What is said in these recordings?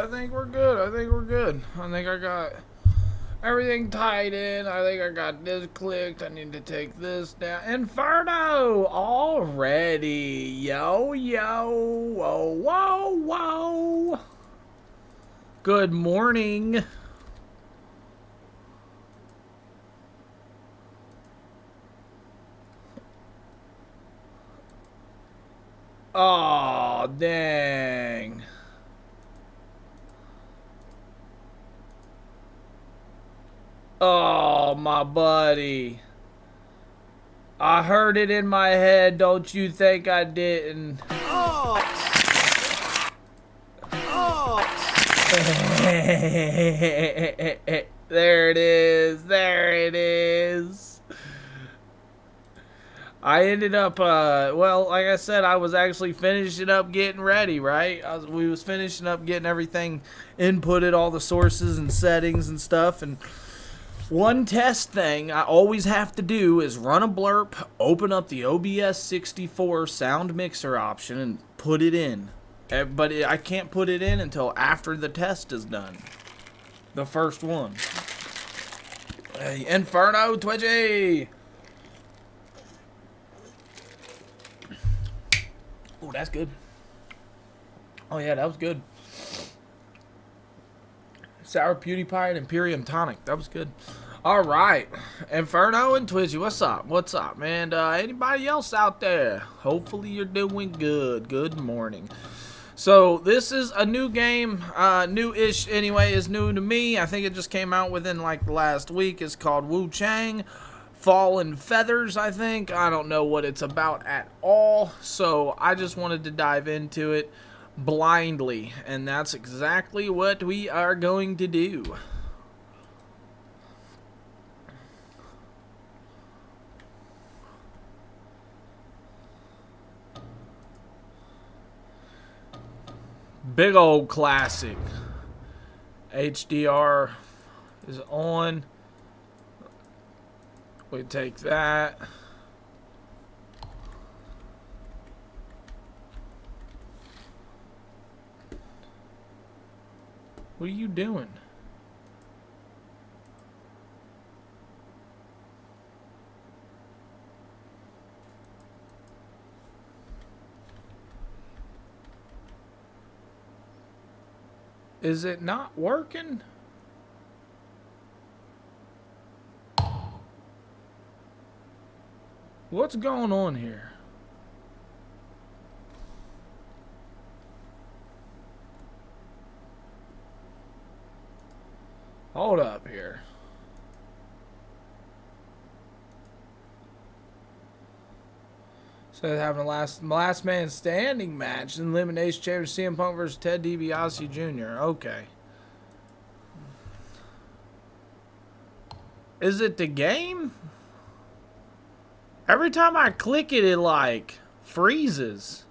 I think we're good. I think I got everything tied in. I think I got this clicked. I need to take this down. Inferno already. Yo, whoa, whoa, whoa. Good morning. Oh, dang. Oh, my buddy. I heard it in my head. Don't you think I didn't? Oh. There it is. There it is. I ended up, well, like I said, I was actually finishing up getting ready, right? We was finishing up getting everything inputted, all the sources and settings and stuff, and one test thing I always have to do is run a blurb, open up the OBS 64 sound mixer option, and put it in. But I can't put it in until after the test is done. The first one. Hey, Inferno Twitchy! Oh, that's good. Oh, yeah, that was good. Sour PewDiePie and Imperium Tonic. That was good. All right. Inferno and Twitchy, what's up? What's up, man? Anybody else out there? Hopefully you're doing good. Good morning. So, this is a new game. New-ish, anyway. Is new to me. I think it just came out within, like, the last week. It's called Wuchang. Fallen Feathers, I think. I don't know what it's about at all, so I just wanted to dive into it blindly, and that's exactly what we are going to do. Big old classic. HDR is on. We take that. What are you doing? Is it not working? What's going on here? Hold up here. So having a last man standing match in Elimination Chamber, CM Punk versus Ted DiBiase Jr. Okay. Is it the game? Every time I click it, it like freezes.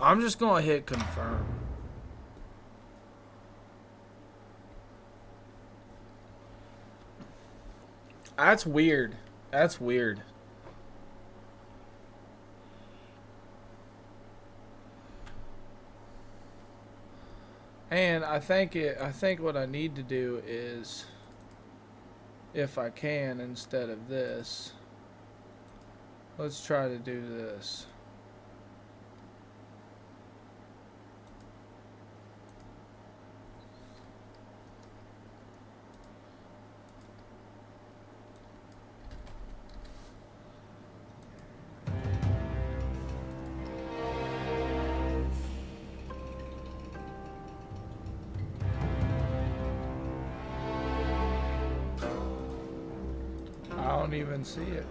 I'm just gonna hit confirm. That's weird. That's weird. And I think what I need to do is, if I can, instead of this, let's try to do this. I don't even see it.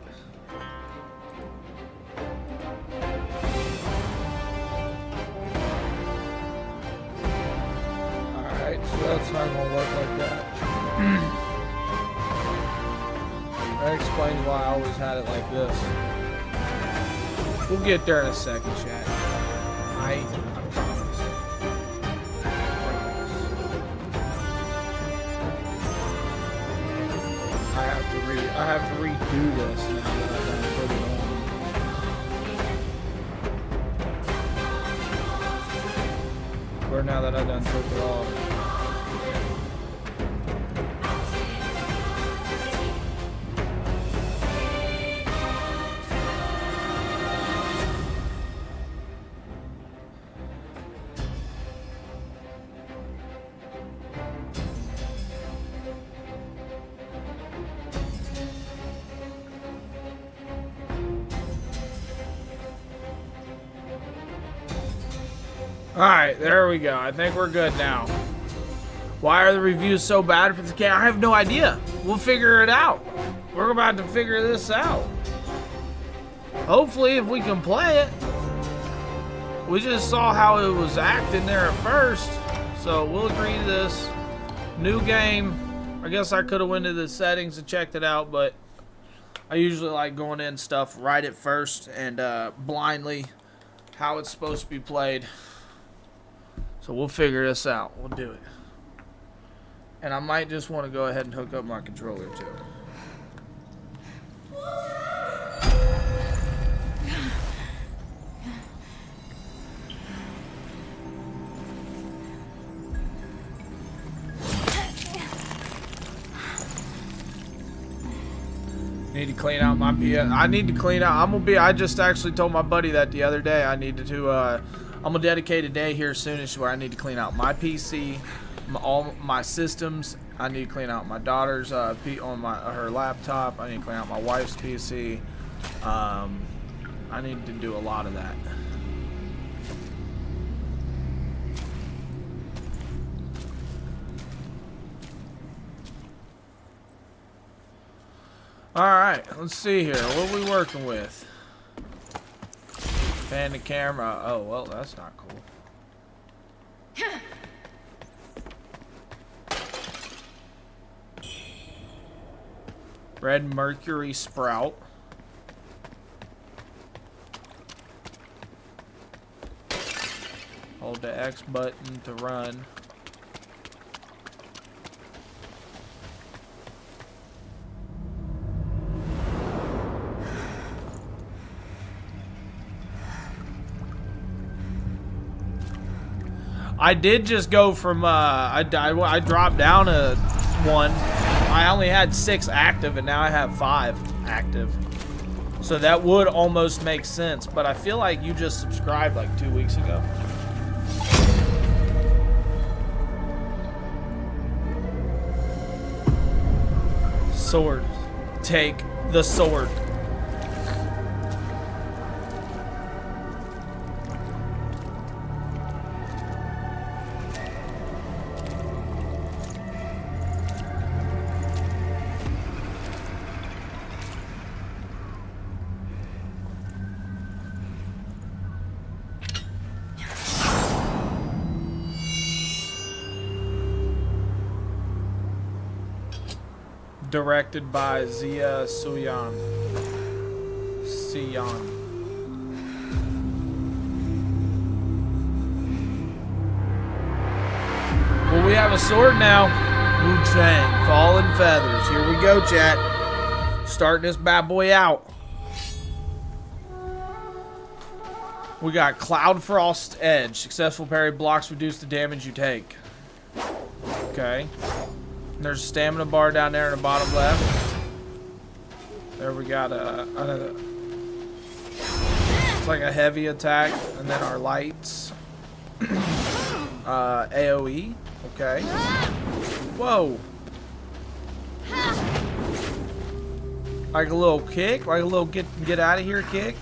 Alright, so that's not gonna look like that. That explains why I always had it like this. We'll get there in a second, chat. I promise. I have to redo this now that I've put it on. controller now that I done took it off. Alright, there we go. I think we're good now. Why are the reviews so bad for this game? I have no idea. We'll figure it out. We're about to figure this out. Hopefully, if we can play it. We just saw how it was acting there at first. So, we'll agree to this. New game. I guess I could have went to the settings and checked it out, but I usually like going in stuff right at first and blindly how it's supposed to be played. So we'll figure this out. We'll do it. And I might just want to go ahead and hook up my controller too. Need to clean out my PS. I need to clean out. I just actually told my buddy that the other day. I needed to I'm gonna dedicate a day here soonish where I need to clean out my PC, all my systems. I need to clean out my daughter's her laptop. I need to clean out my wife's PC. I need to do a lot of that. All right, let's see here. What are we working with? Pan the camera. Oh, well, that's not cool. Red mercury sprout. Hold the X button to run. I did just go from, I dropped down a 1. I only had 6 active, and now I have 5 active. So that would almost make sense, but I feel like you just subscribed like 2 weeks ago. Sword. Take the sword. Directed by Zia Suyan. Well, we have a sword now. Wuchang, fallen feathers. Here we go, chat. Starting this bad boy out. We got Cloud Frost Edge. Successful parry blocks reduce the damage you take. Okay. There's a stamina bar down there in the bottom left. There we got it's like a heavy attack, and then our lights. AoE. Okay. Whoa. Like a little kick, like a little get out of here kick.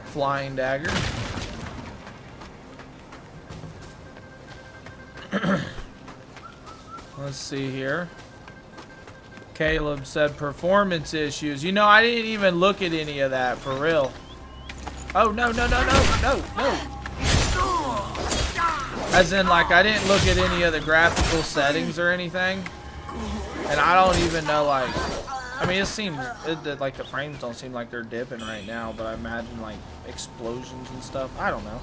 Flying dagger. Let's see here. Caleb said performance issues. You know, I didn't even look at any of that for real. Oh, no. As in, like, I didn't look at any of the graphical settings or anything. And I don't even know, like, I mean, like, the frames don't seem like they're dipping right now, but I imagine, like, explosions and stuff. I don't know.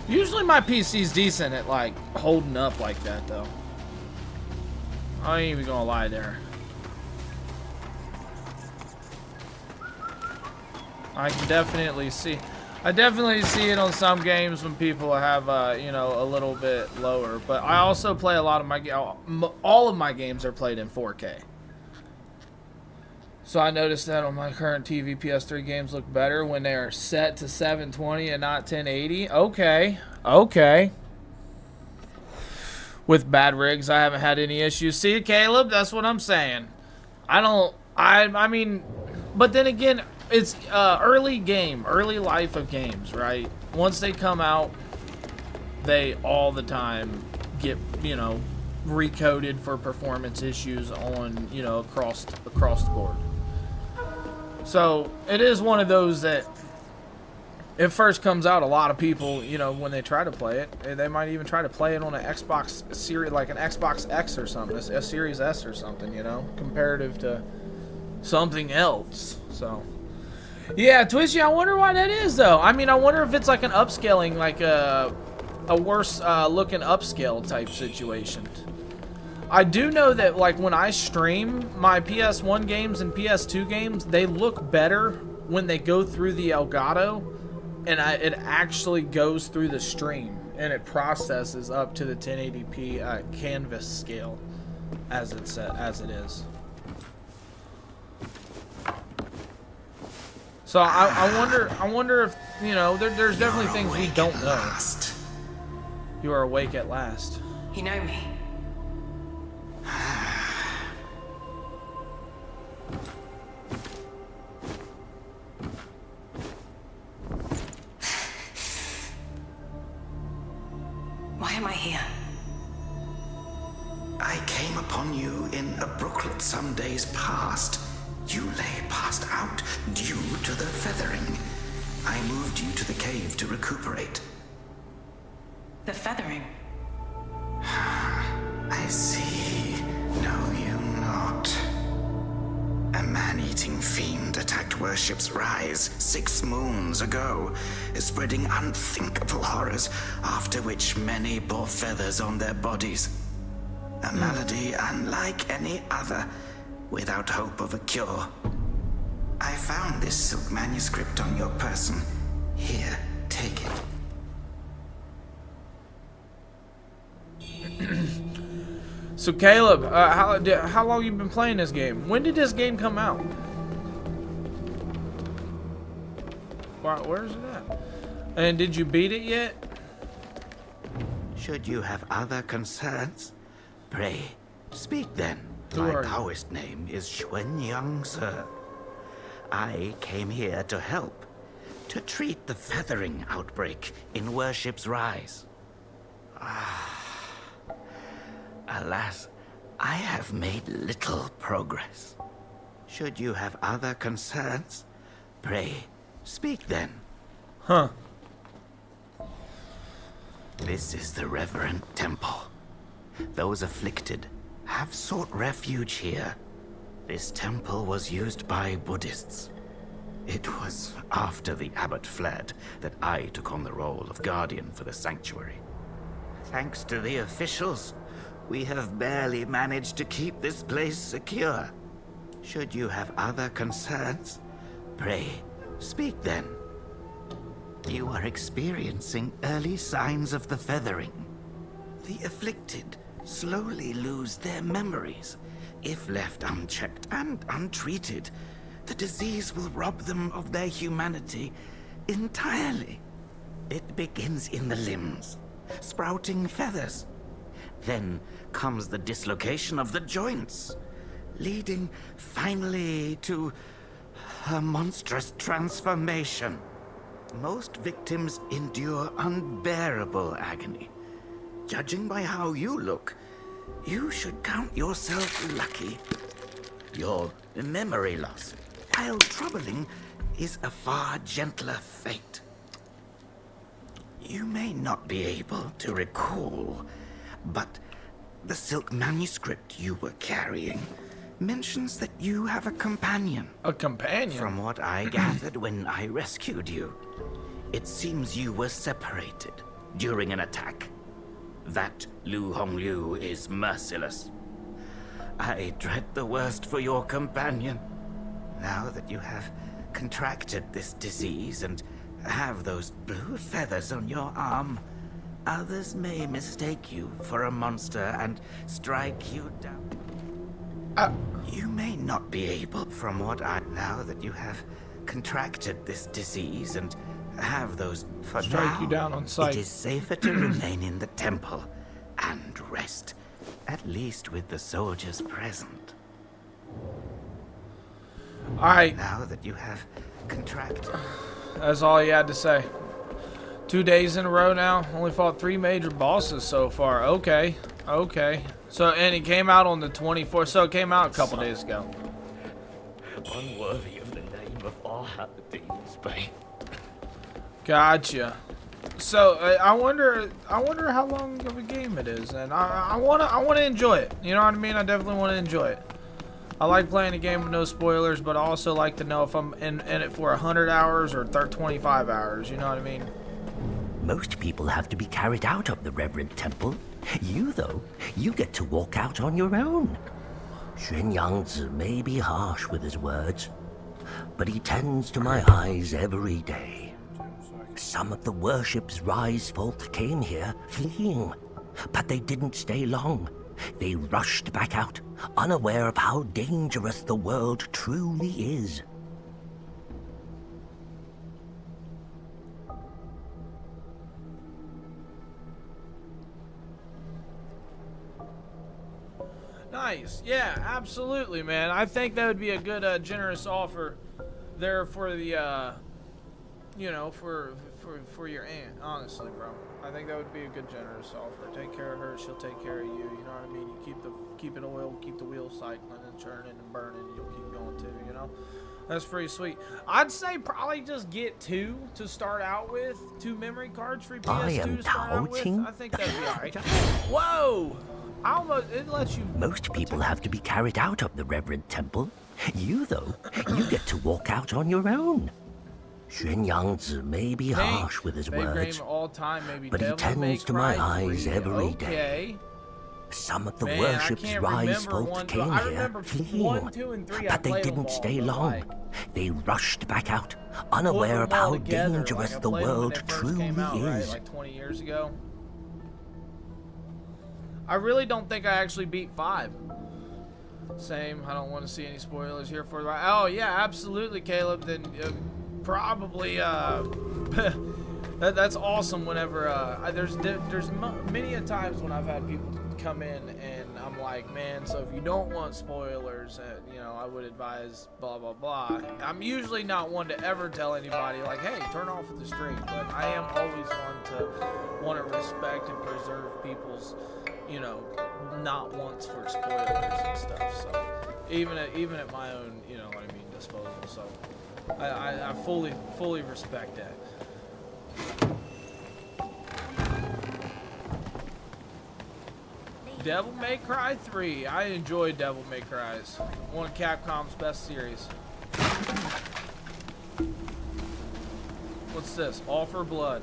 Usually my PC's decent at, like, holding up like that, though. I ain't even gonna lie there. I can definitely see. I definitely see it on some games when people have, you know, a little bit lower. But I also play a lot of my all of my games are played in 4K. So I noticed that on my current TV, PS3 games look better when they are set to 720 and not 1080. Okay, okay. With bad rigs, I haven't had any issues. See, Caleb, that's what I'm saying. I mean, but then again, it's early life of games, right? Once they come out, they all the time get, you know, recoded for performance issues on, you know, across the board. So it is one of those that it first comes out, a lot of people, you know, when they try to play it, they might even try to play it on an Xbox series, like an Xbox X or something, a Series S or something, you know, comparative to something else. So yeah, Twishy, I wonder why that is, though. I mean, I wonder if it's like an upscaling, like a worse looking upscale type situation. I do know that, like, when I stream my PS1 games and PS2 games, they look better when they go through the Elgato, and it actually goes through the stream, and it processes up to the 1080p canvas scale, as it is. So I wonder if, you know, there's definitely things we don't know. You are awake at last. You know me. Why am I here? I came upon you in a brooklet some days past. You lay passed out due to the feathering. I moved you to the cave to recuperate. The feathering? I see. Know you not. A man-eating fiend attacked Worship's Rise 6 moons ago, spreading unthinkable horrors, after which many bore feathers on their bodies. A malady unlike any other, without hope of a cure. I found this silk manuscript on your person. Here, take it. So Caleb, how long you been playing this game? When did this game come out? Where's it at? And did you beat it yet? Should you have other concerns, pray, speak then. Who My are you? Taoist name is Xuanyang, sir. I came here to help, to treat the feathering outbreak in Worship's Rise. Alas, I have made little progress. Should you have other concerns, pray, speak then. Huh. This is the reverent temple. Those afflicted have sought refuge here. This temple was used by Buddhists. It was after the abbot fled that I took on the role of guardian for the sanctuary. Thanks to the officials, we have barely managed to keep this place secure. Should you have other concerns, pray, speak then. You are experiencing early signs of the feathering. The afflicted slowly lose their memories. If left unchecked and untreated, the disease will rob them of their humanity entirely. It begins in the limbs, sprouting feathers. Then comes the dislocation of the joints, leading finally to a monstrous transformation. Most victims endure unbearable agony. Judging by how you look, you should count yourself lucky. Your memory loss, while troubling, is a far gentler fate. You may not be able to recall, but the silk manuscript you were carrying mentions that you have a companion. A companion? From what I gathered when I rescued you, it seems you were separated during an attack. That Lu Hongliu is merciless. I dread the worst for your companion. Now that you have contracted this disease and have those blue feathers on your arm, others may mistake you for a monster and strike you down. You may not be able, from what I now that you have contracted this disease and have those for Strike now, you down on sight. It is safer to remain in the temple and rest, at least with the soldiers present. Alright, Now that you have contracted. that's all he had to say. 2 days in a row now. Only fought 3 major bosses so far. Okay. Okay. So, and it came out on the 24th. So it came out a couple days ago. Unworthy of the name of our Demons Bay. Gotcha. So I wonder how long of a game it is, and I wanna enjoy it. You know what I mean? I definitely want to enjoy it. I like playing a game with no spoilers, but I also like to know if I'm in it for 100 hours or 25 hours. You know what I mean? Most people have to be carried out of the Reverend Temple. You, though, you get to walk out on your own. Xuan Yangzi may be harsh with his words, but he tends to my eyes every day. Some of the worship's rise folk came here fleeing, but they didn't stay long. They rushed back out, unaware of how dangerous the world truly is. Nice. Yeah, absolutely, man. I think that would be a good, generous offer there for the, you know, for your aunt. Honestly, bro. I think that would be a good, generous offer. Take care of her. She'll take care of you. You know what I mean? You keep it oiled, keep the wheels cycling and churning and burning. You'll keep going too. You know. That's pretty sweet. I'd say probably just get 2 to start out with. 2 memory cards for your PS2 to start out with. I think that'd be alright. Whoa! It lets you. Most people have to be carried out of the Reverend Temple. You, though, you get to walk out on your own. Xuan Yangzi may be harsh with his words, all time, maybe but he tends to my eyes every day. Some of the worship's rise folk came here fleeing, but they didn't stay long. They rushed back out, unaware of how dangerous the world truly is. Like 20 years ago. I really don't think I actually beat 5. Same. I don't want to see any spoilers here for. Oh yeah, absolutely, Caleb. Then probably that's awesome. Whenever there's many a times when I've had people come in and I'm like, man, so if you don't want spoilers, you know, I would advise blah blah blah. I'm usually not one to ever tell anybody like, hey, turn off the stream, but I am always one to want to respect and preserve people's, you know, not wants for spoilers and stuff. So even at my own, you know what I mean, disposal. So I fully respect that. Devil May Cry 3. I enjoyed Devil May Cry's. One of Capcom's best series. What's this? All for Blood.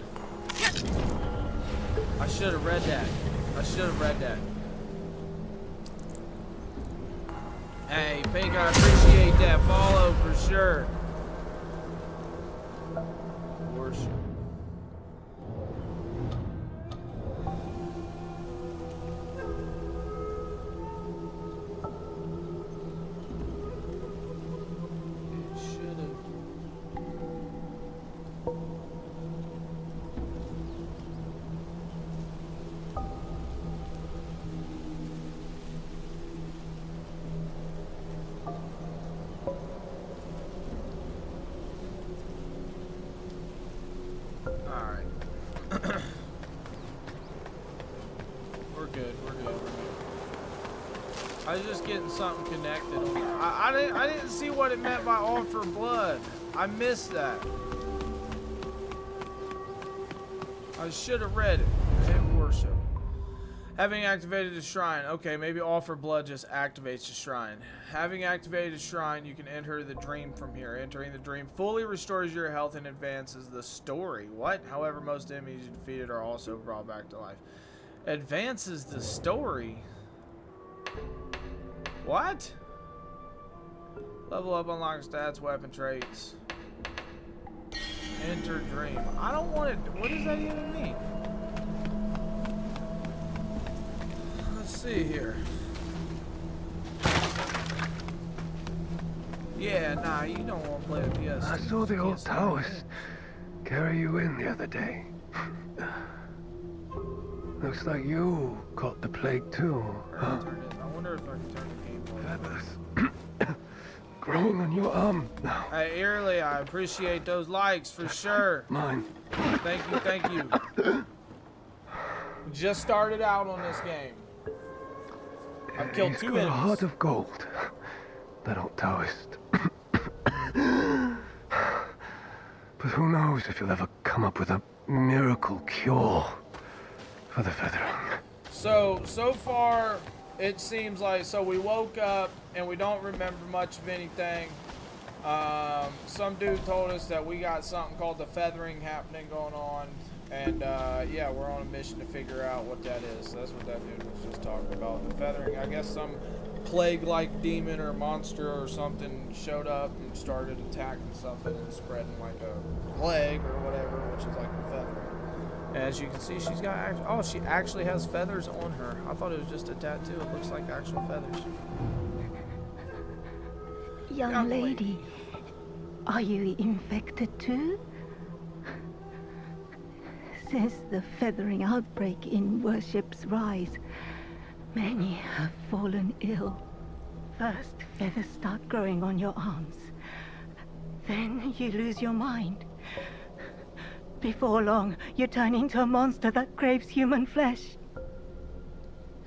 I should have read that. Hey, Pink, I appreciate that follow for sure. Worship. I was just getting something connected. I didn't see what it meant by offer blood. I missed that. I should have read it. Hit worship. Having activated the shrine. Okay, maybe offer blood just activates the shrine. Having activated the shrine, you can enter the dream from here. Entering the dream fully restores your health and advances the story. What? However, most enemies you defeated are also brought back to life. Advances the story? What? Level up, unlock stats, weapon traits. enter dream. I don't want it. What does that even mean? Let's see here. Yeah, nah, you don't want to play with PS. I saw the old Taoist carry you in the other day. Looks like you caught the plague too, huh? I wonder if I can turn the game on. Feathers growing on your arm now. Hey, Early, I appreciate those likes for sure. Mine. Thank you, thank you. Just started out on this game. I've killed He's 2 got a enemies. heart of gold. That old Taoist. But who knows if you'll ever come up with a miracle cure for the feathering. So far, it seems like, so we woke up and we don't remember much of anything. Some dude told us that we got something called the feathering happening going on. And yeah, we're on a mission to figure out what that is. So that's what that dude was just talking about. The feathering, I guess some plague-like demon or monster or something showed up and started attacking something and spreading like a plague or whatever, which is like the feathering. And as you can see, she's got, oh, she actually has feathers on her. I thought it was just a tattoo. It looks like actual feathers. Young lady, are you infected too? Since the feathering outbreak in Worship's Rise, many have fallen ill. First, feathers start growing on your arms. Then you lose your mind. Before long, you turn into a monster that craves human flesh.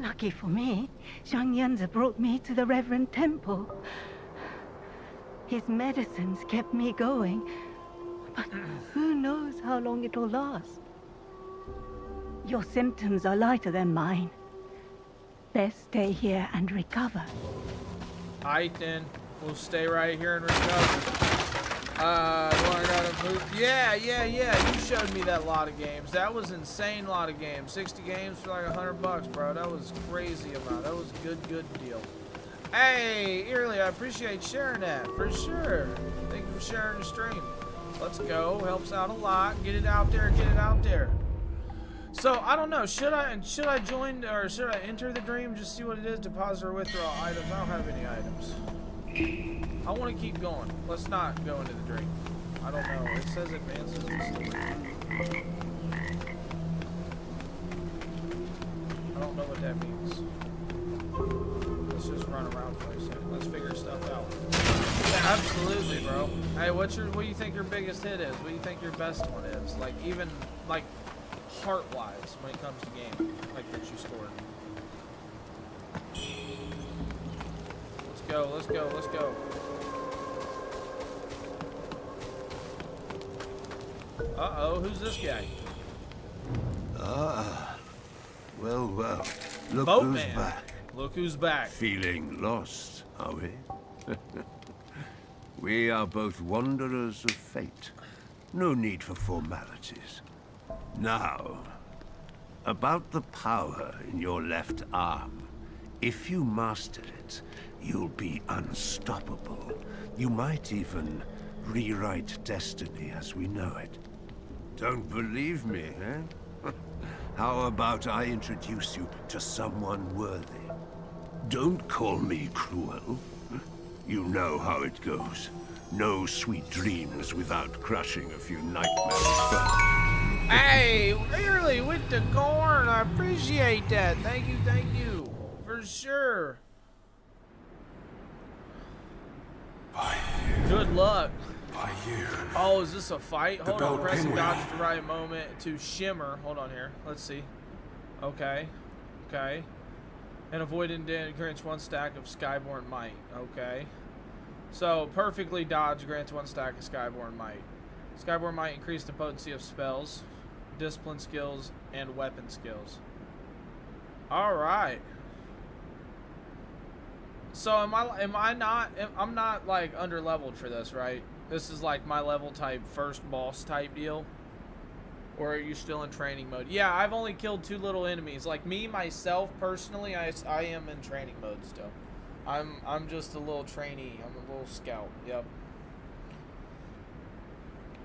Lucky for me, Zhang Yanzi brought me to the Reverend Temple. His medicines kept me going, but who knows how long it'll last. Your symptoms are lighter than mine. Best stay here and recover. Alright then, we'll stay right here and recover. You wanna go to move? Yeah, you showed me that lot of games. That was insane lot of games. 60 games for like $100, bro. That was crazy amount. That was a good deal. Hey, Early, I appreciate sharing that, for sure. Thank you for sharing the stream. Let's go, helps out a lot. Get it out there, get it out there. So, I don't know, should I join, or should I enter the dream, just see what it is, deposit or withdraw items? I don't have any items. I want to keep going. Let's not go into the dream. I don't know, it says advances the story. I don't know what that means. Let's just run around for a second. Let's figure stuff out. Yeah, absolutely, bro. Hey, what do you think your biggest hit is? What do you think your best one is? Like, even, like, heart-wise, when it comes to game, like, that you scored. Let's go. Uh-oh, who's this guy? Ah, well, look Boatman. who's back. Look who's back. Feeling lost, are we? We are both wanderers of fate. No need for formalities. Now, about the power in your left arm. If you master it, you'll be unstoppable. You might even rewrite destiny as we know it. Don't believe me, eh? How about I introduce you to someone worthy? Don't call me cruel. You know how it goes. No sweet dreams without crushing a few nightmares first. Hey, really, with the corn, I appreciate that. Thank you. For sure. By you. Good luck. By you. Oh, is this a fight? Hold on, belt pressing pinwheel. dodge at the right moment to shimmer. Hold on here. Let's see. Okay. And avoid and grants 1 stack of Skyborn Might. Okay. So, perfectly dodge grants 1 stack of Skyborn Might. Skyborn Might increase the potency of spells, discipline skills, and weapon skills. Alright. So I'm not like under leveled for this, right? This is like my level type first boss type deal. Or are you still in training mode? Yeah, I've only killed 2 little enemies. Like me, myself, personally, I am in training mode still. I'm just a little trainee. I'm a little scout. Yep.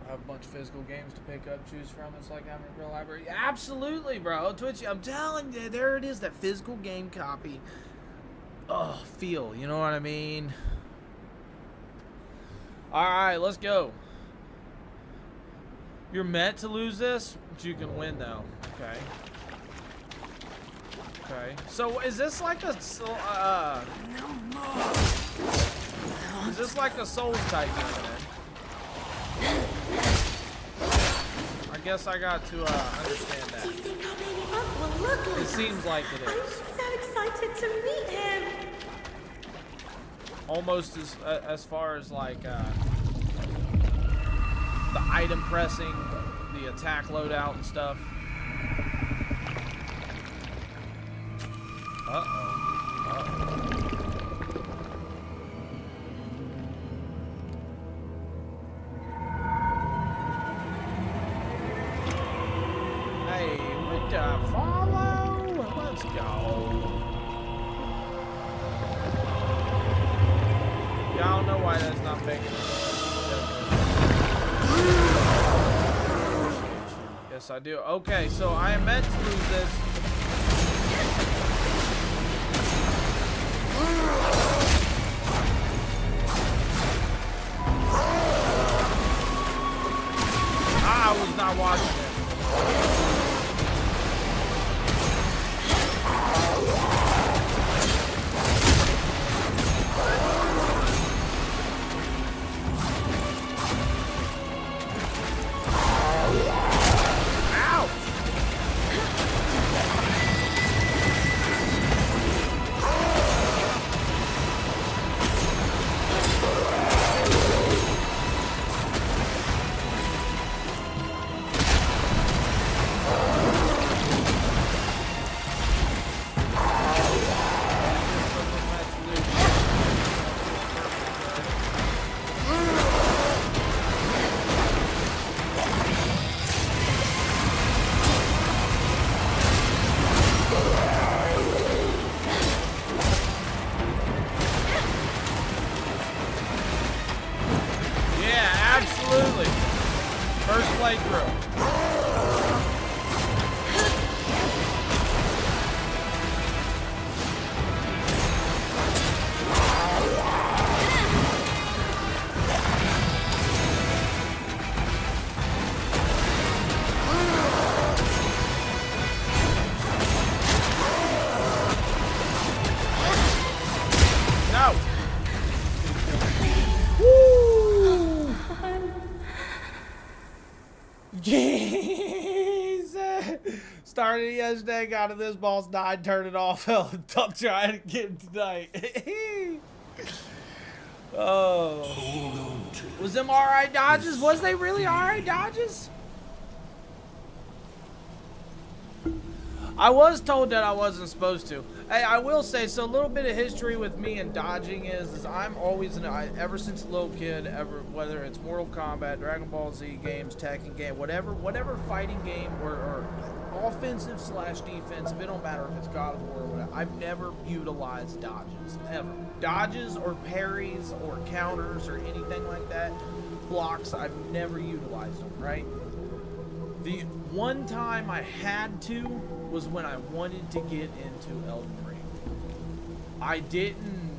have a bunch of physical games to pick up, choose from. It's like having a real library. Absolutely, bro. Twitch, I'm telling you, there it is, that physical game copy. Oh, feel, you know what I mean? Alright, let's go. You're meant to lose this, but you can win, though. Okay. Okay. So, is this like a... Is this like a Souls type game, then? I guess I got to understand that. Do you think our baby bump will look like It seems like it I'm is. so excited to meet him. Almost as far as like the item pressing, the attack loadout and stuff. Hey, what the follow? Let's go. Yeah, I don't know why that's not big enough. Yes, I do. Okay, so I am meant to lose this. I was not watching it. Absolutely. First playthrough. No. Jesus! Started yesterday, got to this boss, died, turned it off, hell, I'm trying to get him tonight. Oh. Was them alright dodges? Was they really alright dodges? I was told that I wasn't supposed to. Hey, I will say, so a little bit of history with me and dodging is I'm always, ever since a little kid, whether it's Mortal Kombat, Dragon Ball Z games, Tekken game, whatever fighting game or offensive / defensive, it don't matter if it's God of War or whatever, I've never utilized dodges, ever. Dodges or parries or counters or anything like that, blocks, I've never utilized them, right? The one time I had to was when I wanted to get into Elden Ring. I didn't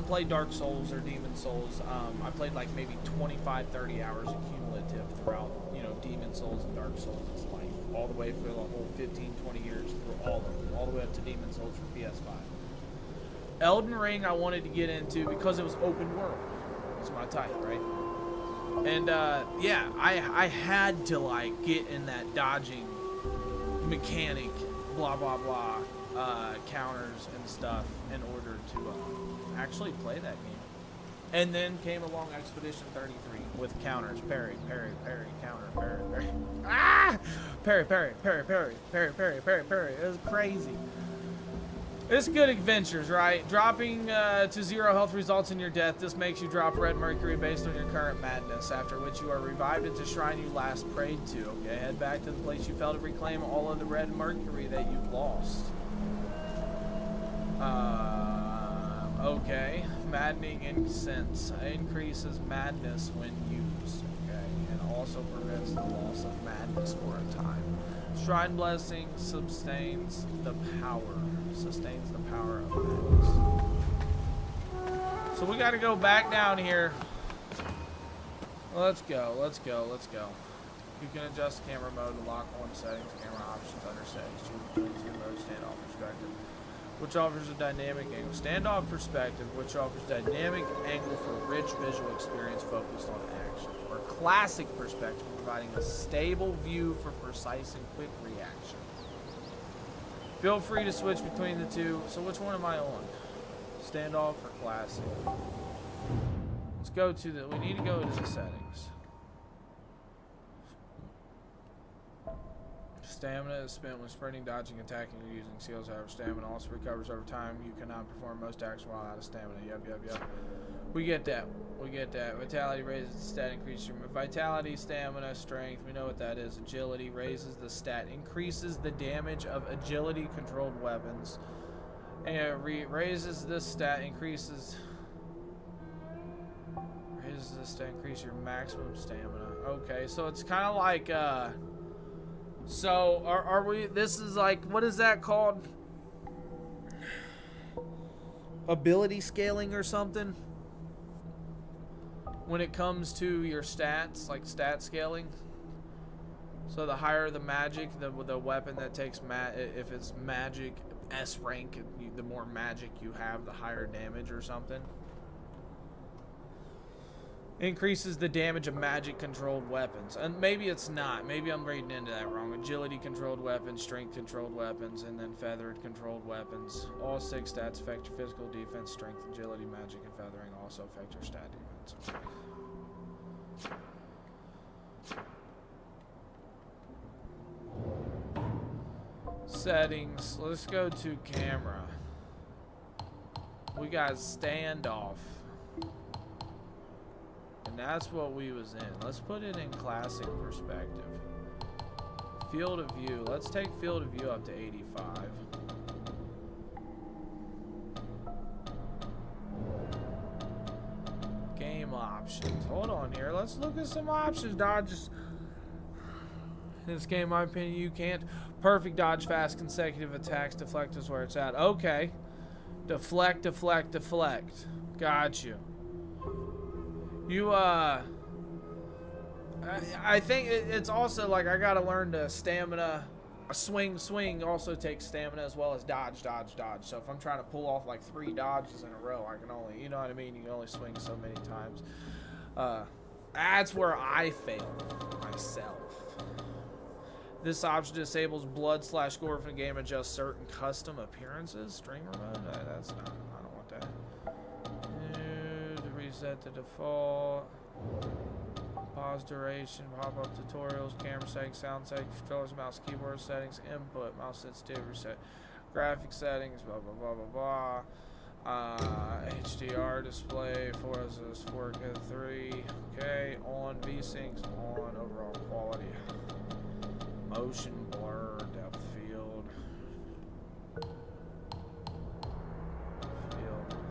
play Dark Souls or Demon Souls. I played like maybe 25, 30 hours cumulative throughout, Demon Souls and Dark Souls' life. All the way for the whole 15, 20 years through all of them. All the way up to Demon Souls for PS5. Elden Ring I wanted to get into because it was open world. It's my type, right? And yeah, I had to like get in that dodging mechanic, blah blah blah, counters and stuff in order to actually play that game. And then came along Expedition 33 with counters, parry, parry, parry, counter, parry, parry, parry, parry, parry, parry, parry, parry, parry, parry. It was crazy. It's good adventures, right? Dropping to 0 health results in your death. This makes you drop red mercury based on your current madness, after which you are revived at the shrine you last prayed to. Okay, head back to the place you fell to reclaim all of the red mercury that you lost. Okay. maddening incense. Increases madness when used. Okay, and also prevents the loss of madness for a time. Shrine blessing sustains the power of madness. So we got to go back down here. Let's go. You can adjust camera mode to lock on settings, camera options under settings, choose between mode, standoff perspective, which offers a dynamic angle. Standoff perspective, which offers dynamic angle for rich visual experience focused on action. Or classic perspective, providing a stable view for precise and quick reaction. Feel free to switch between the two. So which one am I on? Standoff or classic? Let's go to the, we need to go to the settings. Stamina is spent when sprinting, dodging, attacking, or using skills. However, stamina also recovers over time. You cannot perform most actions while out of stamina. Yep. We get that. Vitality raises the stat, increases your vitality, stamina, strength. We know what that is. Agility raises the stat, increases the damage of agility-controlled weapons. And raises this stat, increases this to increase your maximum stamina. Okay, so it's kind of like so are we, this is like, what is that called? Ability scaling or something? When it comes to your stats, like stat scaling. So the higher the magic, the weapon that takes if it's magic S rank, the more magic you have, the higher damage or something. Increases the damage of magic-controlled weapons. And maybe it's not. Maybe I'm reading into that wrong. Agility-controlled weapons, strength-controlled weapons, and then feathered-controlled weapons. All 6 stats affect your physical defense, strength, agility, magic, and feathering also affect your stat defense. Settings. Let's go to camera. We got standoff. And that's what we was in. Let's put it in classic perspective. Field of view. Let's take field of view up to 85. Game options. Hold on here. Let's look at some options. Dodge. In this game, in my opinion, you can't. Perfect dodge, fast consecutive attacks. Deflect is where it's at. Okay. Deflect. Got you. I think it's also like I gotta learn to stamina. A swing also takes stamina as well as dodge. So if I'm trying to pull off like 3 dodges in a row, I can only, you know what I mean? You can only swing so many times. That's where I fail myself. This option disables blood/gore from the game, adjusts certain custom appearances. Streamer mode? That's not, I don't want that. Set the default. Pause duration, pop-up tutorials, camera settings, sound settings, controllers, mouse, keyboard settings, input, mouse sensitivity, reset, graphic settings, blah blah blah blah blah. HDR display, 4K3, okay, on VSyncs, on overall quality, motion blur, depth field,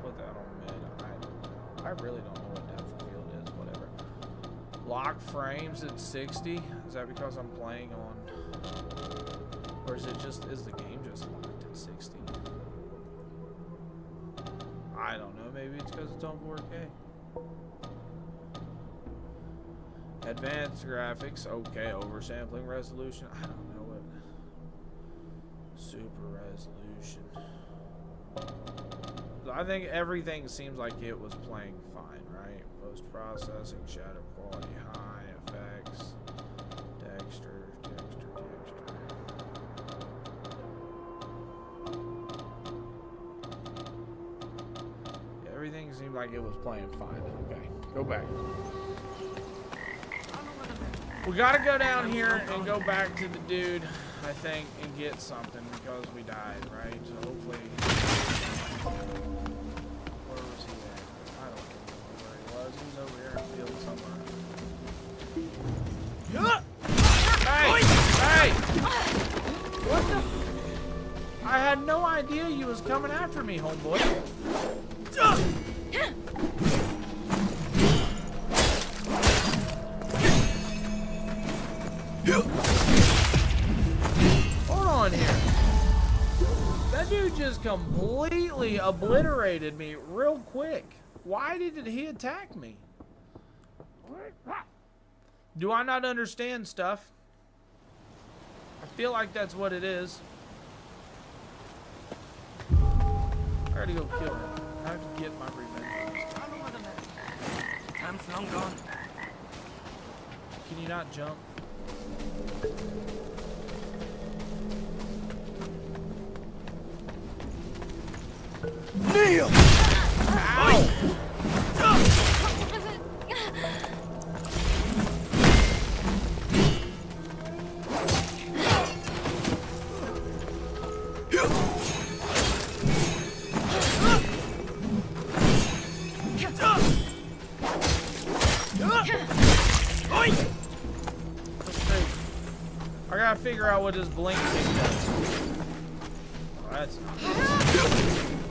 put that on mid. I really don't know what depth of field is, whatever. Lock frames at 60. Is that because I'm playing on, or is it just, is the game just locked at 60? I don't know, maybe it's because it's on 4K. Advanced graphics, okay, oversampling resolution, I don't know what. Super resolution. I think everything seems like it was playing fine, right? Post-processing, shadow quality high, effects, texture. Yeah, everything seemed like it was playing fine. Okay, go back. We gotta go down here and go back to the dude, I think, and get something because we died, right? So hopefully... Where was he at? I don't know where he was. He was over here in the field somewhere. Hey! What the? I had no idea you was coming after me, homeboy. Hold on here. That dude just completely obliterated me real quick. Why did he attack me? Do I not understand stuff? I feel like that's what it is. I gotta go kill him. I have to get my revenge. Time's long gone. Can you not jump? Kneel! Ow! I gotta figure out what this blink thing does. Oh, that's not.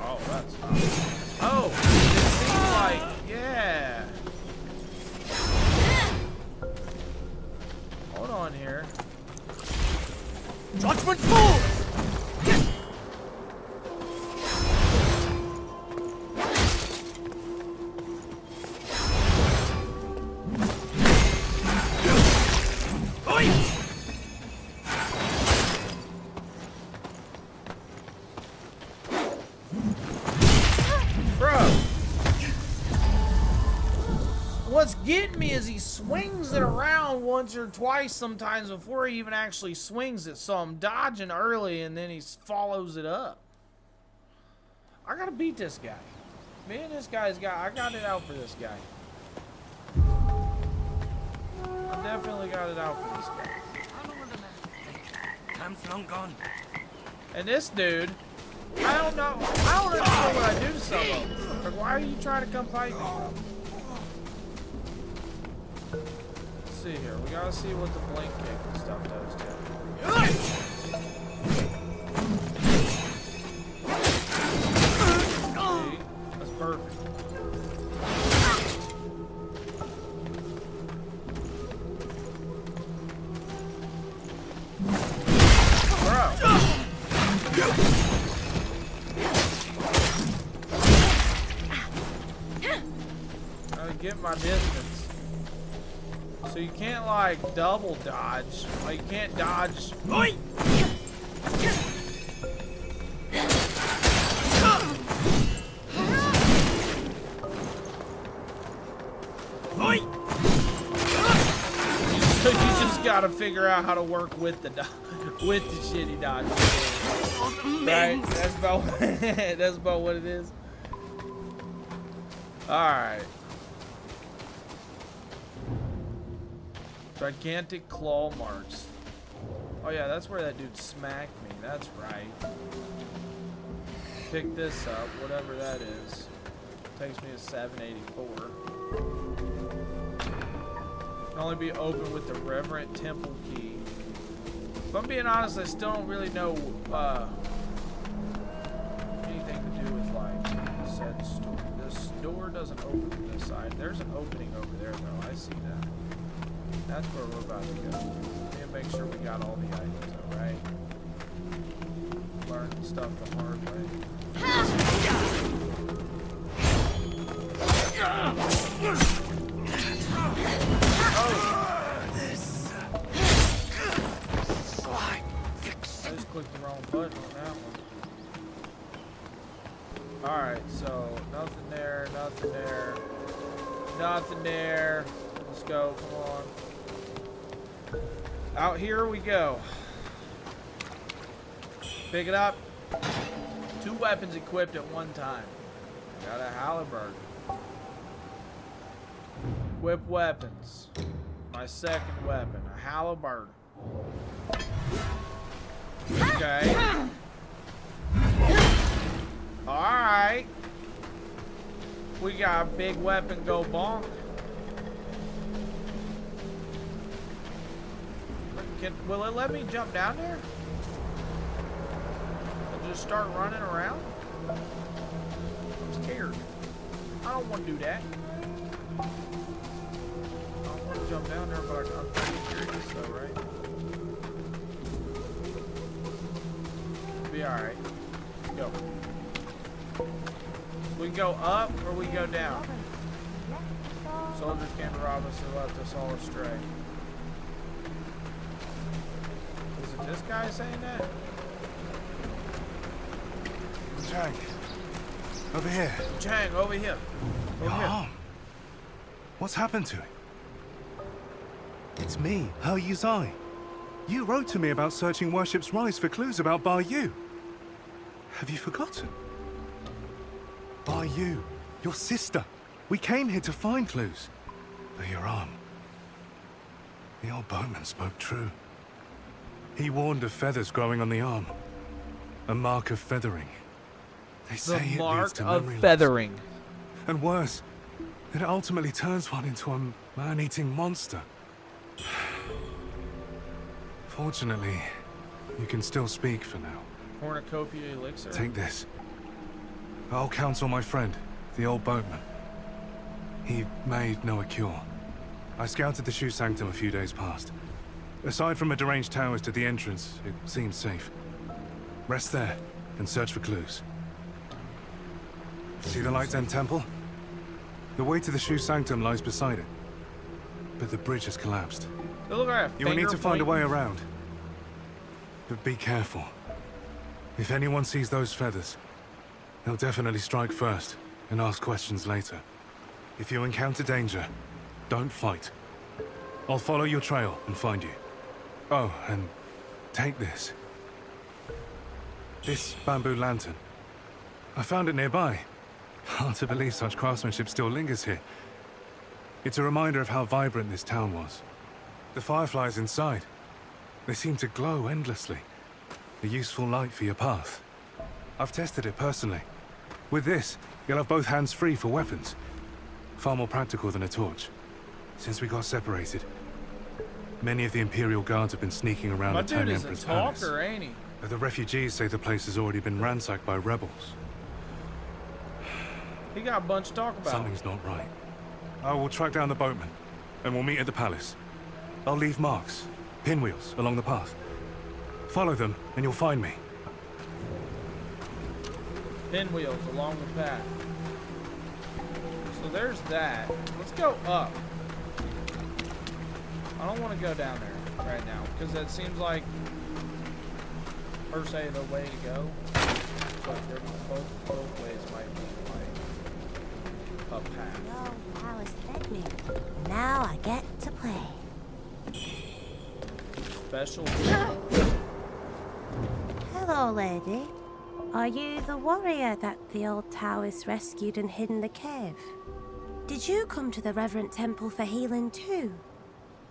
Oh, that's not. Oh, it seems like, yeah. Hold on here. Judgment falls! What's getting me is he swings it around once or twice sometimes before he even actually swings it. So I'm dodging early and then he follows it up. I gotta beat this guy. Me and this guy's I got it out for this guy. I definitely got it out for this guy. Time's long gone. And this dude, I don't know what I do to some of them. Like, why are you trying to come fight me? Let's see here. We gotta see what the blink kick and stuff does to him. See? That's perfect. Bro. Gotta get my distance. So you can't like double dodge. Like you can't dodge. Oi! Oi! So you just gotta figure out how to work with the shitty dodge. Right? That's about that's about what it is. Alright. Gigantic claw marks. Oh yeah, that's where that dude smacked me. That's right. Pick this up, whatever that is. Takes me to 784. Can only be opened with the Reverent Temple key. If I'm being honest, I still don't really know anything to do with like said store. This door doesn't open from this side. There's an opening over there though. I see that. That's where we're about to go. We need to make sure we got all the items, alright? Learn stuff the hard way. Oh! I just clicked the wrong button on that one. Alright, so nothing there, nothing there. Nothing there. Let's go, come on. Out here we go. Pick it up. 2 weapons equipped at one time. Got a halberd. Equip weapons. My second weapon, a halberd. Okay. Alright. We got a big weapon go bonk. Will it let me jump down there? And just start running around? I'm scared. I don't want to do that. I don't want to jump down there, but I'm pretty curious though, right? be alright. Let's go. We can go up or we can go down. Soldiers came to rob us and left us all astray. Is it this guy saying that? Wuchang. Over here. Chang, over here. Over here. Arm. What's happened to it? It's me, He Yuzai. You wrote to me about searching Worship's Rise for clues about Bar Yu. Have you forgotten? Bar Yu, your sister. We came here to find clues. But your arm. The old boatman spoke true. He warned of feathers growing on the arm. A mark of feathering. They say The it leads mark to of memory loss. feathering. And worse, it ultimately turns one into a man-eating monster. Fortunately, you can still speak for now. Cornucopia elixir. Take this. I'll counsel my friend, the old boatman. He may know a cure. I scouted the Shoe Sanctum a few days past. Aside from a deranged towers to the entrance, it seems safe. Rest there and search for clues. See the Light's End Temple? The way to the Shoe Sanctum lies beside it. But the bridge has collapsed. They look like a You will need finger to find a way pointing. around. But be careful. If anyone sees those feathers, they'll definitely strike first and ask questions later. If you encounter danger, don't fight. I'll follow your trail and find you. Oh, and take this. This bamboo lantern. I found it nearby. Hard to believe such craftsmanship still lingers here. It's a reminder of how vibrant this town was. The fireflies inside, they seem to glow endlessly. A useful light for your path. I've tested it personally. With this, you'll have both hands free for weapons. Far more practical than a torch. Since we got separated, many of the Imperial Guards have been sneaking around My the Tang dude is a Emperor's palace. talker, ain't he? But the refugees say the place has already been ransacked by rebels. He got a bunch to talk about. Something's not right. I will track down the boatman, and we'll meet at the palace. I'll leave marks, pinwheels, along the path. Follow them, and you'll find me. Pinwheels along the path. So there's that. Let's go up. I don't want to go down there right now, because that seems like, per se, the way to go. But there both ways might be like a path. No, Alice fed me. Now I get to play. Special. Hello, lady. Are you the warrior that the old Taoist rescued and hid in the cave? Did you come to the Reverend Temple for healing too?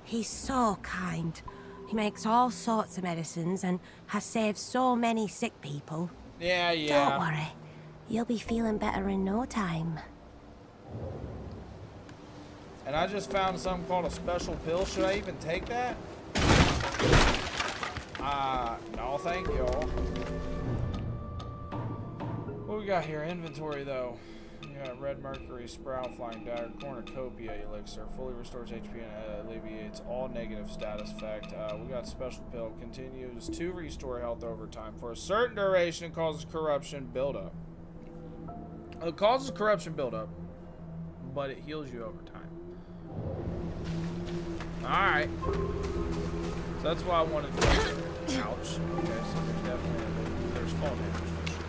He's so kind. He makes all sorts of medicines and has saved so many sick people. Yeah. Don't worry. You'll be feeling better in no time. And I just found something called a special pill. Should I even take that? No, thank y'all. What we got here? Inventory, though. We got red mercury, sprout, flying dagger, cornucopia elixir, fully restores HP and alleviates all negative status effect. We got special pill, continues to restore health over time for a certain duration and causes corruption buildup. It causes corruption buildup, but it heals you over time. Alright. So that's why I wanted to. Ouch. Okay, so there's definitely there's fall damage for sure.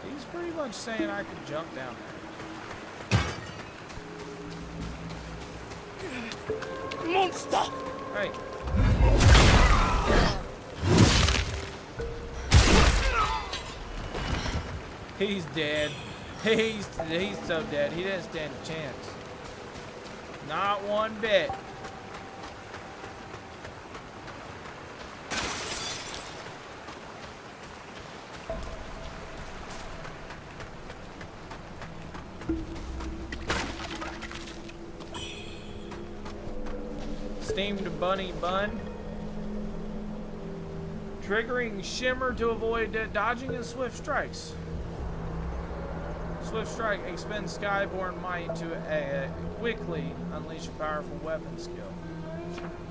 He's pretty much saying I could jump down there. Monster! Hey. He's dead. He's so dead. He didn't stand a chance. Not one bit. Steamed bunny bun. Triggering shimmer to avoid dodging and swift strikes. Swift Strike expends Skyborn Might to quickly unleash a powerful weapon skill.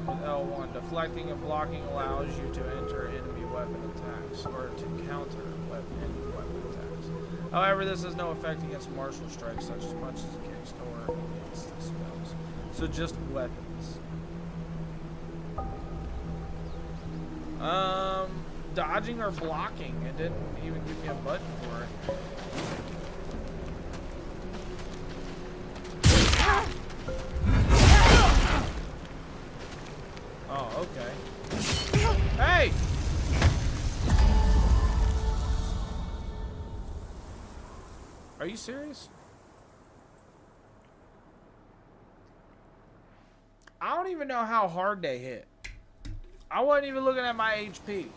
With L1, deflecting and blocking allows you to enter enemy weapon attacks or to counter enemy weapon attacks. However, this has no effect against martial strikes, such as punches, kicks, or against spells. So just weapons. Dodging or blocking. It didn't even give me a button for it. Oh, okay. Hey! Are you serious? I don't even know how hard they hit. I wasn't even looking at my HP.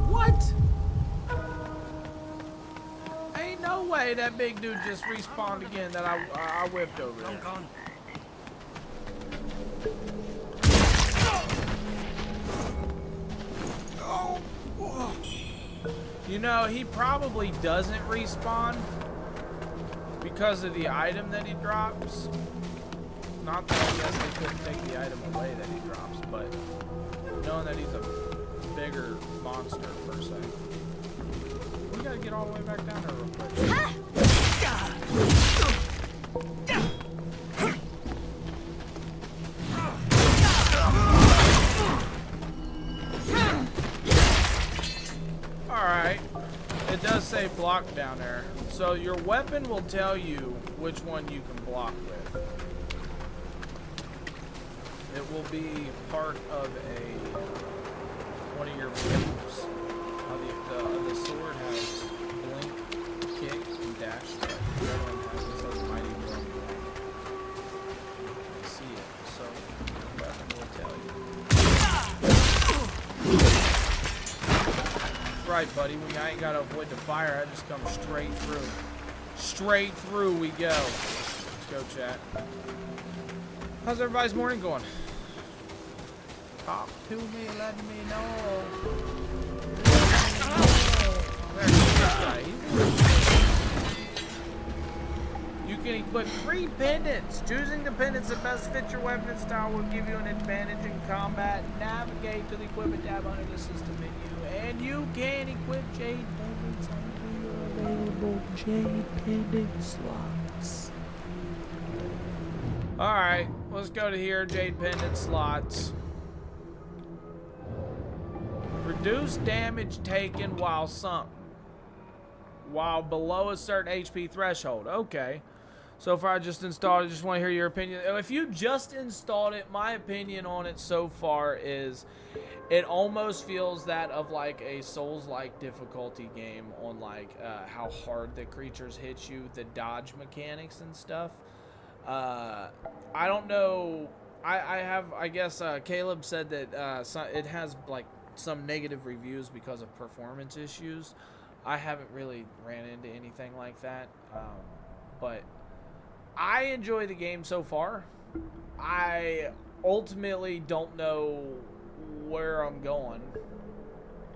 What? Ain't no way that big dude just respawned again that I whipped over there. Gone. You know, he probably doesn't respawn because of the item that he drops. Not that I guess they couldn't take the item away that he drops, but knowing that he's a bigger monster per se. We gotta get all the way back down there real quick. Alright. It does say block down there. So your weapon will tell you which one you can block with. It will be part of one of your moves. The sword has blink, kick, and dash strike. The other one has this other mighty blow. I see it, so your weapon will tell you. Right, buddy. When I ain't gotta avoid the fire, I just come straight through. Straight through we go. Let's go, chat. How's everybody's morning going? Talk to me, let me know. There's this guy. You can equip 3 pendants. Choosing the pendants that best fit your weapon style will give you an advantage in combat. Navigate to the equipment tab under the system menu, and you can equip Jade pendants under your available Jade pendant slots. Alright, let's go to here, Jade pendant slots. Reduce damage taken while sunk. While below a certain HP threshold. Okay. So far I just installed it. Just want to hear your opinion. If you just installed it, my opinion on it so far is it almost feels that of like a Souls-like difficulty game on like how hard the creatures hit you, the dodge mechanics and stuff. I don't know. I guess Caleb said that it has like some negative reviews because of performance issues. I haven't really ran into anything like that, but I enjoy the game so far. I ultimately don't know where I'm going.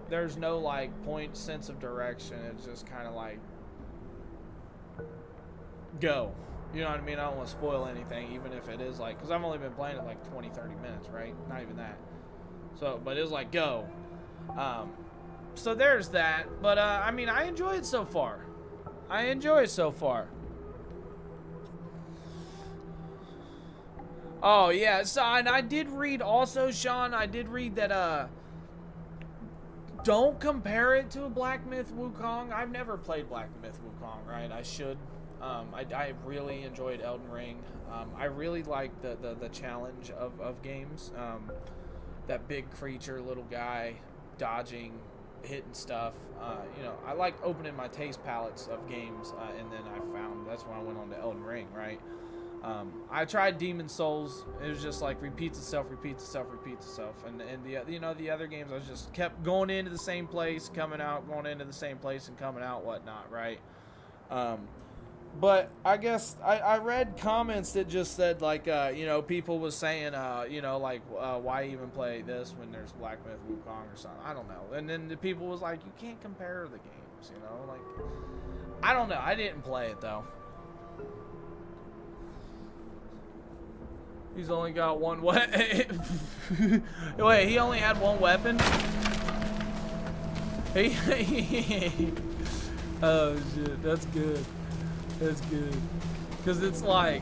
There's no like sense of direction. It's just kind of like go. You know what I mean? I don't want to spoil anything, even if it is like, because I've only been playing it like 20-30 minutes, right? Not even that. So, but it was like go. So there's that. But I mean, I enjoy it so far. I enjoy it so far. Oh yeah, so and I did read also, Sean. I did read that don't compare it to a Black Myth Wukong. I've never played Black Myth Wukong, right? I should. I really enjoyed Elden Ring. I really like the challenge of games. That big creature, little guy, dodging, hitting stuff. You know, I like opening my taste palettes of games, and then I found that's when I went on to Elden Ring, right? I tried Demon Souls. It was just like repeats itself, and the other games I just kept going into the same place, coming out, going into the same place, and coming out, whatnot, right? But I guess I read comments that just said like people was saying why even play this when there's Black Myth Wukong or something. I don't know. And then the people was like, you can't compare the games. sucks, you know? Like, I don't know. I didn't play it, though. He's only got one weapon. Wait, he only had one weapon? Oh, shit. That's good. That's good. Because it's like...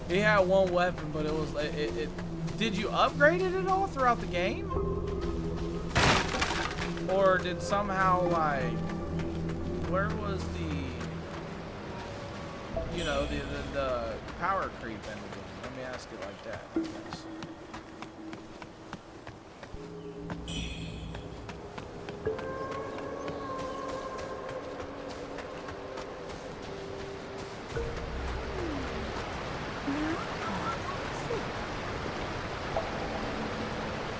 He had one weapon, but it was... Did you upgrade it at all throughout the game? Or did somehow, like... Where was the... You know, the power creep in the game? Let me ask it like that, I guess.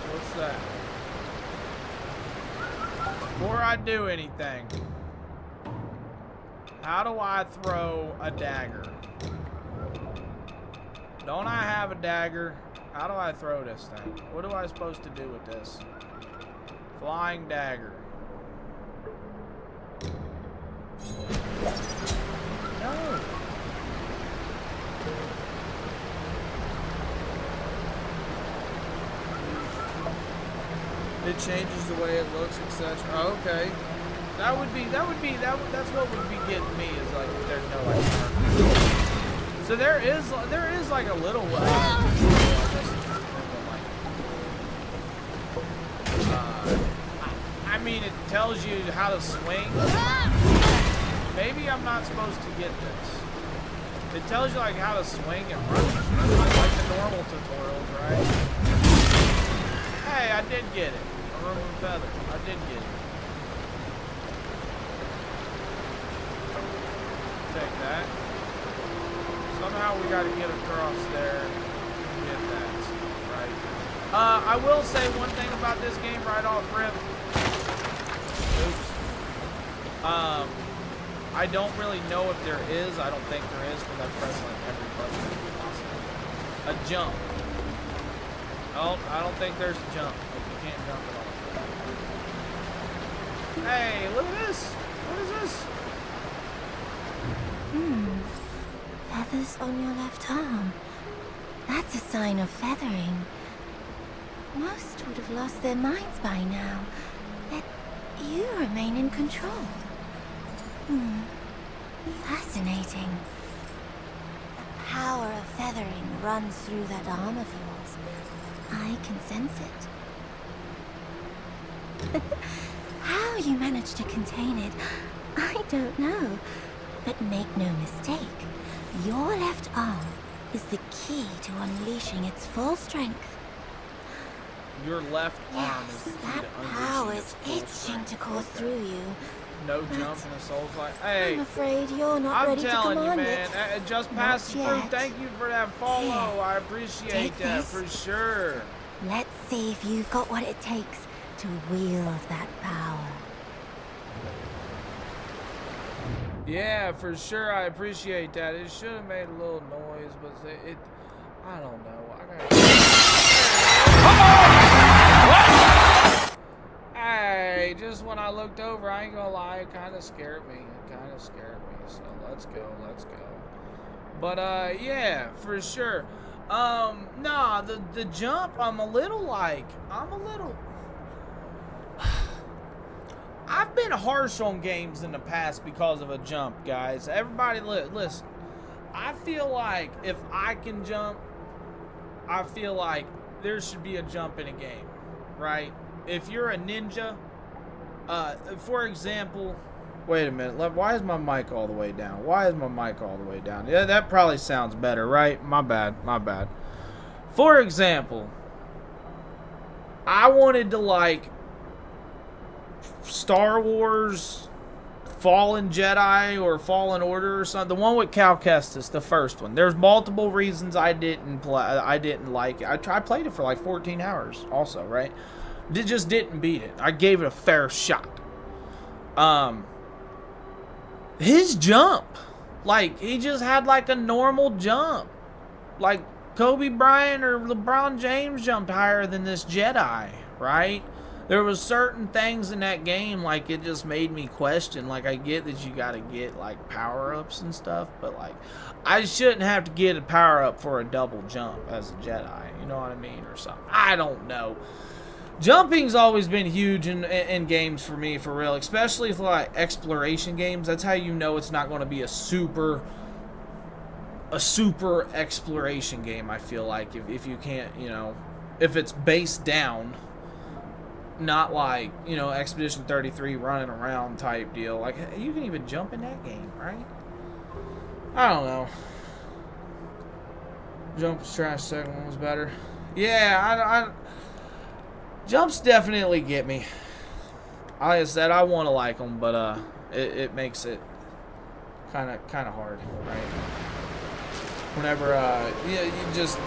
What's that? Before I do anything, how do I throw a dagger? Don't I have a dagger? How do I throw this thing? What am I supposed to do with this? Flying dagger. No. It changes the way it looks, etc. Oh, okay. That's what would be getting me is like if there's no like. So there is like a little I mean it tells you how to swing. Maybe I'm not supposed to get this. It tells you like how to swing and run like the normal tutorials, right? Hey, I did get it. A rumored feather. I did get it. Take that. Somehow we gotta get across there and get that, right? I will say one thing about this game right off rip. Oops. I don't really know if there is. I don't think there is because I press like every button possible. A jump. Oh, I don't think there's a jump. Like, you can't jump at all. Hey, look at this. What is this? Feathers on your left arm. That's a sign of feathering. Most would have lost their minds by now. Yet you remain in control. Fascinating. The power of feathering runs through that arm of yours. I can sense it. How you managed to contain it, I don't know. But make no mistake, your left arm is the key to unleashing its full strength. Your left arm is the key that to power unleashing is its full itching strength. to course through you. No jump in the soul's like, hey, I'm afraid you're not I'm ready to telling you, command man, it. just Not passing through. yet. Thank you for that follow. Here, I appreciate take that this. for sure. Let's see if you've got what it takes to wield that power. Yeah, for sure. I appreciate that. It should have made a little noise, but it I don't know. Hey, just when I looked over, I ain't gonna lie, it kind of scared me. So let's go. But yeah, for sure. Nah, the jump, I'm a little. I've been harsh on games in the past because of a jump, guys. Everybody, listen. I feel like if I can jump, I feel like there should be a jump in a game, right? If you're a ninja, for example, wait a minute. Why is my mic all the way down? Yeah, that probably sounds better, right? My bad. For example, I wanted to like Star Wars Fallen Jedi or Fallen Order or something. The one with Cal Kestis, the first one. There's multiple reasons I didn't like it. I played it for like 14 hours also, right? It just didn't beat it. I gave it a fair shot. His jump, like he just had like a normal jump. Like Kobe Bryant or LeBron James jumped higher than this Jedi, right? there was certain things in that game, like, it just made me question. Like, I get that you gotta get, like, power-ups and stuff, but, like, I shouldn't have to get a power-up for a double jump as a Jedi, you know what I mean, or something. I don't know. Jumping's always been huge in games for me, for real, especially for, like, exploration games. That's how you know it's not going to be a super exploration game, I feel like, if you can't, you know, if it's based down. Not like, you know, Expedition 33 running around type deal. Like, you can even jump in that game, right? I don't know. Jump was trash, second one was better. Yeah, jumps definitely get me. Like I said, I want to like them, but it makes it kind of hard, right? Whenever, yeah, you just...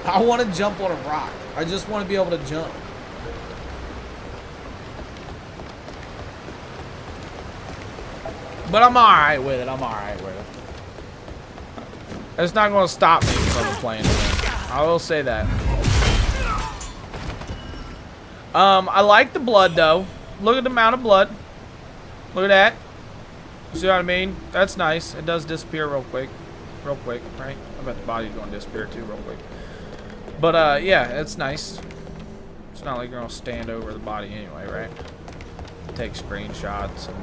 I want to jump on a rock. I just want to be able to jump. But I'm alright with it. I'm alright with it. It's not going to stop me from playing it. I will say that. I like the blood, though. Look at the amount of blood. Look at that. See what I mean? That's nice. It does disappear real quick. Real quick, right? I bet the body's going to disappear, too, real quick. But, yeah, it's nice. It's not like you're going to stand over the body anyway, right? Take screenshots and...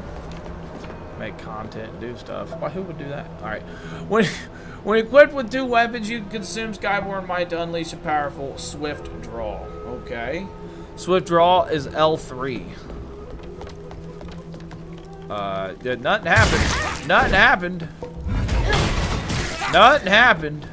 make content, do stuff. Why, who would do that? Alright. When equipped with 2 weapons, you can consume Skyborn Might to unleash a powerful Swift Draw. Okay. Swift Draw is L3. Nothing happened. Nothing happened. Nothing happened.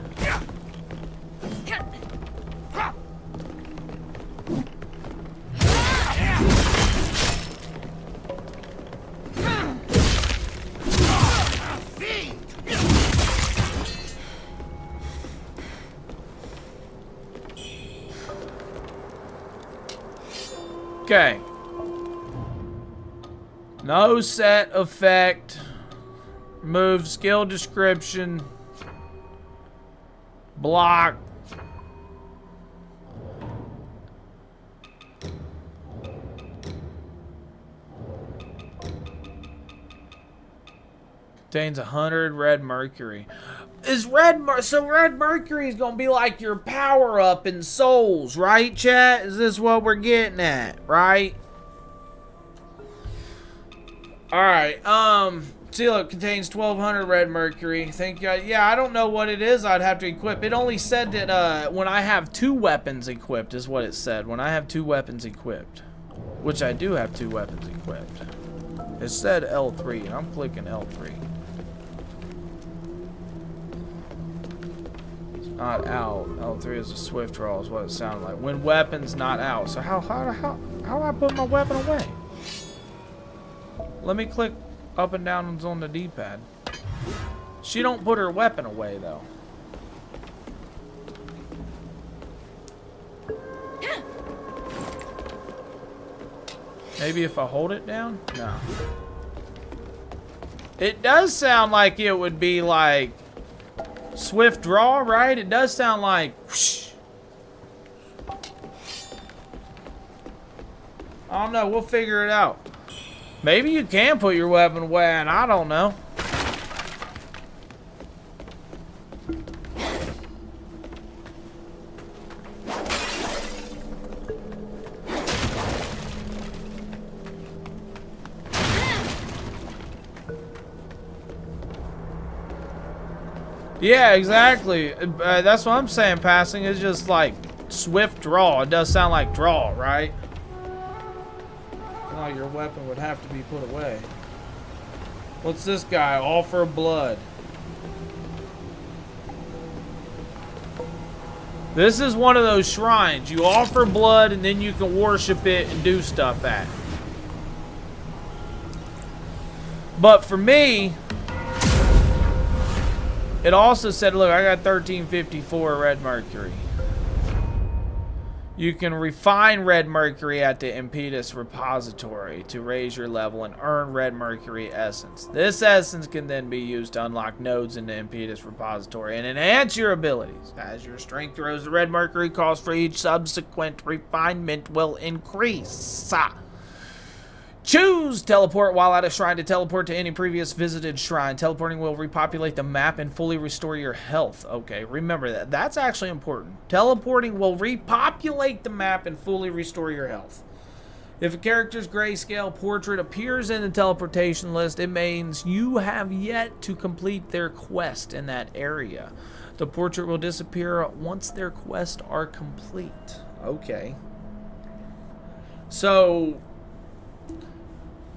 Okay. No set effect. Move skill description. Block. Contains 100 red mercury. Is red mercury is gonna be like your power up in Souls, right, chat? Is this what we're getting at, right? All right. See, look, contains 1,200 red mercury. Thank you. Yeah, I don't know what it is. I'd have to equip. It only said that when I have 2 weapons equipped is what it said. When I have 2 weapons equipped, which I do have 2 weapons equipped. It said L3, and I'm clicking L3. Not out. L3 is a swift draw is what it sounded like. When weapons not out. So how do I put my weapon away? Let me click up and down on the D-pad. She don't put her weapon away though. Maybe if I hold it down? No. It does sound like it would be like swift draw, right? It does sound like whoosh. I don't know. We'll figure it out. Maybe you can put your weapon away, and I don't know. Yeah, exactly. That's what I'm saying. Passing is just like swift draw. It does sound like draw, right? Like your weapon would have to be put away. What's this guy? Offer blood. This is one of those shrines. You offer blood and then you can worship it and do stuff at. But for me, it also said, look, I got 1354 red mercury. You can refine red mercury at the Impetus repository to raise your level and earn red mercury essence. This essence can then be used to unlock nodes in the Impetus repository and enhance your abilities. As your strength grows, the red mercury cost for each subsequent refinement will increase. Choose teleport while at a shrine to teleport to any previous visited shrine. Teleporting will repopulate the map and fully restore your health. Okay, remember that. That's actually important. Teleporting will repopulate the map and fully restore your health. If a character's grayscale portrait appears in the teleportation list, it means you have yet to complete their quest in that area. The portrait will disappear once their quests are complete. Okay. So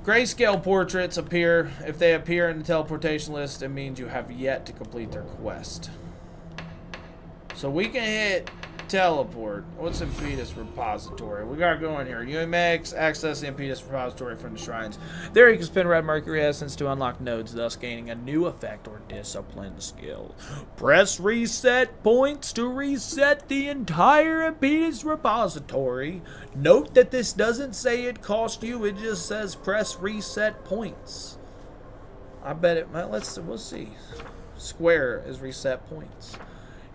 grayscale portraits appear. If they appear in the teleportation list, it means you have yet to complete their quest. So we can hit teleport. What's Impetus repository? We gotta go in here. UMX, access the Impetus repository from the shrines. There you can spend red mercury essence to unlock nodes, thus gaining a new effect or discipline skill. Press reset points to reset the entire Impetus repository. Note that this doesn't say it cost you, it just says press reset points. I bet it might. We'll see. Square is reset points.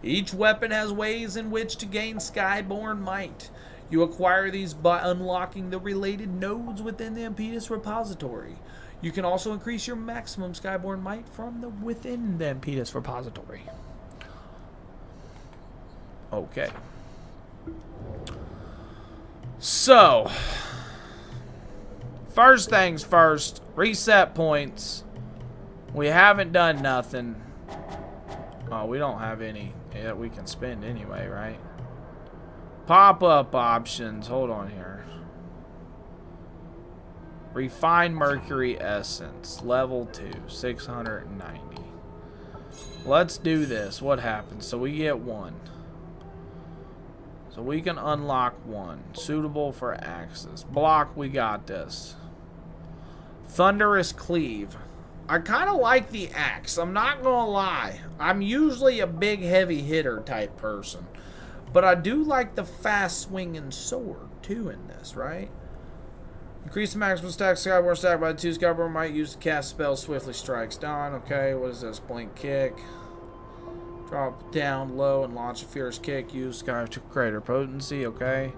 Each weapon has ways in which to gain Skyborn Might. You acquire these by unlocking the related nodes within the Impetus repository. You can also increase your maximum Skyborn Might from within the Impetus repository. Okay. So, first things first, reset points. We haven't done nothing. Oh, we don't have any that we can spend anyway, right? Pop-up options. Hold on here. Refined Mercury Essence. Level 2. 690. Let's do this. What happens? So we get 1. So we can unlock 1. Suitable for access. Block, we got this. Thunderous Cleave. I kind of like the axe. I'm not going to lie. I'm usually a big heavy hitter type person. But I do like the fast swinging sword too in this, right? Increase the maximum stack Skyborn stack by 2. Skyborn might use to cast spells swiftly strikes down. Okay, what is this? Blink kick. Drop down low and launch a fierce kick. Use Sky to greater potency. Okay.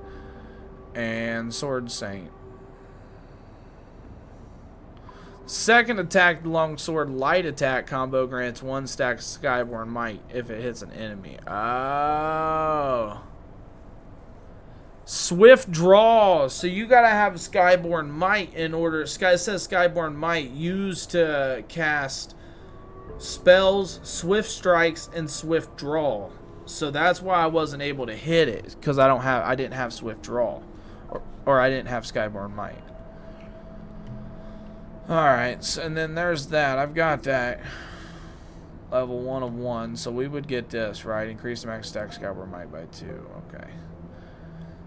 And Sword Saint. Second attack, longsword light attack combo grants 1 stack Skyborn Might if it hits an enemy. Oh. Swift draw. So you gotta have Skyborn Might in order. It says Skyborn Might used to cast spells, swift strikes, and swift draw. So that's why I wasn't able to hit it, because I didn't have swift draw, or I didn't have Skyborn Might. Alright, so, and then there's that. I've got that. Level 1 of 1. So we would get this, right? Increase the max stack Skyborn Might by 2. Okay.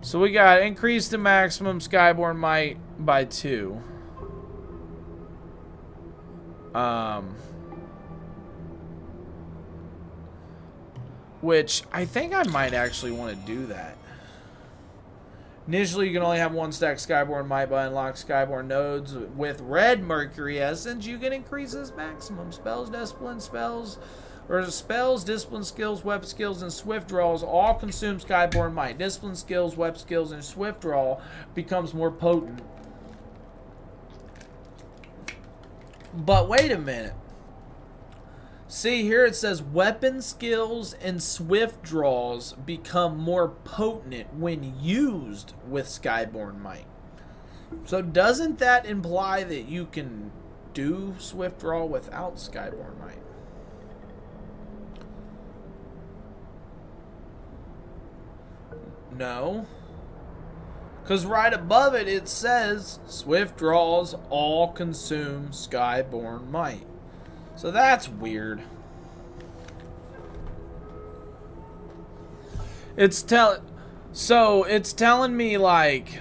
So we got increase the maximum Skyborn Might by 2. Which I think I might actually want to do that. Initially, you can only have 1 stack Skyborn Might, by unlock Skyborn nodes with red Mercury Essence. You can increase his maximum spells, discipline spells, or spells, discipline skills, weapon skills, and swift draws all consume Skyborn Might. Discipline skills, weapon skills, and swift draw becomes more potent. But wait a minute. See, here it says weapon skills and swift draws become more potent when used with Skyborn Might. So doesn't that imply that you can do swift draw without Skyborn Might? No. Because right above it, it says swift draws all consume Skyborn Might. So that's weird. It's telling me like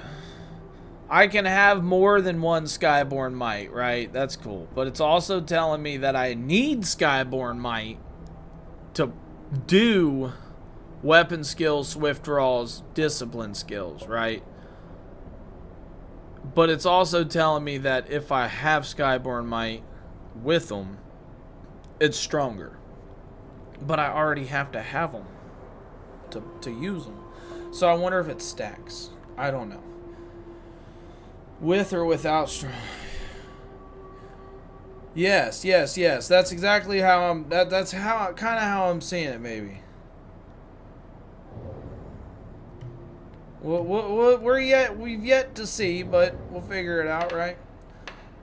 I can have more than 1 Skyborn Might, right? That's cool. But it's also telling me that I need Skyborn Might to do weapon skills, swift draws, discipline skills, right? But it's also telling me that if I have Skyborn Might with them, it's stronger. But I already have to have them to use them. So I wonder if it stacks. I don't know. With or without strong. Yes. That's exactly how I'm. That's how kind of how I'm seeing it. Maybe. We've yet to see, but we'll figure it out, right?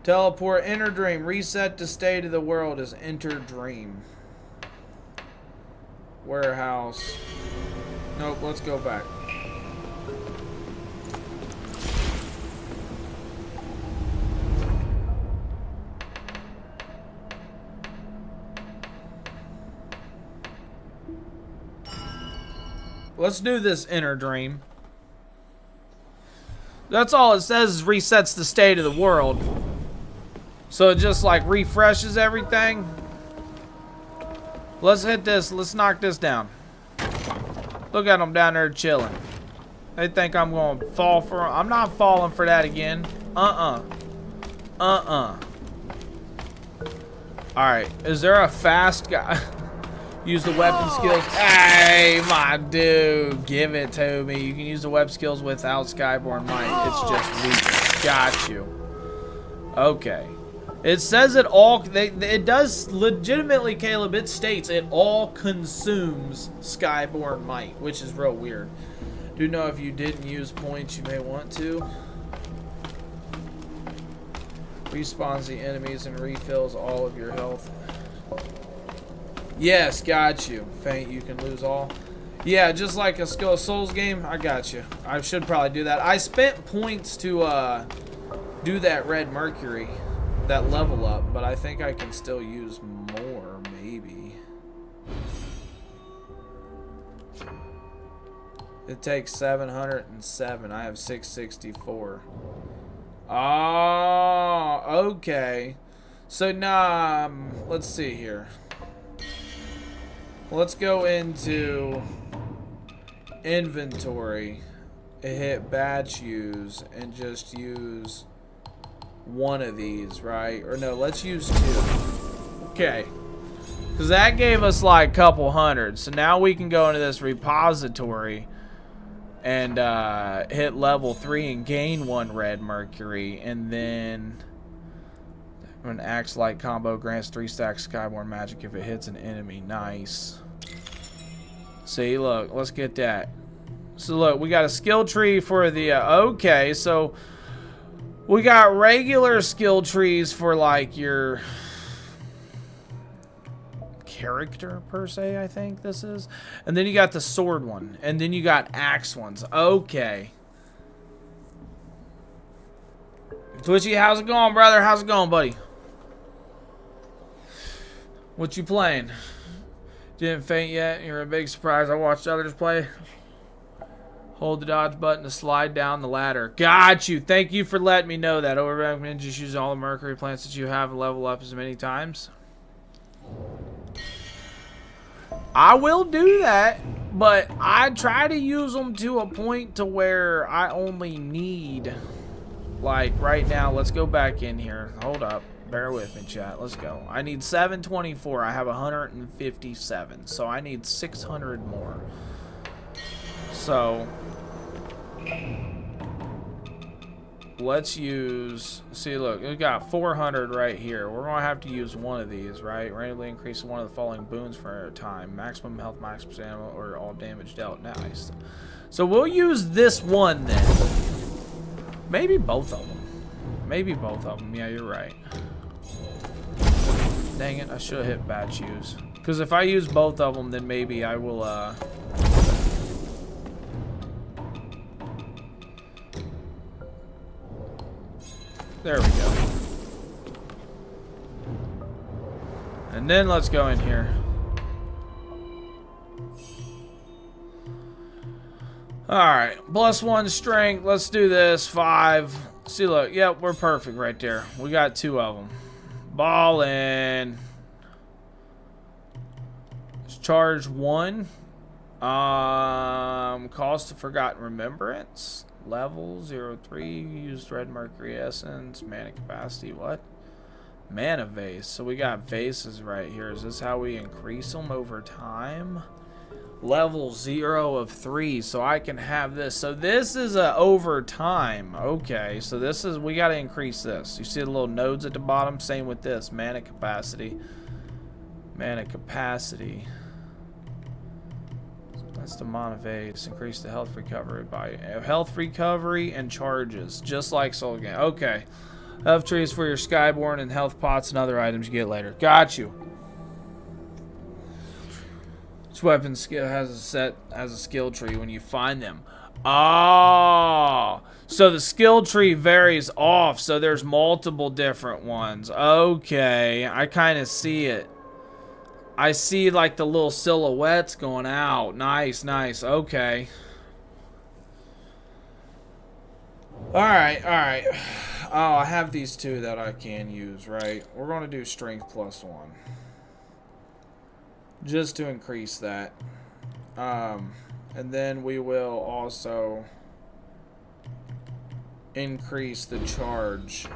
Teleport, enter dream, reset the state of the world as enter dream. Warehouse. Nope, let's go back. Let's do this inner dream. That's all it says is resets the state of the world. So it just like refreshes everything. Let's hit this. Let's knock this down. Look at them down there chilling. They think I'm going to fall for them. I'm not falling for that again. Alright. Is there a fast guy? Use the weapon skills. Hey, my dude. Give it to me. You can use the web skills without Skyborn Might. It's just weakness. Got you. Okay. It says it all. It does legitimately, Caleb. It states it all consumes Skyborn Might, which is real weird. Do know if you didn't use points, you may want to. Respawns the enemies and refills all of your health. Yes, got you. Faint, you can lose all. Yeah, just like a Souls game. I got you. I should probably do that. I spent points to do that Red Mercury, that level up, but I think I can still use more, maybe. It takes 707. I have 664. Oh, okay. So now, let's see here. Let's go into inventory, hit batch use, and just use one of these, right? Or no, let's use two. Okay. Because that gave us like a couple hundred. So now we can go into this repository and hit level 3 and gain 1 red mercury. And then an axe light combo grants 3 stacks Skyborn magic if it hits an enemy. Nice. See, look, let's get that. So look, we got a skill tree for the okay, so we got regular skill trees for like your character per se, I think this is. And then you got the sword one, and then you got axe ones. Okay. Twitchy, how's it going, brother? How's it going, buddy? What you playing? Didn't faint yet? You're a big surprise. I watched others play. Hold the dodge button to slide down the ladder. Got you. Thank you for letting me know that. Overback Ninjas use all the mercury plants that you have and level up as many times. I will do that, but I try to use them to a point to where I only need, like right now, let's go back in here. Hold up. Bear with me, chat. Let's go. I need 724. I have 157. So I need 600 more. So let's use, see, look, we got 400 right here. We're going to have to use one of these, right? Randomly increase one of the following boons for a time. Maximum health, maximum stamina, or all damage dealt. Nice. So we'll use this one then. Maybe both of them. Maybe both of them. Yeah, you're right. Dang it, I should have hit batch use. Because if I use both of them, then maybe I will, there we go. And then let's go in here. Alright, +1 strength. Let's do this. 5. See, look. Yep, we're perfect right there. We got 2 of them. Ballin'. Let's charge 1. Cost of Forgotten Remembrance. Level 03. Used red mercury essence. Mana capacity. What? Mana vase. So we got vases right here. Is this how we increase them over time? Level 0 of 3. So I can have this. So this is a over time. Okay. So this is, we got to increase this. You see the little nodes at the bottom? Same with this. Mana capacity. Mana capacity. That's the mana vase. Increase the health recovery by health recovery and charges, just like Soul Game. Okay, health trees for your Skyborn and health pots and other items you get later. Got you. Each weapon skill has a skill tree when you find them. Oh, so the skill tree varies off. So there's multiple different ones. Okay, I kind of see it. I see like the little silhouettes going out. Nice, nice. Okay. Alright, alright. Oh, I have these two that I can use, right? We're going to do strength +1. Just to increase that. And then we will also increase the charge.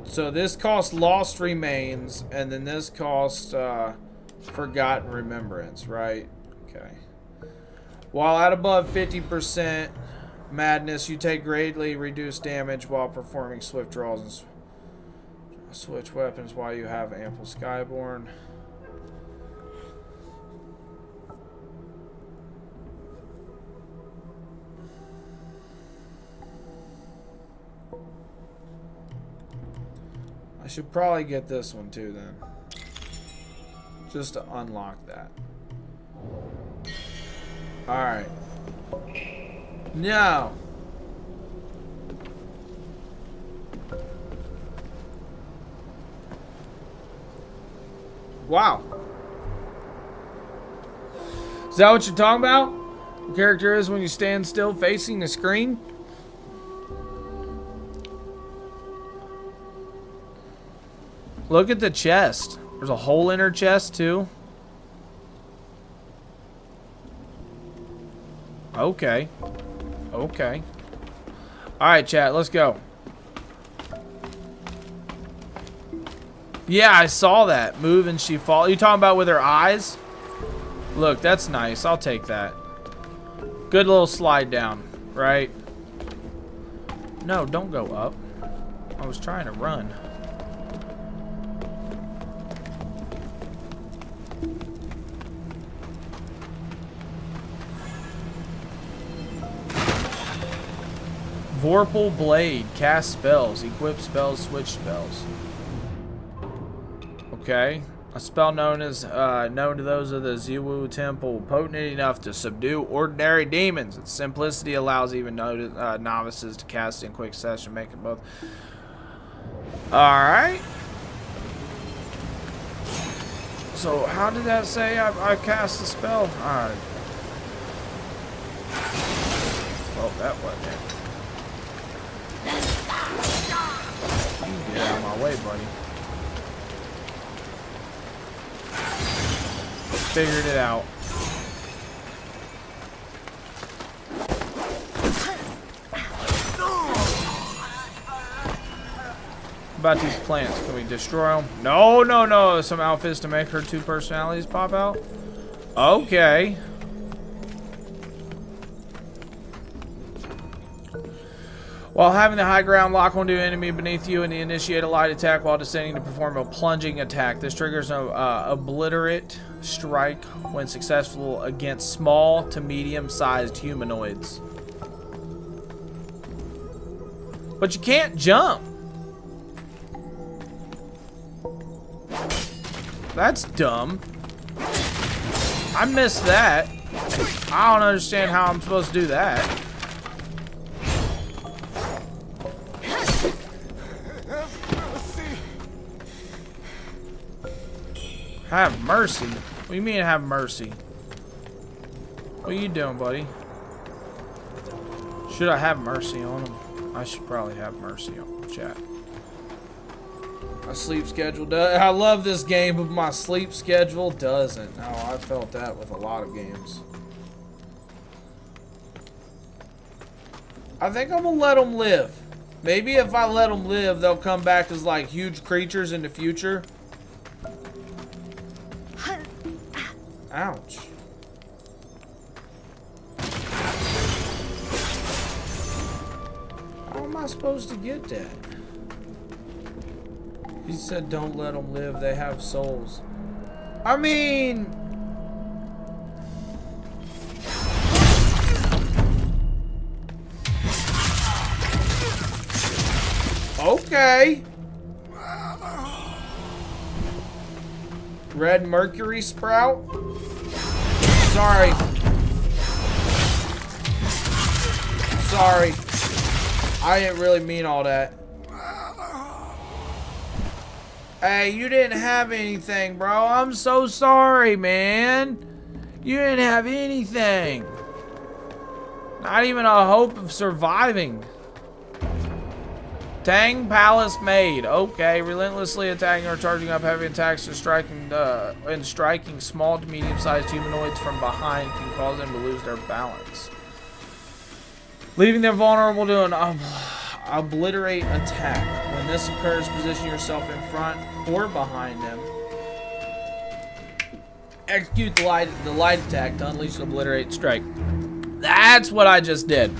So this costs Lost Remains, and then this costs Forgotten Remembrance, right? Okay. While at above 50% madness, you take greatly reduced damage while performing swift draws and switch weapons while you have ample Skyborn. I should probably get this one too then. Just to unlock that. Alright. Now. Wow. Is that what you're talking about? The character is when you stand still facing the screen? Look at the chest. There's a hole in her chest, too. Okay. Okay. Alright, chat. Let's go. Yeah, I saw that. Move and she fall. You talking about with her eyes? Look, that's nice. I'll take that. Good little slide down, right? No, don't go up. I was trying to run. Vorpal Blade. Cast spells. Equip spells. Switch spells. Okay. A spell known to those of the Ziwu Temple, potent enough to subdue ordinary demons. Its simplicity allows even novices to cast in quick succession, making both. Alright. So, how did that say I cast the spell? Alright. Well, that wasn't it. Get out of my way, buddy. Figured it out. About these plants, can we destroy them? No, no, no. Some outfits to make her two personalities pop out. Okay. While having the high ground, lock onto an enemy beneath you and initiate a light attack while descending to perform a plunging attack. This triggers an obliterate strike when successful against small to medium-sized humanoids. But you can't jump. That's dumb. I missed that. I don't understand how I'm supposed to do that. Have mercy? What do you mean have mercy? What are you doing, buddy? Should I have mercy on him? I should probably have mercy on him, chat. My sleep schedule does. I love this game, but my sleep schedule doesn't. No, I felt that with a lot of games. I think I'm gonna let them live. Maybe if I let them live, they'll come back as like huge creatures in the future. Ouch. How am I supposed to get that? He said don't let them live, they have souls. I mean... Okay. Red mercury sprout? Sorry. Sorry. I didn't really mean all that. Hey, you didn't have anything, bro. I'm so sorry, man. You didn't have anything. Not even a hope of surviving. Tang Palace Maid. Okay, relentlessly attacking or charging up heavy attacks and striking small to medium-sized humanoids from behind can cause them to lose their balance. Leaving them vulnerable to an obliterate attack. When this occurs, position yourself in front or behind them. Execute the light attack to unleash an obliterate strike. That's what I just did.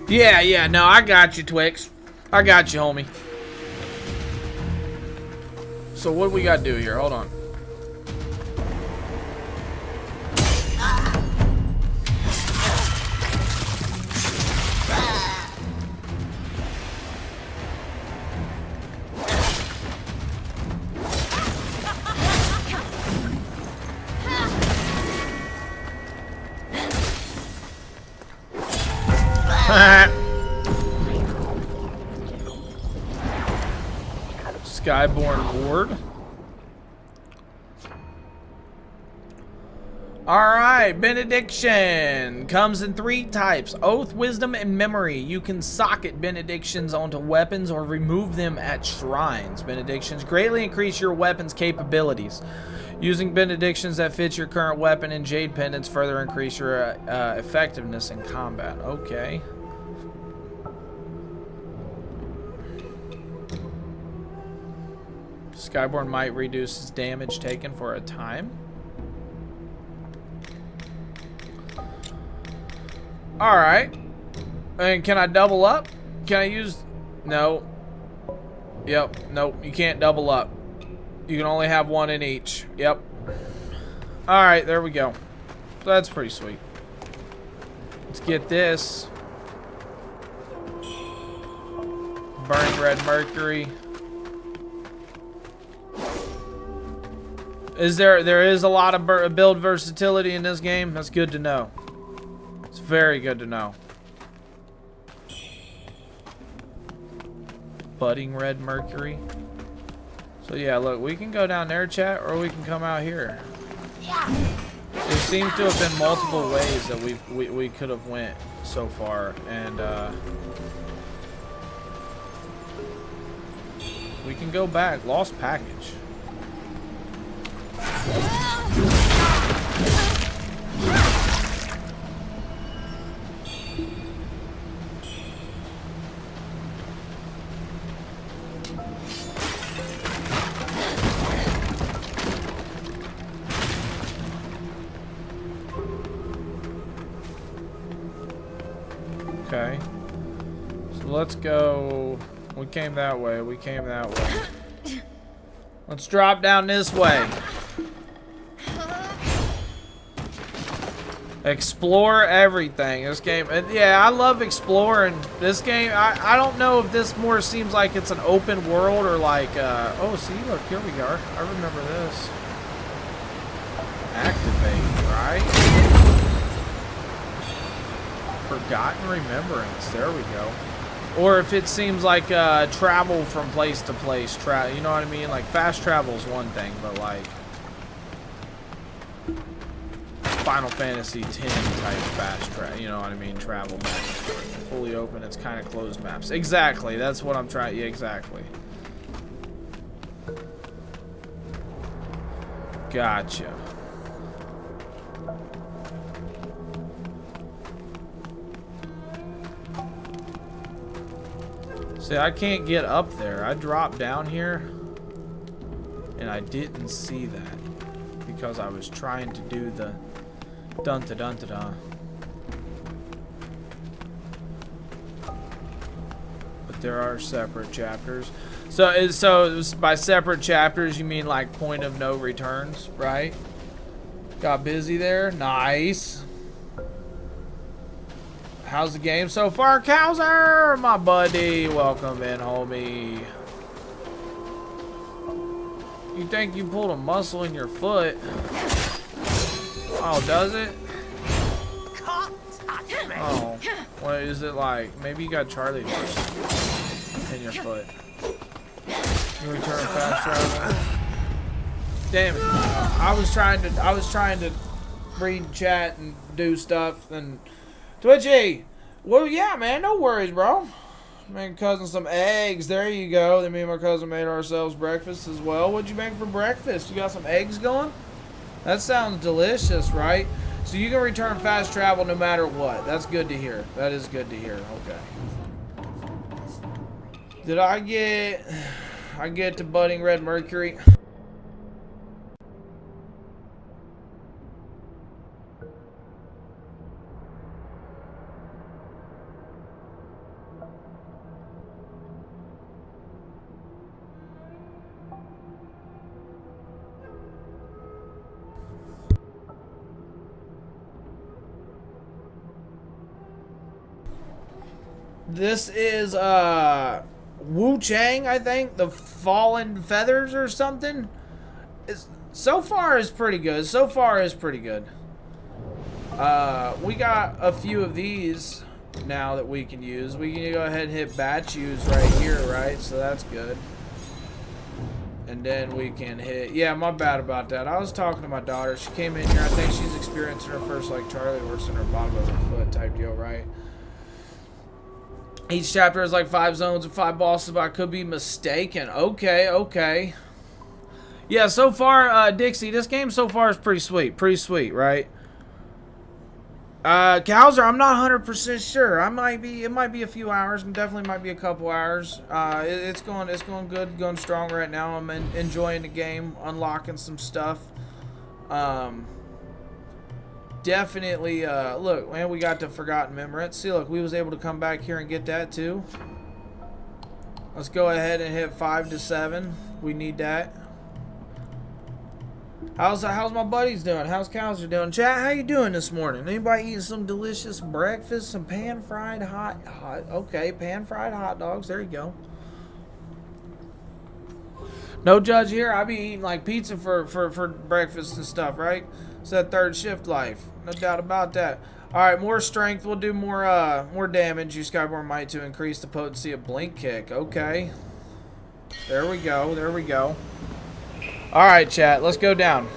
Yeah, no, I got you, Twix. I got you, homie. So what do we gotta do here? Hold on. Skyborn Ward. Alright, Benediction comes in 3 types: Oath, Wisdom, and Memory. You can socket benedictions onto weapons or remove them at shrines. Benedictions greatly increase your weapon's capabilities. Using benedictions that fit your current weapon and jade pendants further increase your effectiveness in combat. Okay. Skyborn might reduce his damage taken for a time. Alright. And can I double up? Can I use... No. Yep. Nope. You can't double up. You can only have one in each. Yep. Alright, there we go. So that's pretty sweet. Let's get this. Burning red mercury. There is a lot of build versatility in this game. That's good to know. It's very good to know. Budding red mercury. So yeah, look, we can go down there, chat, or we can come out here. There seems to have been multiple ways that we could have went so far, and we can go back. Lost package. Okay. So let's go. We came that way. We came that way. Let's drop down this way. Explore everything. This game, yeah, I love exploring this game. I don't know if this more seems like it's an open world or like, oh, see, look, here we are. I remember this. Activate, right? Forgotten Remembrance. There we go. Or if it seems like travel from place to place. You know what I mean? Like fast travel is one thing, but like Final Fantasy X type fast travel, you know what I mean, travel map. Fully open, it's kind of closed maps. Exactly, that's what I'm trying, yeah, exactly. Gotcha. See, I can't get up there. I dropped down here, and I didn't see that because I was trying to do the dun-ta-dun-ta-dun. But there are separate chapters. So by separate chapters, you mean like point of no returns, right? Got busy there. Nice. How's the game so far, Cowser? My buddy, welcome in, homie. You think you pulled a muscle in your foot? Oh, does it? Oh, what is it like? Maybe you got Charlie horse in your foot. You return fast travel. Damn it! I was trying to read chat and do stuff and. Twitchy! Well, yeah, man, no worries, bro. Making cousin some eggs. There you go. Then me and my cousin made ourselves breakfast as well. What'd you make for breakfast? You got some eggs going? That sounds delicious, right? So you can return fast travel no matter what. That's good to hear. That is good to hear. Okay. Did I get to Budding Red Mercury? This is Wuchang, I think, the Fallen Feathers or something. So far is pretty good. So far is pretty good. We got a few of these now that we can use. We can go ahead and hit batch use right here, right? So that's good. And then we can hit, yeah, my bad about that. I was talking to my daughter. She came in here. I think she's experiencing her first like Charlie horse in her bottom of her foot type deal, right? Each chapter has like 5 zones and 5 bosses, but I could be mistaken. Okay, okay. Yeah, so far, Dixie, this game so far is pretty sweet. Pretty sweet, right? Cowser, I'm not 100% sure. It might be a few hours. It definitely might be a couple hours. It's going good, going strong right now. I'm enjoying the game, unlocking some stuff. Definitely, look, man, we got the Forgotten Memories. See, look, we was able to come back here and get that, too. Let's go ahead and hit 5 to 7. We need that. How's my buddies doing? How's Cowser doing? Chat, how you doing this morning? Anybody eating some delicious breakfast? Some pan-fried okay, pan-fried hot dogs. There you go. No judge here. I be eating, like, pizza for breakfast and stuff, right? It's that third shift life. No doubt about that. Alright, more strength. We'll do more damage. Use Skyborn Might to increase the potency of Blink Kick. Okay. There we go. There we go. Alright, chat. Let's go down.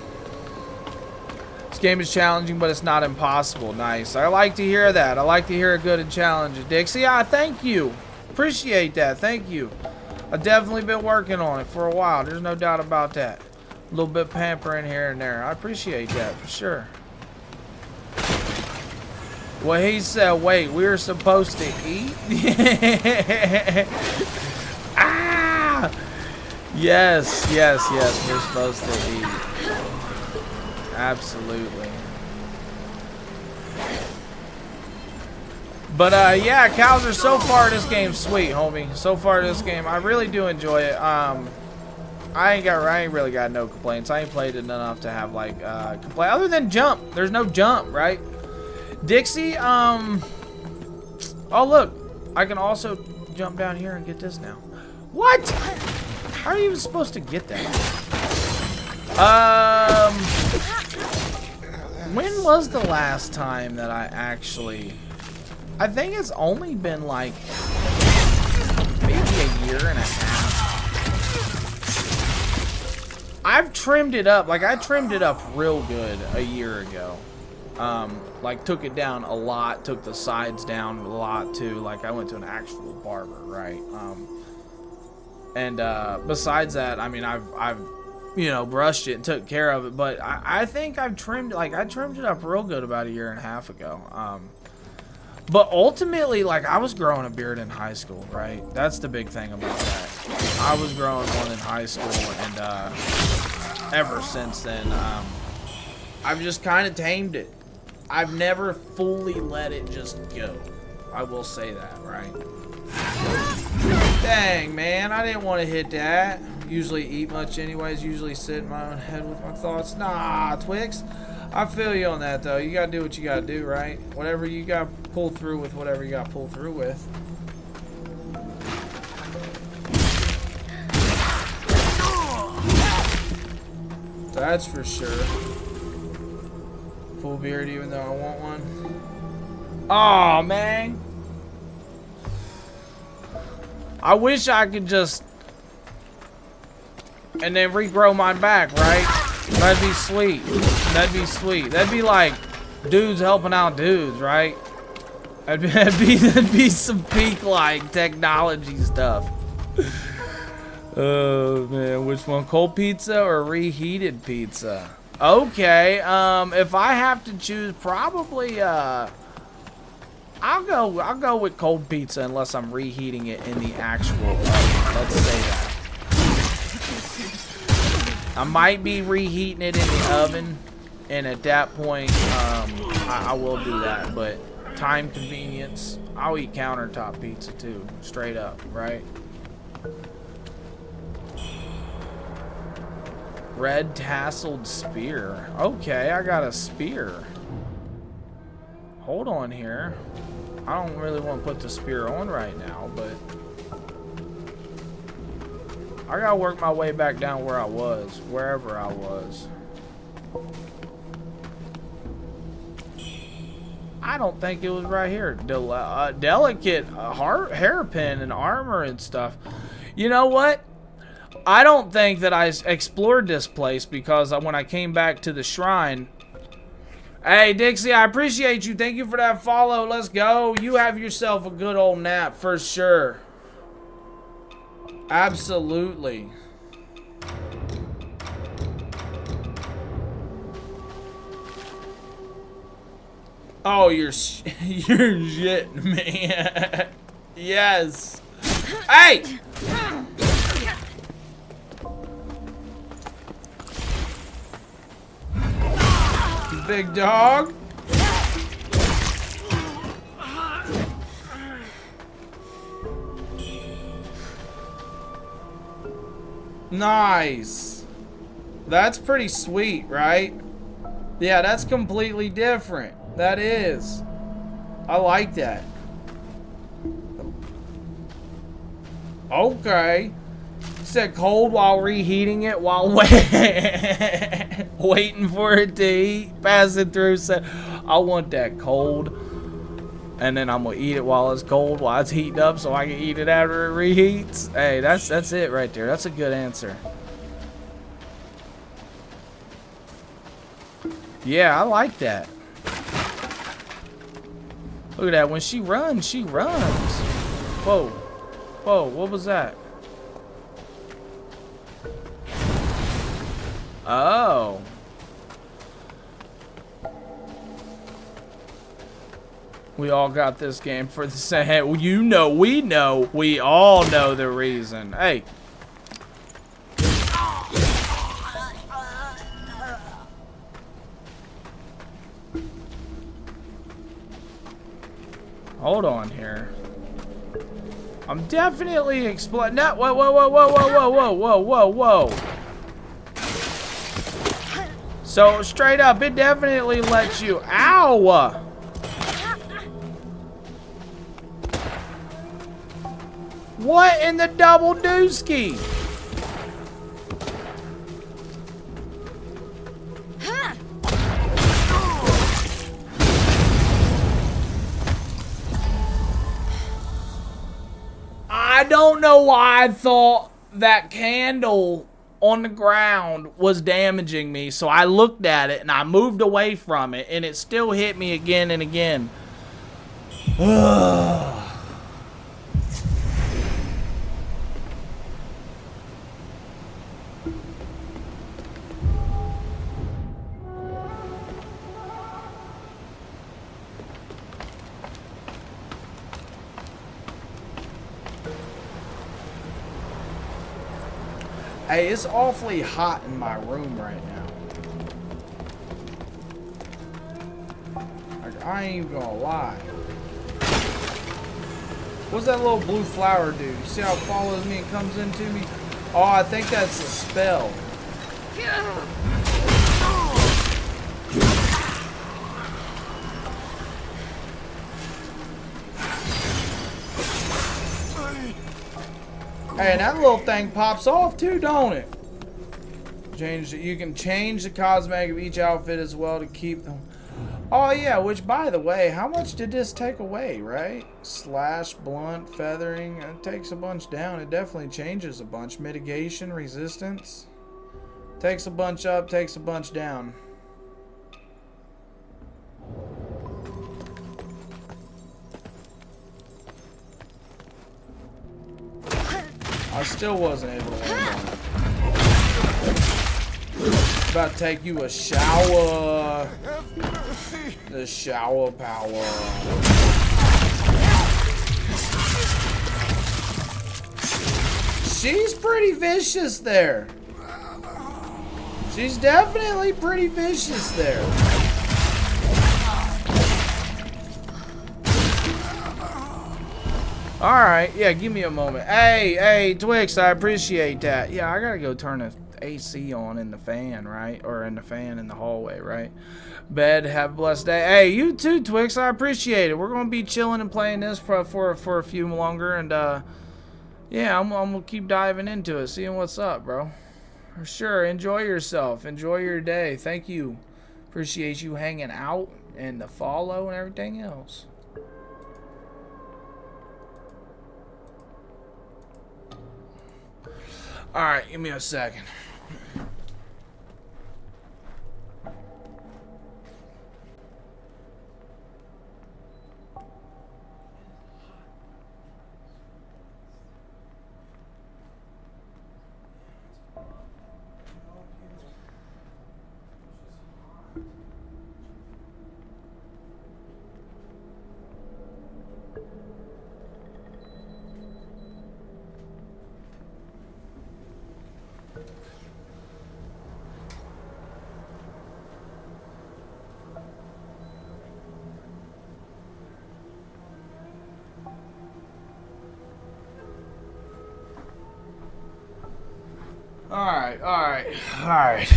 This game is challenging, but it's not impossible. Nice. I like to hear that. I like to hear it good and challenging. Dixie, thank you. Appreciate that. Thank you. I've definitely been working on it for a while. There's no doubt about that. A little bit pampering here and there. I appreciate that for sure. Well, he said, wait, we were supposed to eat? Ah! Yes, yes, yes, we're supposed to eat. Absolutely. But, yeah, Cowser, so far this game's sweet, homie. So far this game, I really do enjoy it. I ain't really got no complaints. I ain't played it enough to have like complaint other than jump. There's no jump, right? Dixie, oh look, I can also jump down here and get this now. What? How are you even supposed to get that? When was the last time that I actually? I think it's only been like maybe a year and a half. I've trimmed it up. Like, I trimmed it up real good a year ago. Like took it down a lot, took the sides down a lot too. Like I went to an actual barber, right? And besides that, I mean, I've you know, brushed it and took care of it, but I think I've trimmed, like, I trimmed it up real good about 1.5 years ago. But ultimately, like, I was growing a beard in high school, right? That's the big thing about that. I was growing one in high school, and ever since then, I've just kind of tamed it. I've never fully let it just go. I will say that, right? Dang, man, I didn't want to hit that. Usually eat much anyways, usually sit in my own head with my thoughts. Nah, Twix, I feel you on that though. You gotta do what you gotta do, right? Whatever you gotta pull through with, whatever you gotta pull through with. That's for sure. Full beard even though I want one. Aw, man. I wish I could just and then regrow mine back, right? That'd be sweet. That'd be sweet. That'd be like dudes helping out dudes, right? That'd be some peak like technology stuff. Oh man, which one? Cold pizza or reheated pizza? Okay, if I have to choose, probably I'll go with cold pizza unless I'm reheating it in the actual oven. Let's say that. I might be reheating it in the oven, and at that point, I will do that. But time convenience, I'll eat countertop pizza too, straight up, right? Red tasseled spear. Okay, I got a spear. Hold on here. I don't really want to put the spear on right now, but I gotta work my way back down where I was, wherever I was. I don't think it was right here. Delicate hairpin and armor and stuff. You know what? I don't think that I explored this place because when I came back to the shrine. Hey, Dixie, I appreciate you. Thank you for that follow. Let's go. You have yourself a good old nap for sure. Absolutely. Oh, you're shit, man. Yes. Hey! You big dog. Nice. That's pretty sweet, right? Yeah, that's completely different. That is. I like that. Okay. Said cold while reheating it while waiting for it to heat. Passing through. Said, I want that cold. And then I'm gonna eat it while it's cold, while it's heating up, so I can eat it after it reheats. Hey, that's it right there. That's a good answer. Yeah, I like that. Look at that. When she runs, she runs. Whoa. Whoa, what was that? Oh. We all got this game for the same. You know, we all know the reason. Hey. Hold on here. I'm definitely exploring. No, whoa, whoa, whoa, whoa, whoa, whoa, whoa, whoa, whoa, whoa. So straight up, it definitely lets you. Ow! What in the double dooski? I don't know why I thought that candle on the ground was damaging me, so I looked at it and I moved away from it, and it still hit me again and again. Hey, it's awfully hot in my room right now. Like, I ain't even gonna lie. What's that little blue flower do? You see how it follows me and comes into me? Oh, I think that's a spell. Hey, that little thing pops off too, don't it? You can change the cosmetic of each outfit as well to keep them. Oh yeah, which by the way, how much did this take away, right? Slash, blunt, feathering. It takes a bunch down. It definitely changes a bunch. Mitigation, resistance. Takes a bunch up, takes a bunch down. I still wasn't able to land on it. About to take you a shower. The shower power. She's pretty vicious there. She's definitely pretty vicious there. Alright, yeah, give me a moment. Hey, Twix, I appreciate that. Yeah, I gotta go turn the AC on in the fan, right? Or in the fan in the hallway, right? Bed, have a blessed day. Hey, you too, Twix, I appreciate it. We're gonna be chilling and playing this for a few longer, and yeah, I'm gonna keep diving into it, seeing what's up, bro. For sure, enjoy yourself. Enjoy your day. Thank you. Appreciate you hanging out and the follow and everything else. Alright, give me a second. Alright.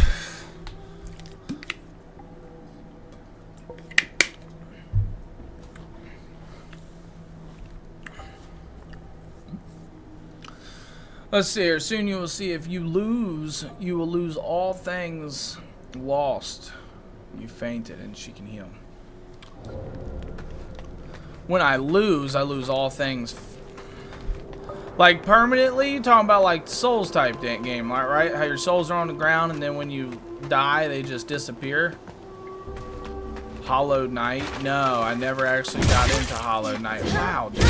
Let's see here. Soon you will see if you lose, you will lose all things lost. You fainted and she can heal. When I lose all things. Like permanently, you're talking about like Souls type game, right? How your souls are on the ground and then when you die, they just disappear. Hollow Knight? No, I never actually got into Hollow Knight. Wow, dude.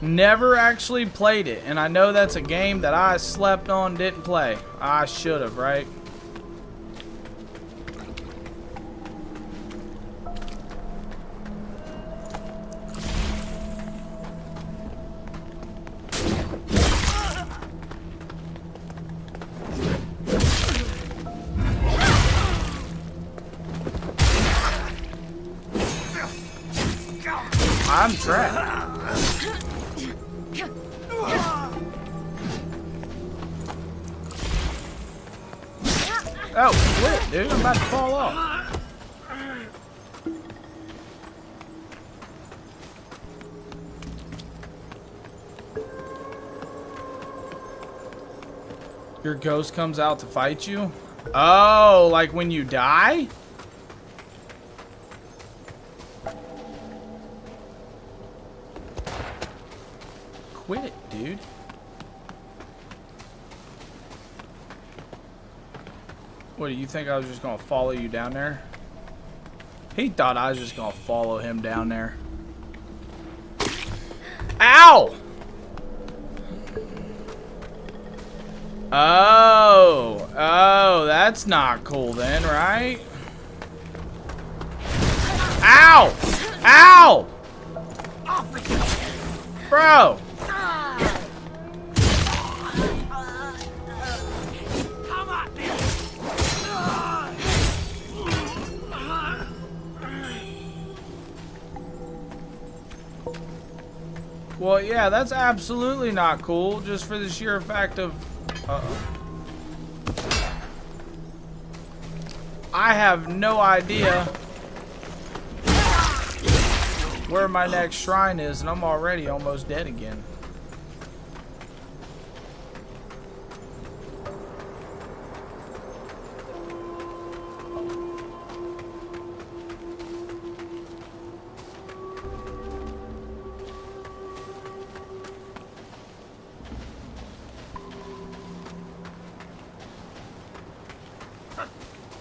Never actually played it, and I know that's a game that I slept on, didn't play. I should have, right? I'm trapped. Oh, shit, dude, I'm about to fall off. Your ghost comes out to fight you? Oh, like when you die? Quit it, dude. What, do you think I was just gonna follow you down there? He thought I was just gonna follow him down there. Ow! Oh, that's not cool then, right? Ow! Ow! Bro! Well, yeah, that's absolutely not cool, just for the sheer fact of... I have no idea where my next shrine is, and I'm already almost dead again.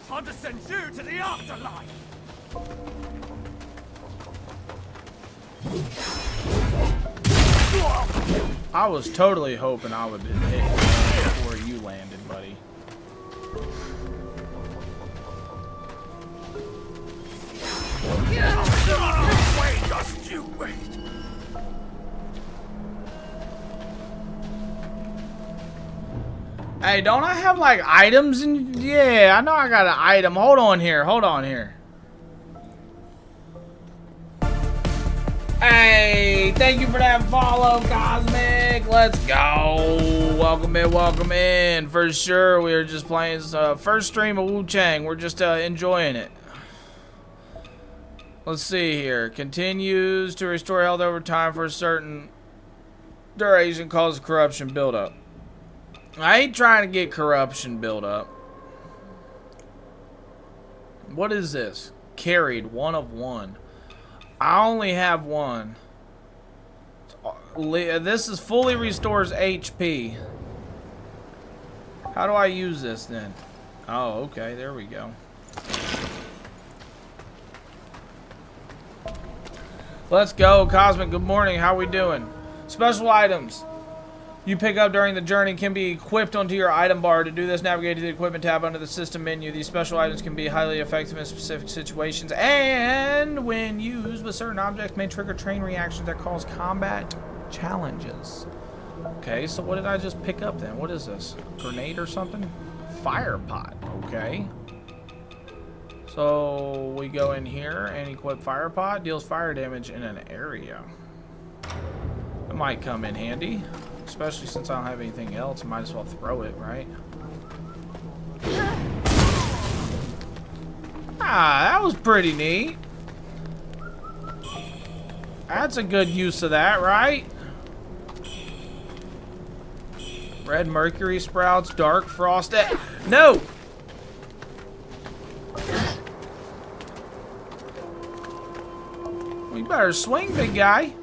Time to send you to the afterlife! I was totally hoping I would hit before you landed, buddy. Wait, just you wait! Hey, don't I have like items? And yeah, I know I got an item. Hold on here. Hold on here. Hey, thank you for that follow, Cosmic. Let's go. Welcome in, welcome in. For sure, we are just playing first stream of Wuchang. We're just enjoying it. Let's see here. Continues to restore health over time for a certain duration. Causes corruption buildup. I ain't trying to get corruption buildup. What is this? Carried 1 of 1. I only have 1. This is fully restores HP. How do I use this then? Oh, okay, there we go. Let's go, Cosmic. Good morning. How we doing? Special items you pick up during the journey can be equipped onto your item bar. To do this, navigate to the equipment tab under the system menu. These special items can be highly effective in specific situations, and when used with certain objects may trigger chain reactions that cause combat challenges. Okay, so what did I just pick up then? What is this? Grenade or something? Fire pot. Okay. So we go in here and equip fire pot. Deals fire damage in an area. That might come in handy. Especially since I don't have anything else, I might as well throw it, right? Ah, that was pretty neat. That's a good use of that, right? Red mercury sprouts, dark frost. No! We better swing, big guy.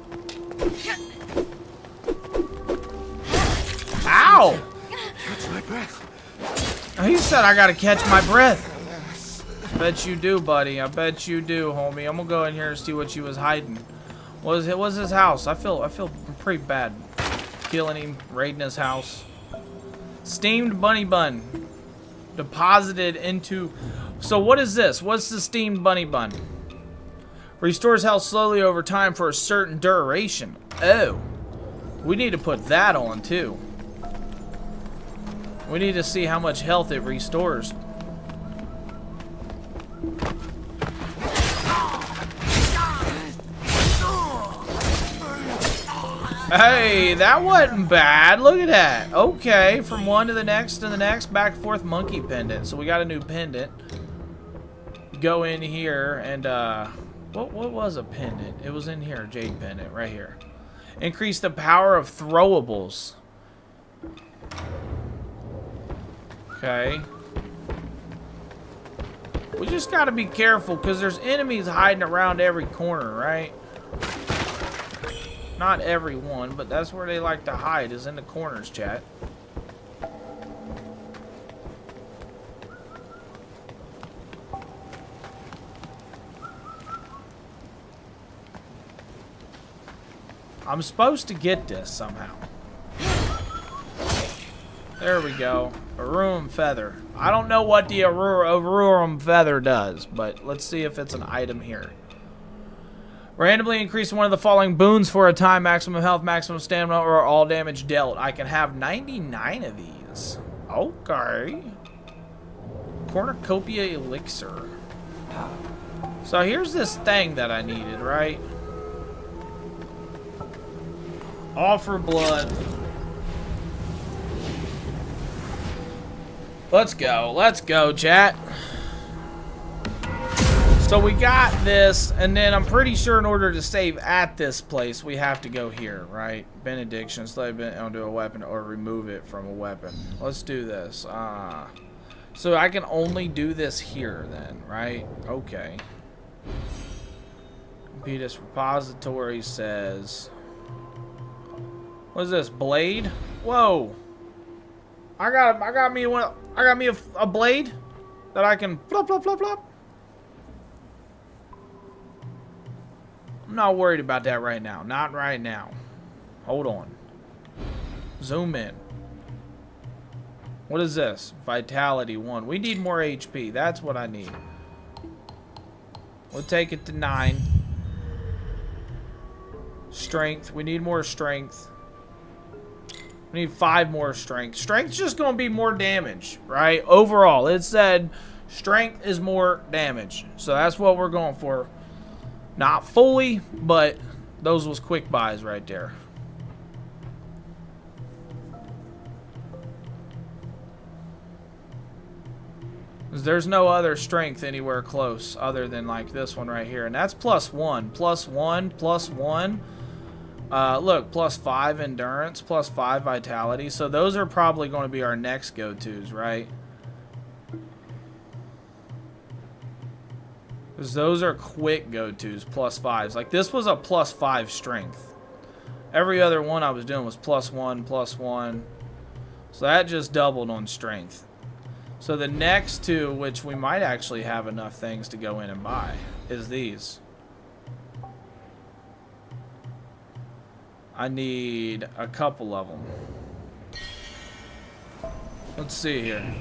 Ow! Catch my breath. He said I gotta catch my breath. I bet you do, buddy. I bet you do, homie. I'm gonna go in here and see what you was hiding. What was his house? I feel pretty bad. Killing him, raiding his house. Steamed bunny bun. Deposited into... So what is this? What's the steamed bunny bun? Restores health slowly over time for a certain duration. Oh. We need to put that on, too. We need to see how much health it restores. Hey, that wasn't bad. Look at that. Okay, from one to the next, back and forth monkey pendant. So we got a new pendant. Go in here and what was a pendant? It was in here, jade pendant, right here. Increase the power of throwables. Okay. We just gotta be careful because there's enemies hiding around every corner, right? Not every one, but that's where they like to hide, is in the corners, chat. I'm supposed to get this somehow. There we go. Arurum feather. I don't know what the Arurum feather does, but let's see if it's an item here. Randomly increase one of the following boons for a time. Maximum health, maximum stamina, or all damage dealt. I can have 99 of these. Okay. Cornucopia elixir. So here's this thing that I needed, right? Offer blood. Let's go, chat. So we got this, and then I'm pretty sure in order to save at this place, we have to go here, right? Benediction, slave it onto a weapon or remove it from a weapon. Let's do this. So I can only do this here then, right? Okay. Impetus repository says... What is this? Blade? Whoa! I got me a blade that I can plop plop plop plop. I'm not worried about that right now. Not right now. Hold on. Zoom in. What is this? Vitality 1. We need more HP. That's what I need. We'll take it to 9. Strength. We need more strength. We need 5 more strength. Strength's just going to be more damage, right? Overall, it said strength is more damage. So that's what we're going for. Not fully, but those was quick buys right there. There's no other strength anywhere close other than like this one right here. And that's +1, +1, +1. Look, +5 endurance, +5 vitality. So those are probably going to be our next go-tos, right? Because those are quick go-tos, +5s. Like this was a +5 strength. Every other one I was doing was +1, +1. So that just doubled on strength. So the next two, which we might actually have enough things to go in and buy, is these. I need a couple of them. Let's see here.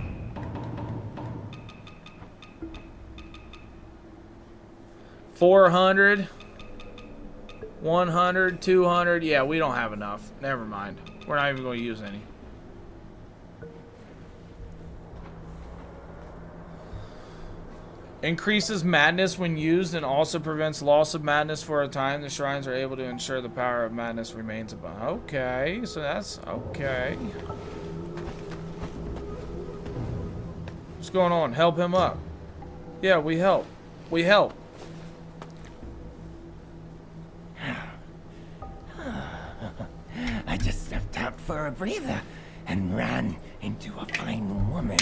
400, 100, 200. Yeah, we don't have enough. Never mind. We're not even going to use any. Increases madness when used and also prevents loss of madness for a time. The shrines are able to ensure the power of madness remains above. Okay, so that's okay. What's going on? Help him up. Yeah, we help. We help. I just stepped out for a breather and ran into a fine woman.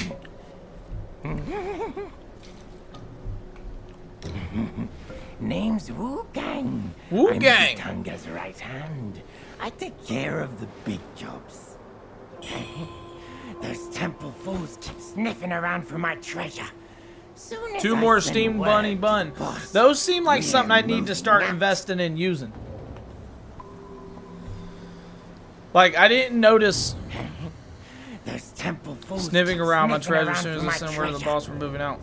Name's Wuchang. Wuchang. I'm Tunga's right hand. I take care of the big jobs. Those temple fools keep sniffing around for my treasure. Soon as 2 I more send steam word bunny to bun. boss, Those seem like we're something I need to start moving out. investing in using. Like I didn't notice Those temple fools sniffing keep around my sniffing treasure around as soon as for I my send word to the treasure. boss we're moving out.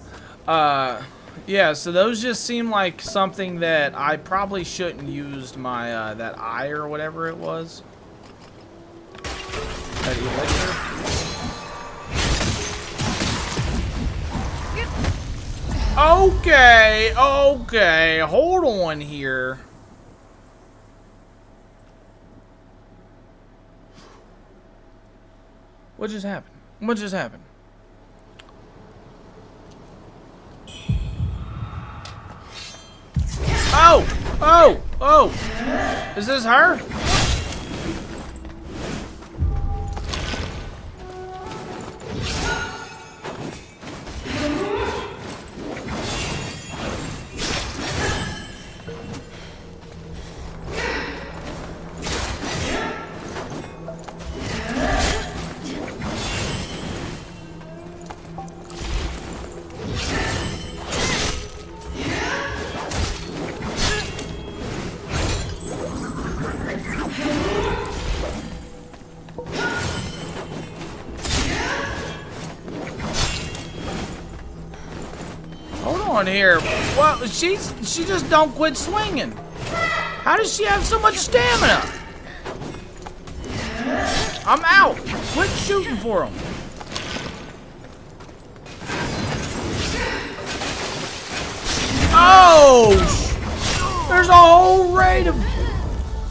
Yeah, so those just seem like something that I probably shouldn't used my that eye or whatever it was. That elixir. Okay, okay, hold on here. What just happened? What just happened? Oh! Oh! Oh! Is this her? on here? Well, she just don't quit swinging. How does she have so much stamina? I'm out. Quit shooting for him. Oh! There's a whole raid of...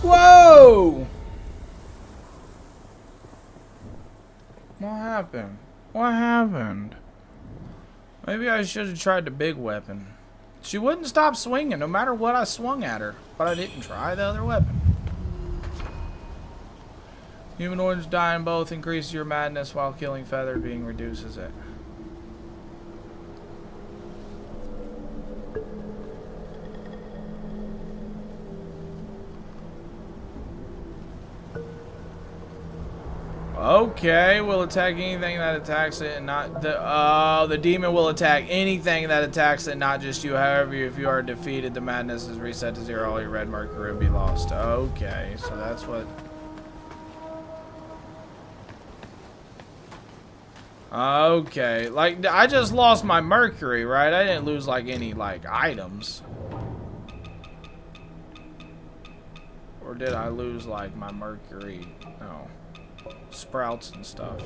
Whoa! What happened? What happened? Maybe I should have tried the big weapon. She wouldn't stop swinging no matter what I swung at her, but I didn't try the other weapon. Humanoids dying both increase your madness while killing feathered being reduces it. Okay, will attack anything that attacks it and not the demon will attack anything that attacks it, not just you. However, if you are defeated, the madness is reset to 0. All your red mercury will be lost. Okay, so that's what. Okay, like I just lost my mercury, right? I didn't lose like any like items. Or did I lose like my mercury? No. Sprouts and stuff.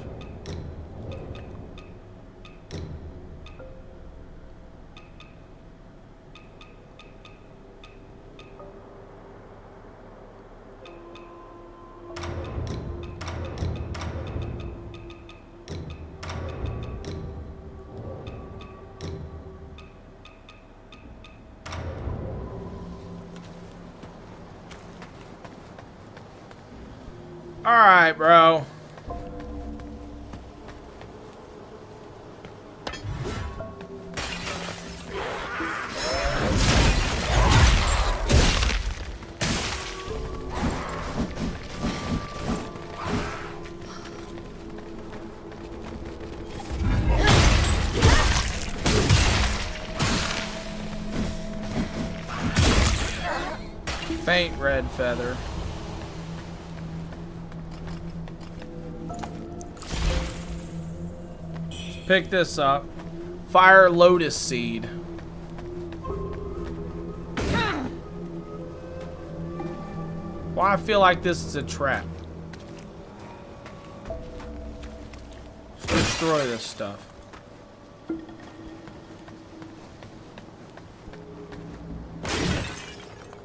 All right, bro. Faint red feather. Pick this up. Fire lotus seed. Why I feel like this is a trap. Let's destroy this stuff.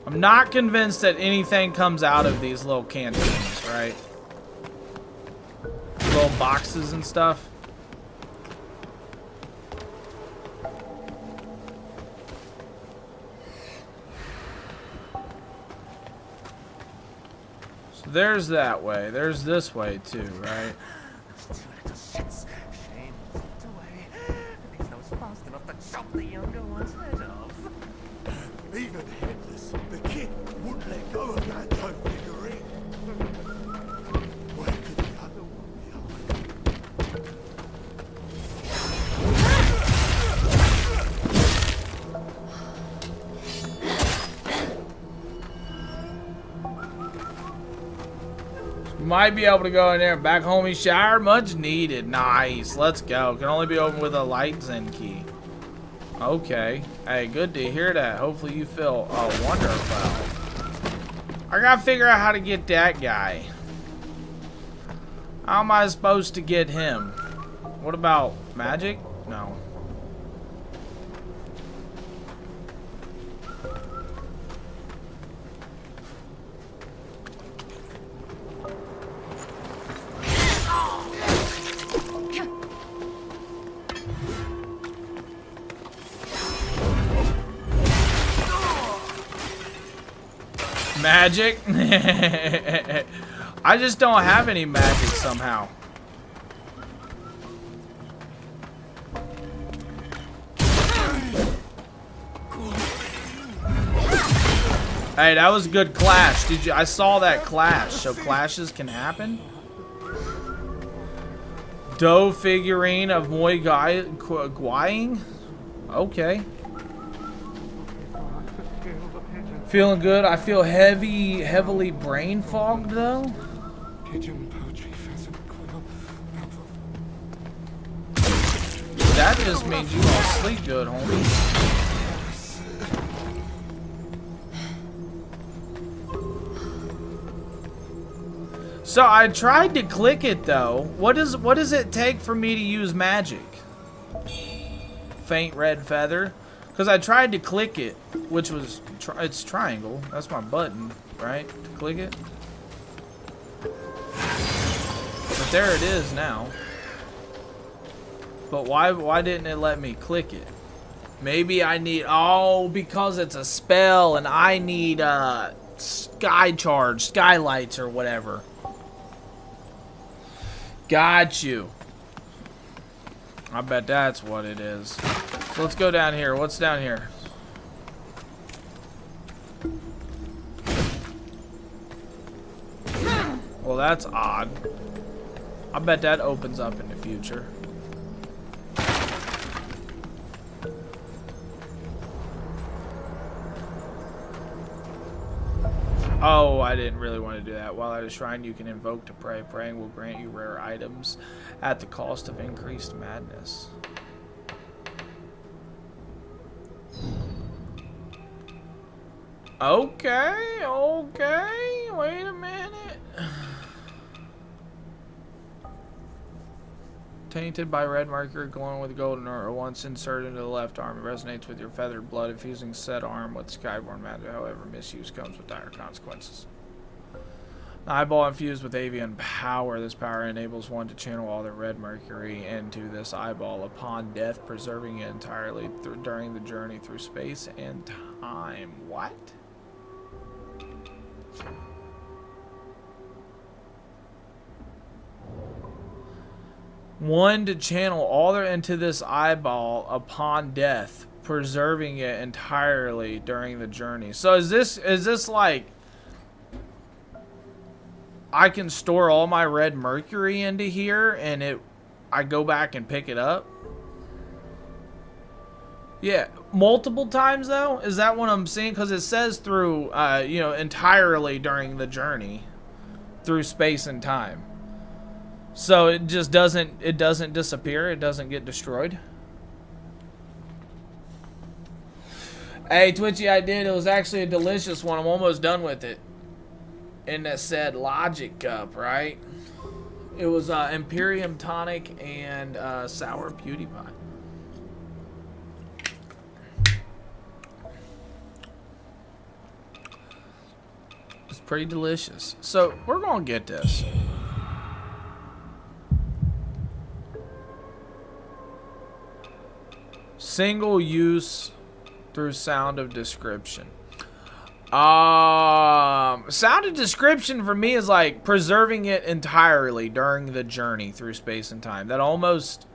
I'm not convinced that anything comes out of these little canteens, right? Little boxes and stuff. So there's that way. There's this way too, right? Those two little shits. Shame slipped away. At least I was fast enough to chop the younger one's head off. Even headless, the kid wouldn't let go of that dope figurine. Where could the other one be hiding? Might be able to go in there. Back homie shower, much needed. Nice. Let's go. Can only be opened with a light Zen key. Okay. Hey, good to hear that. Hopefully you feel wonderful. I gotta figure out how to get that guy. How am I supposed to get him? What about magic? No. Magic? I just don't have any magic somehow. Hey, that was a good clash. Did you? I saw that clash. So clashes can happen. Doe figurine of Moi Guaying. Okay. Feeling good. I feel heavily brain fogged though. That just means you gonna sleep good, homie. So I tried to click it though. What does it take for me to use magic? Faint red feather. Because I tried to click it, which was it's triangle. That's my button, right? To click it. But there it is now. But why didn't it let me click it? Maybe I need, oh, because it's a spell and I need skylights or whatever. Got you. I bet that's what it is. So let's go down here. What's down here? Well, that's odd. I bet that opens up in the future. Oh, I didn't really want to do that. While at a shrine, you can invoke to pray. Praying will grant you rare items at the cost of increased madness. Okay, okay. Wait a minute. Tainted by red marker glowing with golden aura. Once inserted into the left arm, it resonates with your feathered blood, infusing said arm with skyborn magic. However, misuse comes with dire consequences. An eyeball infused with avian power. This power enables one to channel all the red mercury into this eyeball upon death, preserving it entirely during the journey through space and time. What? One to channel all into this eyeball upon death, preserving it entirely during the journey. So is this like I can store all my red mercury into here and I go back and pick it up? Yeah, multiple times though? Is that what I'm seeing? Because it says through you know, entirely during the journey through space and time. So it just doesn't disappear, it doesn't get destroyed. Hey Twitchy, I did. It was actually a delicious one. I'm almost done with it. In that said logic cup, right? It was Imperium tonic and sour beauty pie. It's pretty delicious. So we're gonna get this. Single use through sound of description. Sound of description for me is like preserving it entirely during the journey through space and time. That almost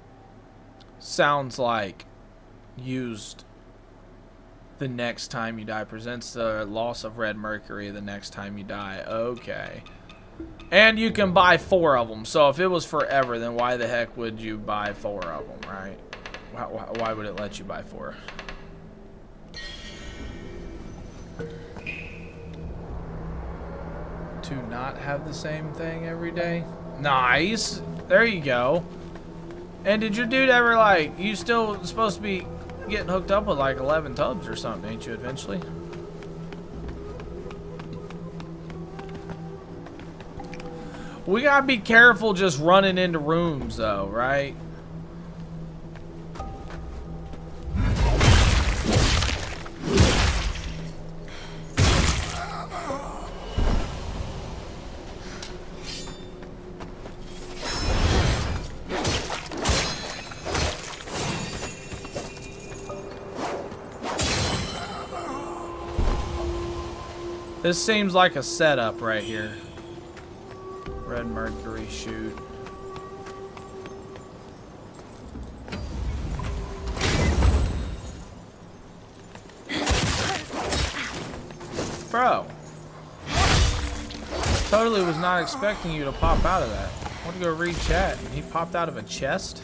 sounds like used the next time you die. Presents the loss of red mercury the next time you die. Okay. And you can buy 4 of them. So if it was forever, then why the heck would you buy 4 of them, right? Why would it let you buy 4? To not have the same thing every day? Nice. There you go. And did your dude ever, like, you still supposed to be getting hooked up with like 11 tubs or something, ain't you, eventually? We gotta be careful just running into rooms though, right? This seems like a setup right here. Red mercury shoot. Bro. Totally was not expecting you to pop out of that. I want to go read chat. He popped out of a chest.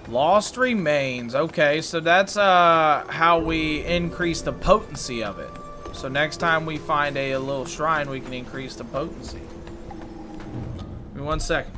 Lost remains. Okay, so that's how we increase the potency of it. So next time we find a little shrine, we can increase the potency. Give me 1 second.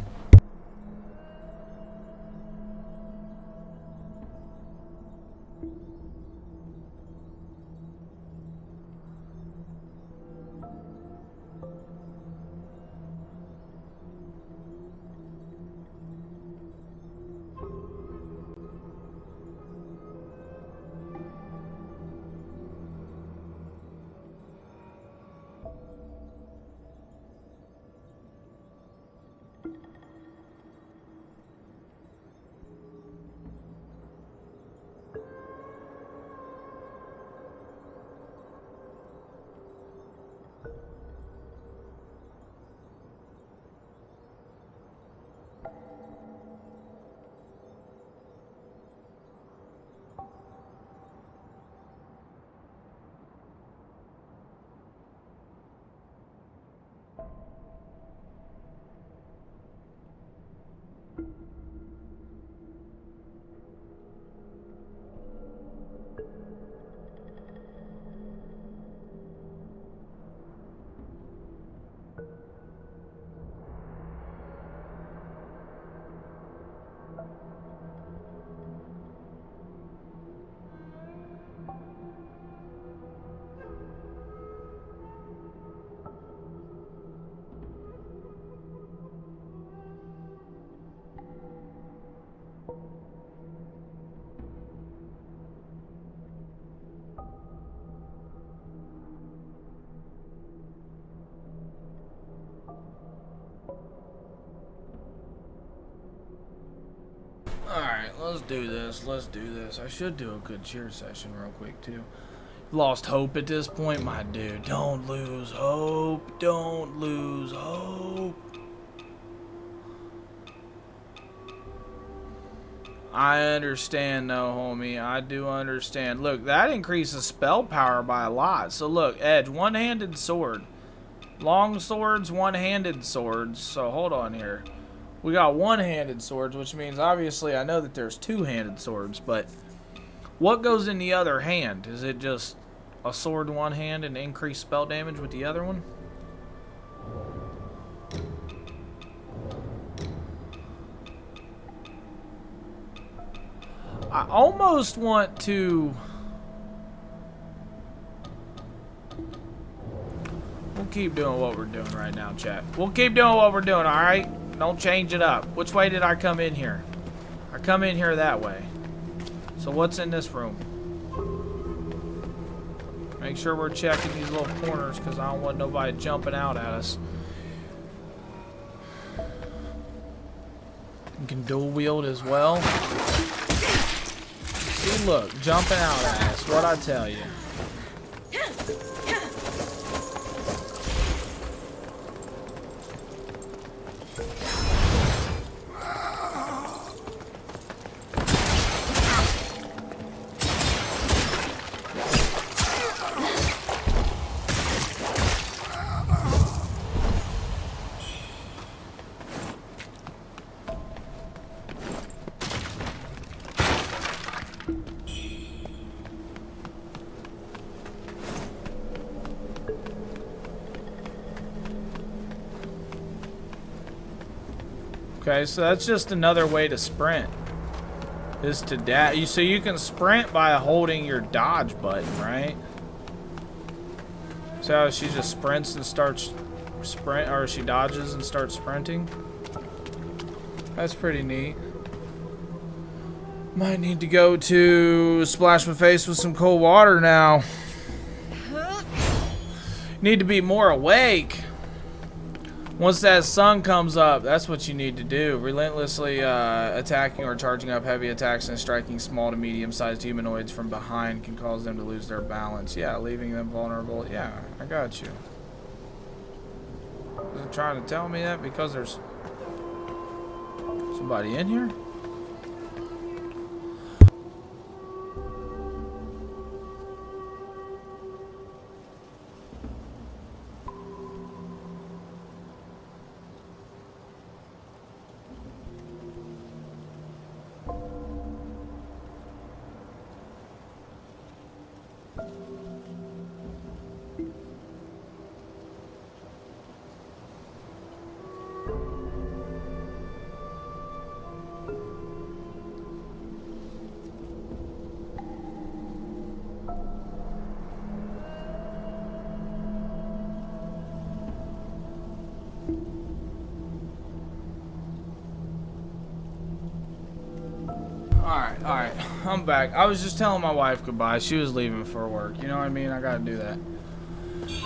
Alright, let's do this. Let's do this. I should do a good cheer session real quick, too. Lost hope at this point, my dude. Don't lose hope. Don't lose hope. I understand, though, homie. I do understand. Look, that increases spell power by a lot. So, look, Edge, one-handed sword. Long swords, one-handed swords. So, hold on here. We got one-handed swords, which means, obviously, I know that there's two-handed swords, but what goes in the other hand? Is it just a sword in one hand and increased spell damage with the other one? I almost want to... We'll keep doing what we're doing right now, chat. We'll keep doing what we're doing, alright? Don't change it up. Which way did I come in here? I come in here that way. So what's in this room? Make sure we're checking these little corners because I don't want nobody jumping out at us. You can dual wield as well. See, look, jumping out at us. What'd I tell you? Okay, so that's just another way to sprint. Is to dash. So you can sprint by holding your dodge button, right? So she just sprints and starts or she dodges and starts sprinting. That's pretty neat. Might need to go to splash my face with some cold water now. Need to be more awake. Once that sun comes up, that's what you need to do. Relentlessly attacking or charging up heavy attacks and striking small to medium-sized humanoids from behind can cause them to lose their balance. Yeah, leaving them vulnerable. Yeah, I got you. Is it trying to tell me that because there's somebody in here? Alright, I'm back. I was just telling my wife goodbye. She was leaving for work. You know what I mean? I gotta do that.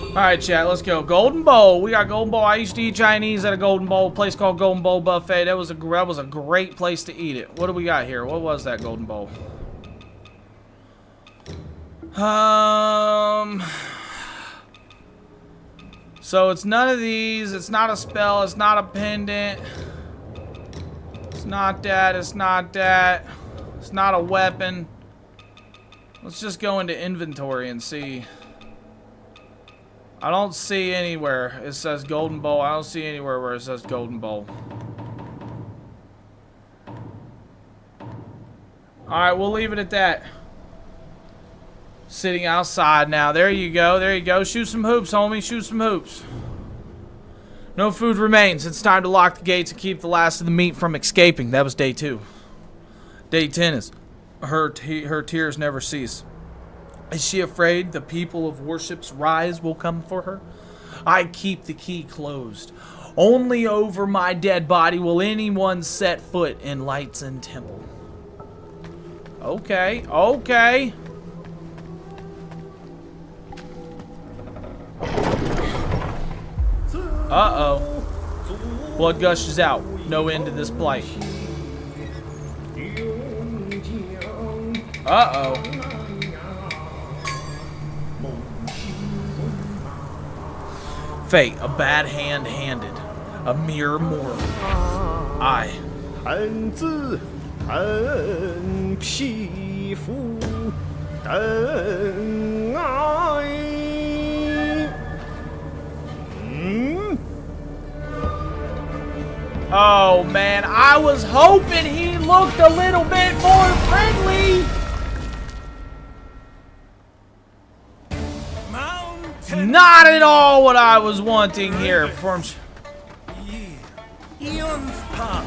Alright, chat, let's go. Golden Bowl. We got Golden Bowl. I used to eat Chinese at a Golden Bowl, a place called Golden Bowl Buffet. That was a great place to eat it. What do we got here? What was that Golden Bowl? So it's none of these. It's not a spell. It's not a pendant. It's not that. It's not that. It's not a weapon. Let's just go into inventory and see. I don't see anywhere it says Golden Bowl. I don't see anywhere where it says Golden Bowl. Alright, we'll leave it at that. Sitting outside now. There you go. There you go. Shoot some hoops, homie. Shoot some hoops. No food remains. It's time to lock the gates and keep the last of the meat from escaping. That was day 2. Day 10 is her tears never cease. Is she afraid the people of worship's rise will come for her? I keep the key closed. Only over my dead body will anyone set foot in Lightsen Temple. Okay, okay. Uh-oh. Blood gushes out. No end to this plight. Uh-oh. Fate, a bad hand handed. A mere mortal. I. 汉子很匹夫等爱。Oh man, I was hoping he looked a little bit more friendly. Not at all what I was wanting here. Performs. Eons pass.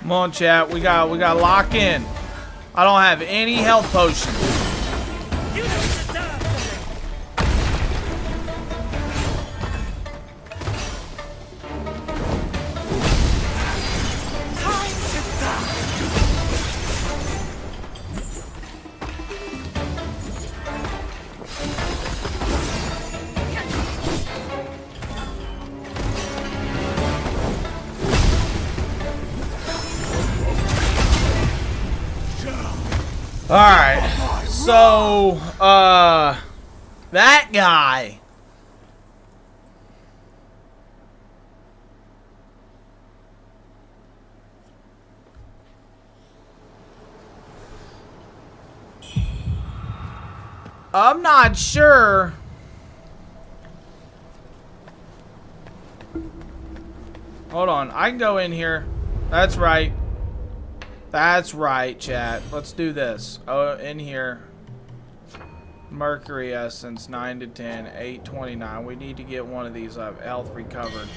Come on, chat. We got lock in. I don't have any health potions. Alright, so, that guy. I'm not sure. Hold on, I can go in here. That's right. That's right, chat. Let's do this. Oh, in here. Mercury Essence, 9 to 10, 829. We need to get one of these up. Health recovered.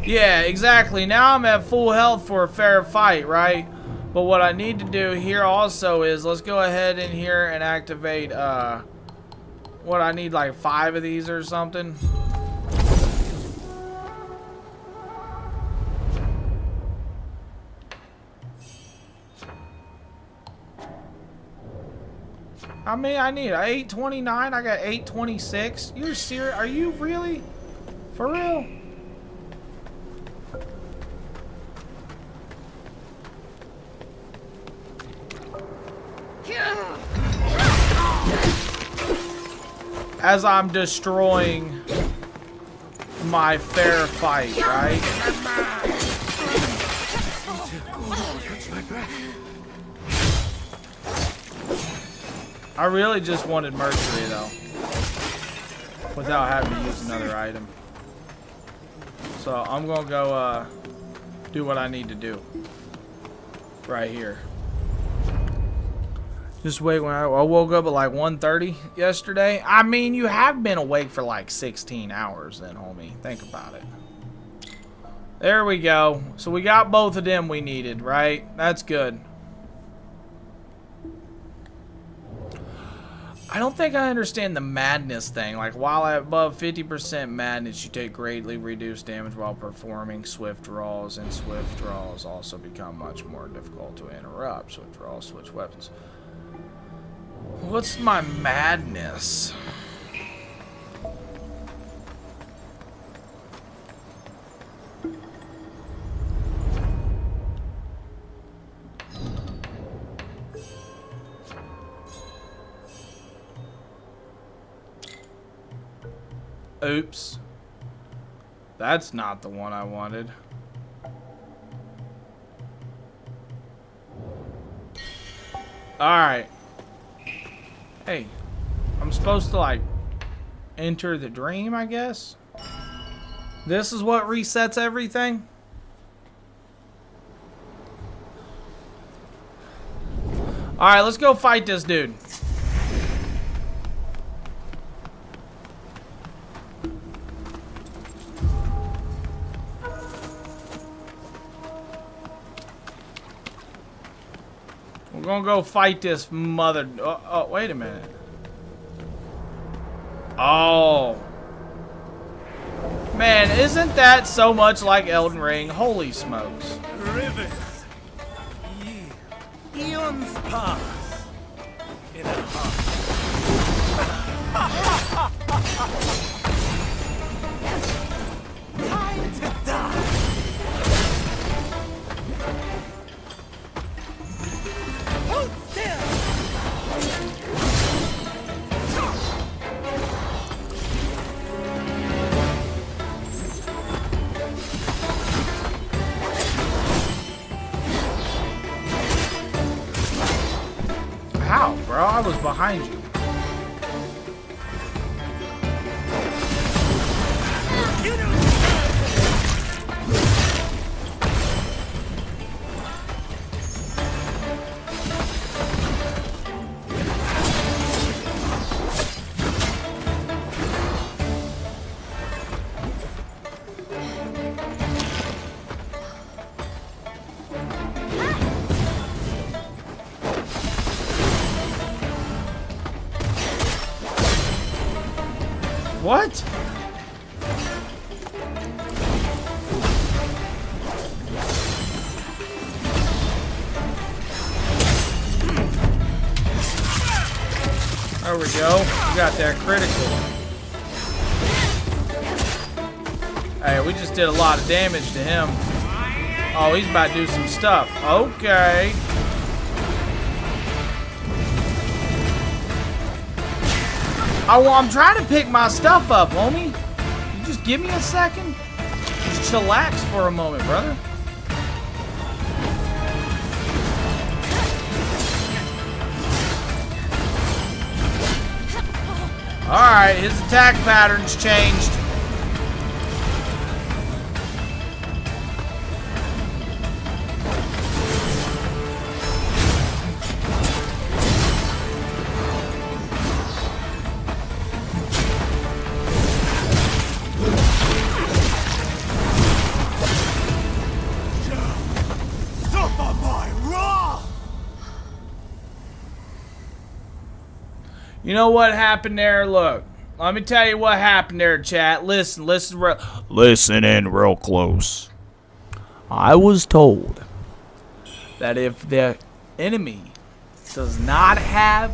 Yeah, exactly. Now I'm at full health for a fair fight, right? But what I need to do here also is, let's go ahead in here and activate, what I need, like 5 of these or something. I mean, I need 829. I got 826. You're serious? Are you really? For real? As I'm destroying my fair fight, right? I really just wanted Mercury, though, without having to use another item. So I'm gonna go do what I need to do right here. Just wait. When I woke up at like 1:30 yesterday. I mean, you have been awake for like 16 hours then, homie. Think about it. There we go. So we got both of them we needed, right? That's good. I don't think I understand the madness thing. Like, while at above 50% madness, you take greatly reduced damage while performing swift draws, and swift draws also become much more difficult to interrupt. Swift draws, switch weapons. What's my madness? Oops. That's not the one I wanted. Alright. Hey. I'm supposed to, like, enter the dream, I guess. This is what resets everything. Alright, let's go fight this dude. We're gonna go fight this mother... Oh, wait a minute. Oh. Man, isn't that so much like Elden Ring? Holy smokes. Rivers. Eons pass. In a heart. Time to die. Hold still. How, bro? I was behind you. What? There we go. We got that critical. Hey, we just did a lot of damage to him. Oh, he's about to do some stuff. Okay. Oh, well, I'm trying to pick my stuff up, homie. You just give me a second? Just chillax for a moment, brother. Alright, his attack pattern's changed. You know what happened there? Look, let me tell you what happened there, chat. Listen in real close. I was told that if the enemy does not have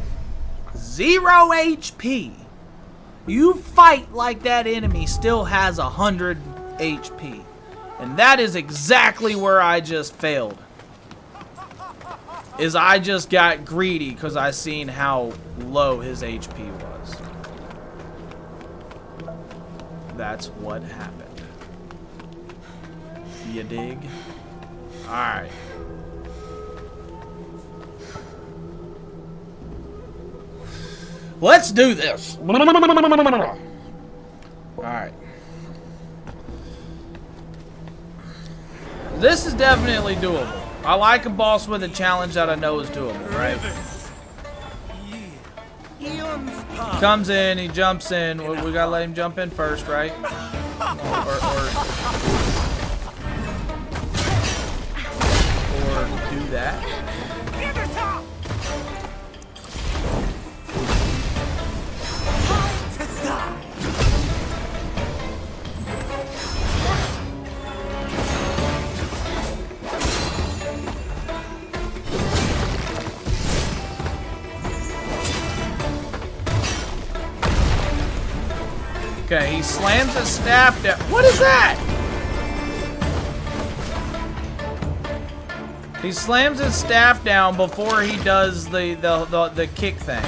0 HP, you fight like that enemy still has 100 HP. And that is exactly where I just failed. Is I just got greedy because I seen how low his HP was. That's what happened. You dig? Alright. Let's do this. Alright. This is definitely doable. I like a boss with a challenge that I know is doable, right? He comes in, he jumps in. We gotta let him jump in first, right? Or do that. Okay, he slams his staff down. What is that? He slams his staff down before he does the kick thing.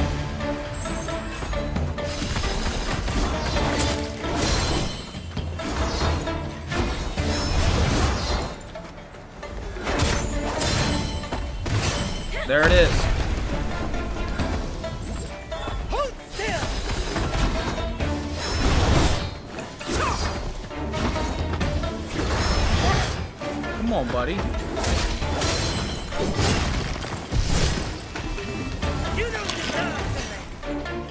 There it is. Come on, buddy.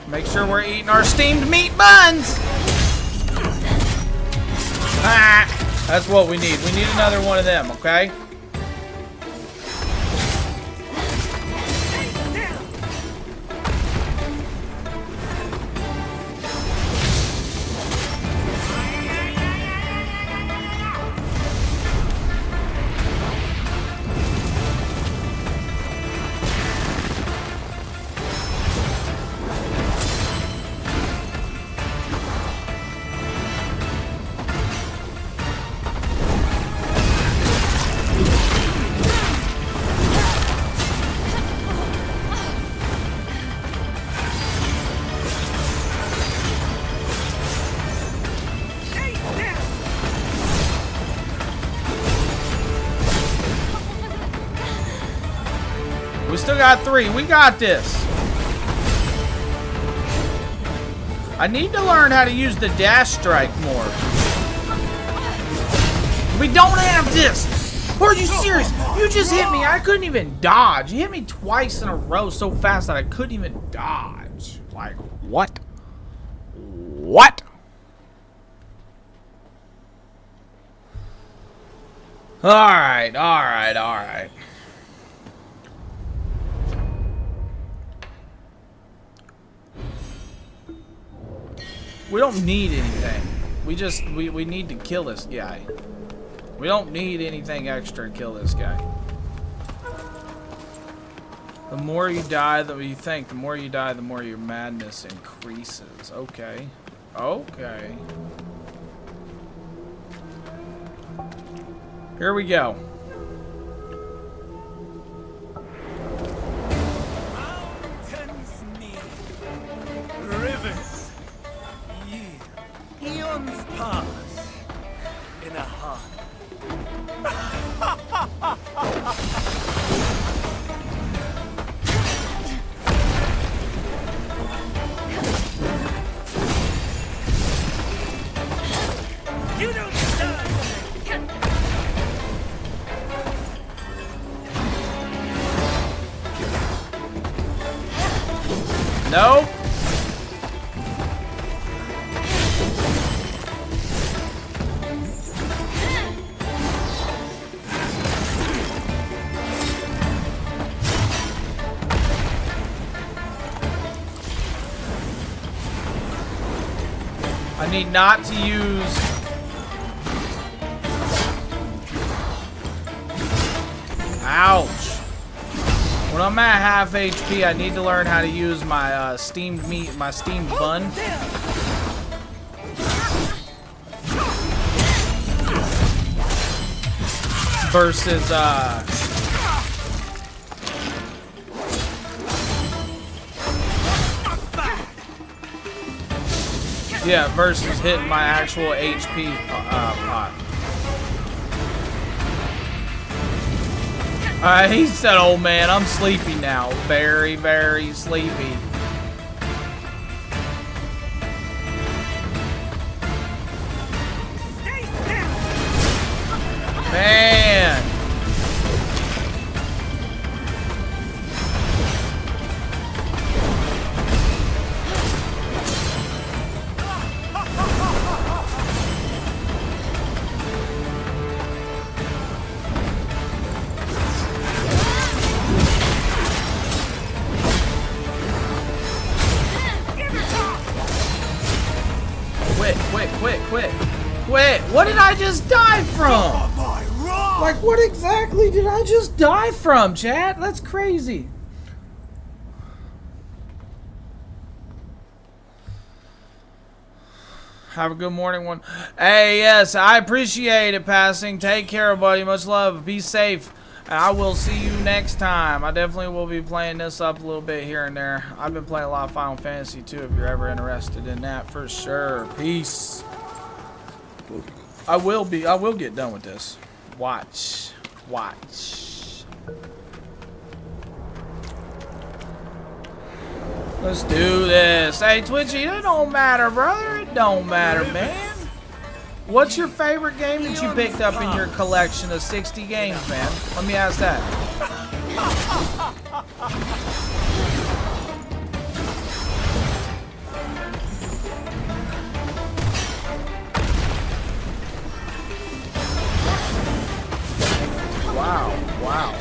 Make sure we're eating our steamed meat buns. Ah, that's what we need. We need another one of them, okay? We still got 3. We got this. I need to learn how to use the dash strike more. We don't have this. Are you serious? You just hit me. I couldn't even dodge. You hit me twice in a row so fast that I couldn't even dodge. Like, what? What? Alright, alright, alright. We don't need anything. We need to kill this guy. We don't need anything extra to kill this guy. The more you die, the more you die, the more your madness increases. Okay. Okay. Here we go. Mountains kneel, rivers yield, eons pass in a heart. You don't deserve it. Nope. I need not to use... Ouch. When I'm at half HP, I need to learn how to use my steamed meat, my steamed bun. Versus, yeah, versus hitting my actual HP pot. He said, "Oh man, I'm sleepy now. Very, very sleepy." Man. Quit! What did I just die from? Like, what exactly did I just die from, chat? That's crazy. Have a good morning, one. Hey, yes, I appreciate it, Passing. Take care, buddy. Much love. Be safe. And I will see you next time. I definitely will be playing this up a little bit here and there. I've been playing a lot of Final Fantasy, too, if you're ever interested in that, for sure. Peace. I will get done with this. Watch. Let's do this. Hey, Twitchy, it don't matter, brother. It don't matter, man. What's your favorite game that you picked up in your collection of 60 games, man? Let me ask that. Wow, wow.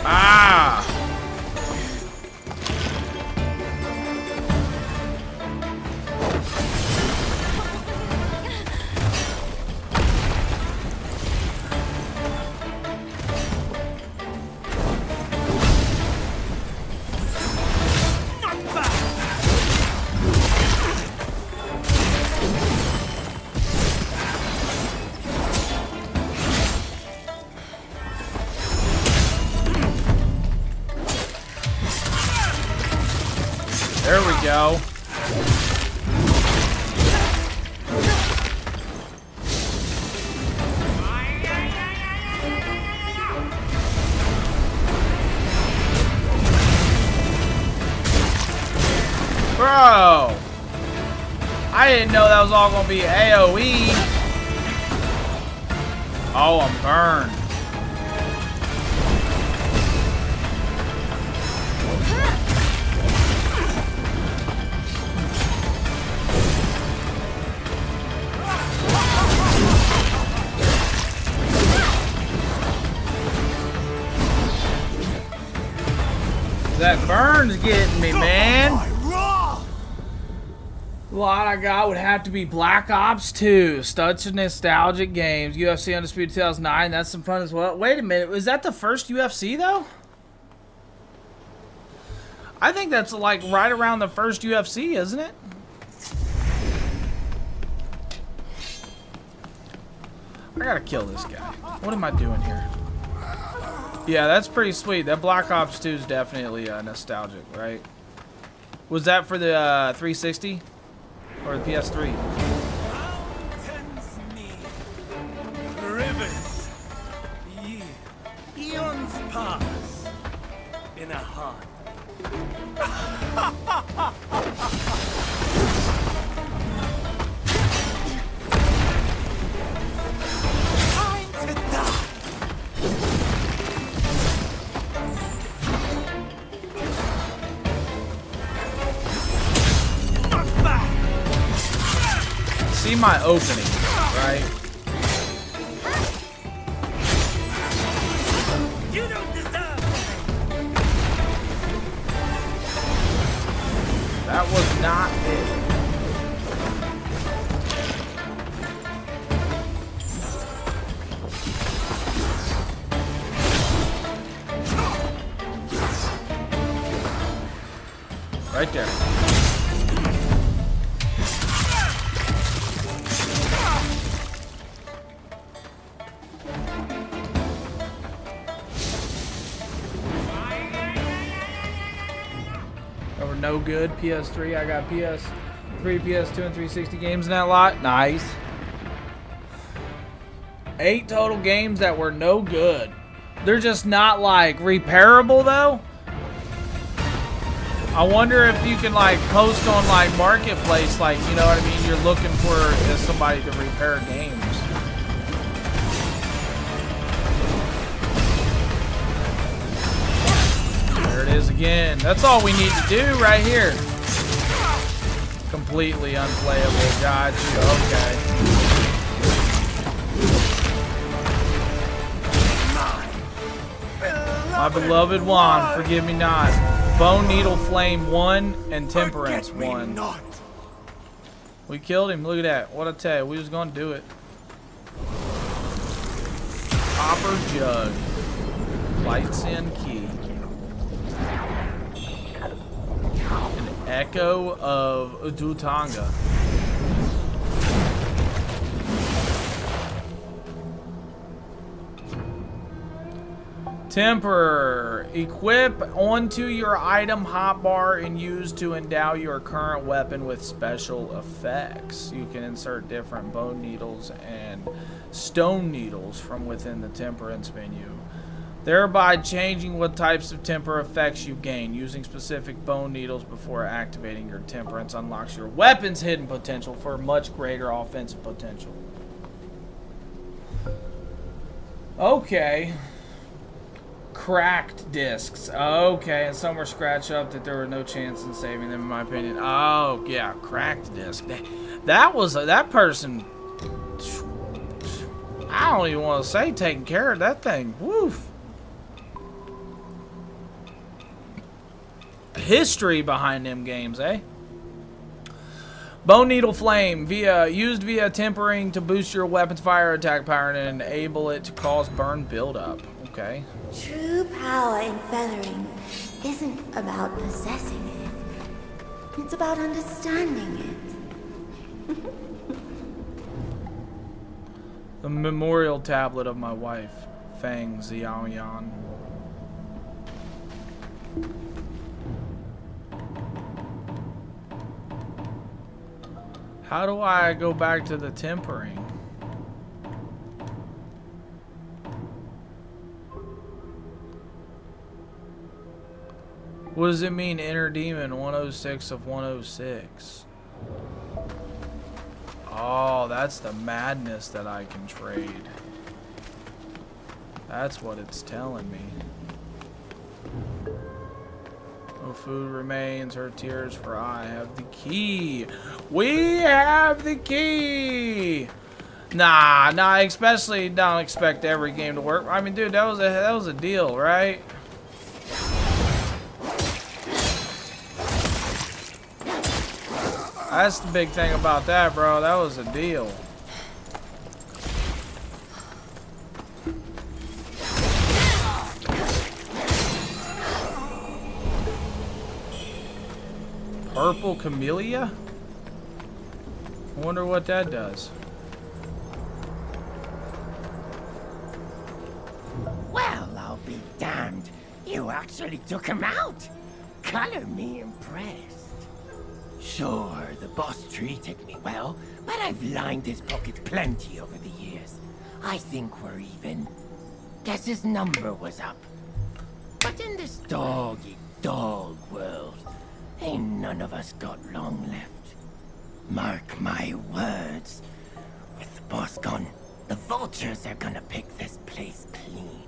Ah! There we go. Bro, I didn't know that was all gonna be AoE. Oh, I'm burned. That burn's getting me, man. A lot I got would have to be Black Ops 2. Such a nostalgic games. UFC Undisputed 2009. That's some fun as well. Wait a minute. Was that the first UFC, though? I think that's like right around the first UFC, isn't it? I gotta kill this guy. What am I doing here? Yeah, that's pretty sweet. That Black Ops 2 is definitely nostalgic, right? Was that for the 360 or the PS3? Mountains need rivers. Eons pass in a heart. Time to die. See my opening, right? You don't deserve. That was not it. Right there. No good. PS3. I got PS3, PS2, and 360 games in that lot. Nice. 8 total games that were no good. They're just not like repairable though. I wonder if you can like post on like Marketplace, like, you know what I mean? You're looking for somebody to repair games. There it is again. That's all we need to do right here. Completely unplayable. Gotcha. Okay. My beloved wand, forgive me not. Bone Needle Flame 1 and Temperance 1. We killed him. Look at that. What I tell you, we was gonna do it. Copper Jug. Lights in key. An echo of Udutanga. Temper. Equip onto your item hotbar and use to endow your current weapon with special effects. You can insert different bone needles and stone needles from within the temperance menu, thereby changing what types of temper effects you gain. Using specific bone needles before activating your temperance unlocks your weapon's hidden potential for much greater offensive potential. Okay. Cracked discs. Okay, and some were scratched up that there were no chance in saving them, in my opinion. Oh, yeah, cracked disc. That person, I don't even want to say taking care of that thing. Woof. History behind them games, eh? Bone Needle Flame, used via tempering to boost your weapon's fire attack power and enable it to cause burn buildup. Okay. True power in feathering isn't about possessing it. It's about understanding it. The memorial tablet of my wife, Fang Xiaoyan. How do I go back to the tempering? What does it mean, Inner Demon 106 of 106? Oh, that's the madness that I can trade. That's what it's telling me. No food remains, her tears, for I have the key. We have the key. Nah, especially don't expect every game to work. I mean, dude, that was a deal, right? That's the big thing about that, bro. That was a deal. Purple Camellia? I wonder what that does. Well, I'll be damned. You actually took him out. Color me impressed. Sure, the boss treated me well, but I've lined his pockets plenty over the years. I think we're even. Guess his number was up. But in this dog-eat-dog world, ain't none of us got long left. Mark my words. With the boss gone, the vultures are gonna pick this place clean.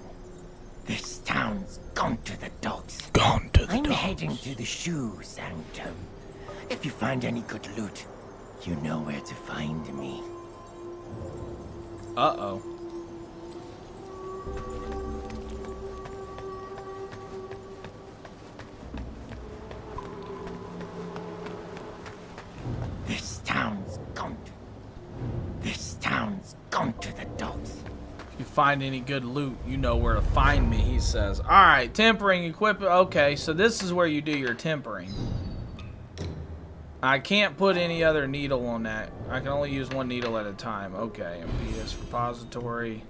This town's gone to the dogs. Gone to the I'm dogs. heading to the shoe sanctum. If you find any good loot, you know where to find me. Uh-oh. This town's gone to the dogs. If you find any good loot, you know where to find me, he says. Alright, tempering, equip. Okay, so this is where you do your tempering. I can't put any other needle on that. I can only use one needle at a time. Okay, MPS repository.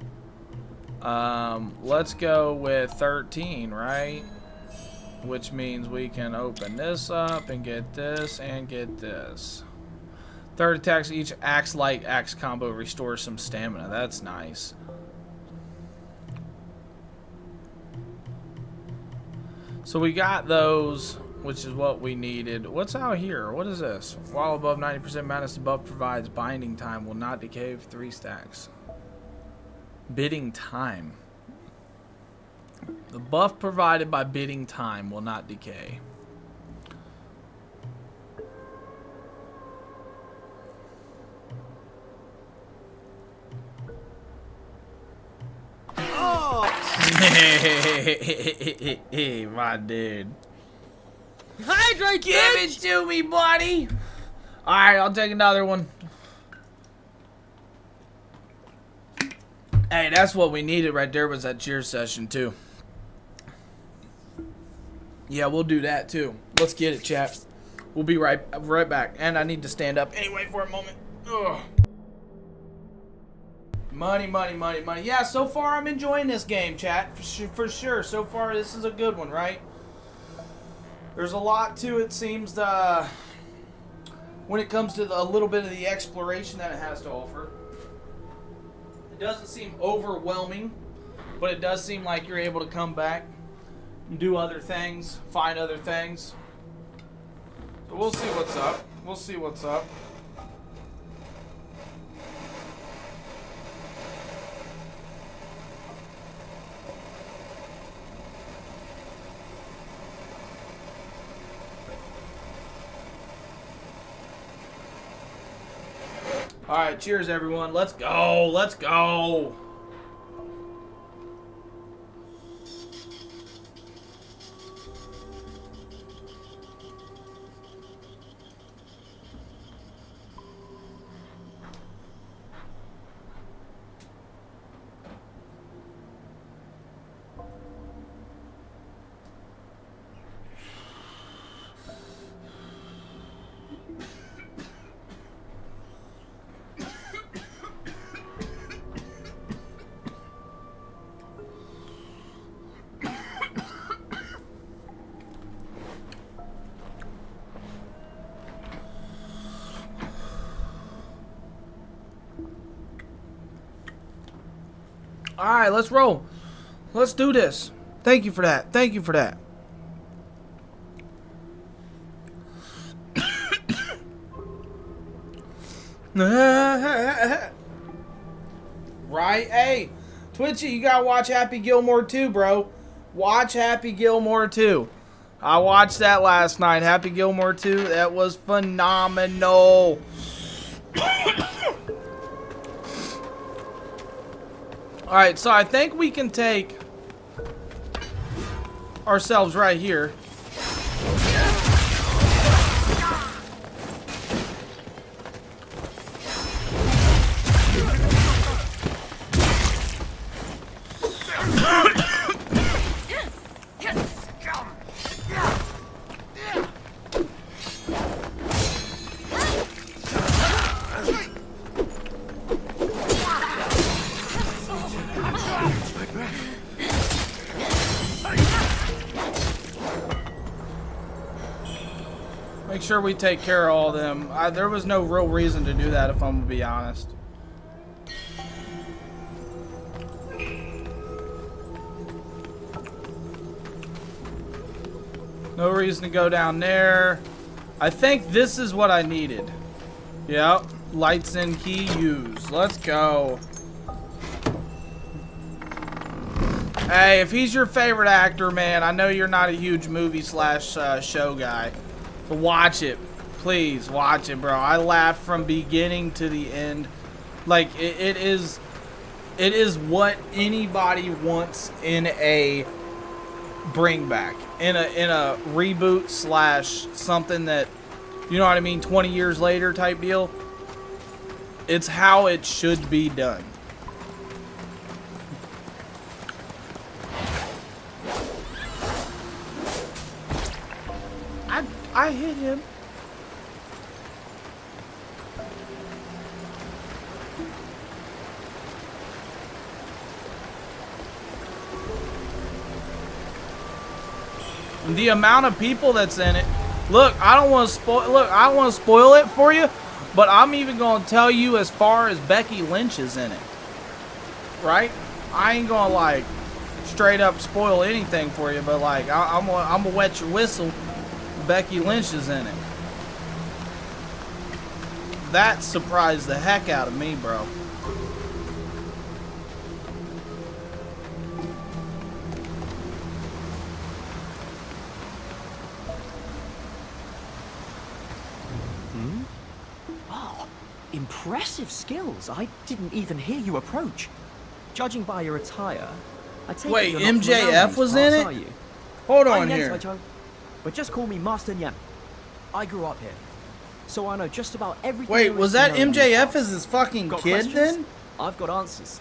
Let's go with 13, right? Which means we can open this up and get this and get this. Third attacks, each axe-like axe combo restores some stamina. That's nice. So we got those, which is what we needed. What's out here? What is this? While above 90% madness, the buff provides binding time. Will not decay for 3 stacks. Bidding time. The buff provided by bidding time will not decay. Oh! My dude. Hydrate, Give it to me, buddy. Alright, I'll take another one. Hey, that's what we needed right there, was that cheer session too. Yeah, we'll do that too. Let's get it, chat. We'll be right back. And I need to stand up anyway for a moment. Ugh. Money, money, money, money. Yeah, so far I'm enjoying this game, chat. For sure. So far, this is a good one, right? There's a lot to it, seems, when it comes to a little bit of the exploration that it has to offer. It doesn't seem overwhelming, but it does seem like you're able to come back and do other things, find other things. So we'll see what's up. We'll see what's up. All right, cheers, everyone. Let's go. Let's go. Alright, let's roll. Let's do this. Thank you for that. Thank you for that. Right? Hey, Twitchy, you gotta watch Happy Gilmore 2, bro. Watch Happy Gilmore 2. I watched that last night. Happy Gilmore 2. That was phenomenal. Alright, so I think we can take ourselves right here. Make sure we take care of all of them. There was no real reason to do that, if I'm gonna be honest. No reason to go down there. I think this is what I needed. Yep. Lights in key use. Let's go. Hey, if he's your favorite actor, man, I know you're not a huge movie slash show guy. But watch it. Please, watch it, bro. I laughed from beginning to the end. Like, it is what anybody wants in a bring back. In a reboot slash something that, you know what I mean, 20 years later type deal. It's how it should be done. I hit him. The amount of people that's in it. Look, I don't want to spoil it for you, but I'm even going to tell you as far as Becky Lynch is in it. Right? I ain't going to like straight up spoil anything for you, but like I'm going to wet your whistle. Becky Lynch is in it. That surprised the heck out of me, bro. Oh, impressive skills. I didn't even hear you approach. Judging by your attire, I take Wait, it you're not from around MJF these was parts, in it? are you? Hold on I'm here. Saito, but just call me Master Nyam. I grew up here, so I know just about everything. Wait, there is was to that know in these MJF parts. as his fucking Got kid questions? then? I've got answers.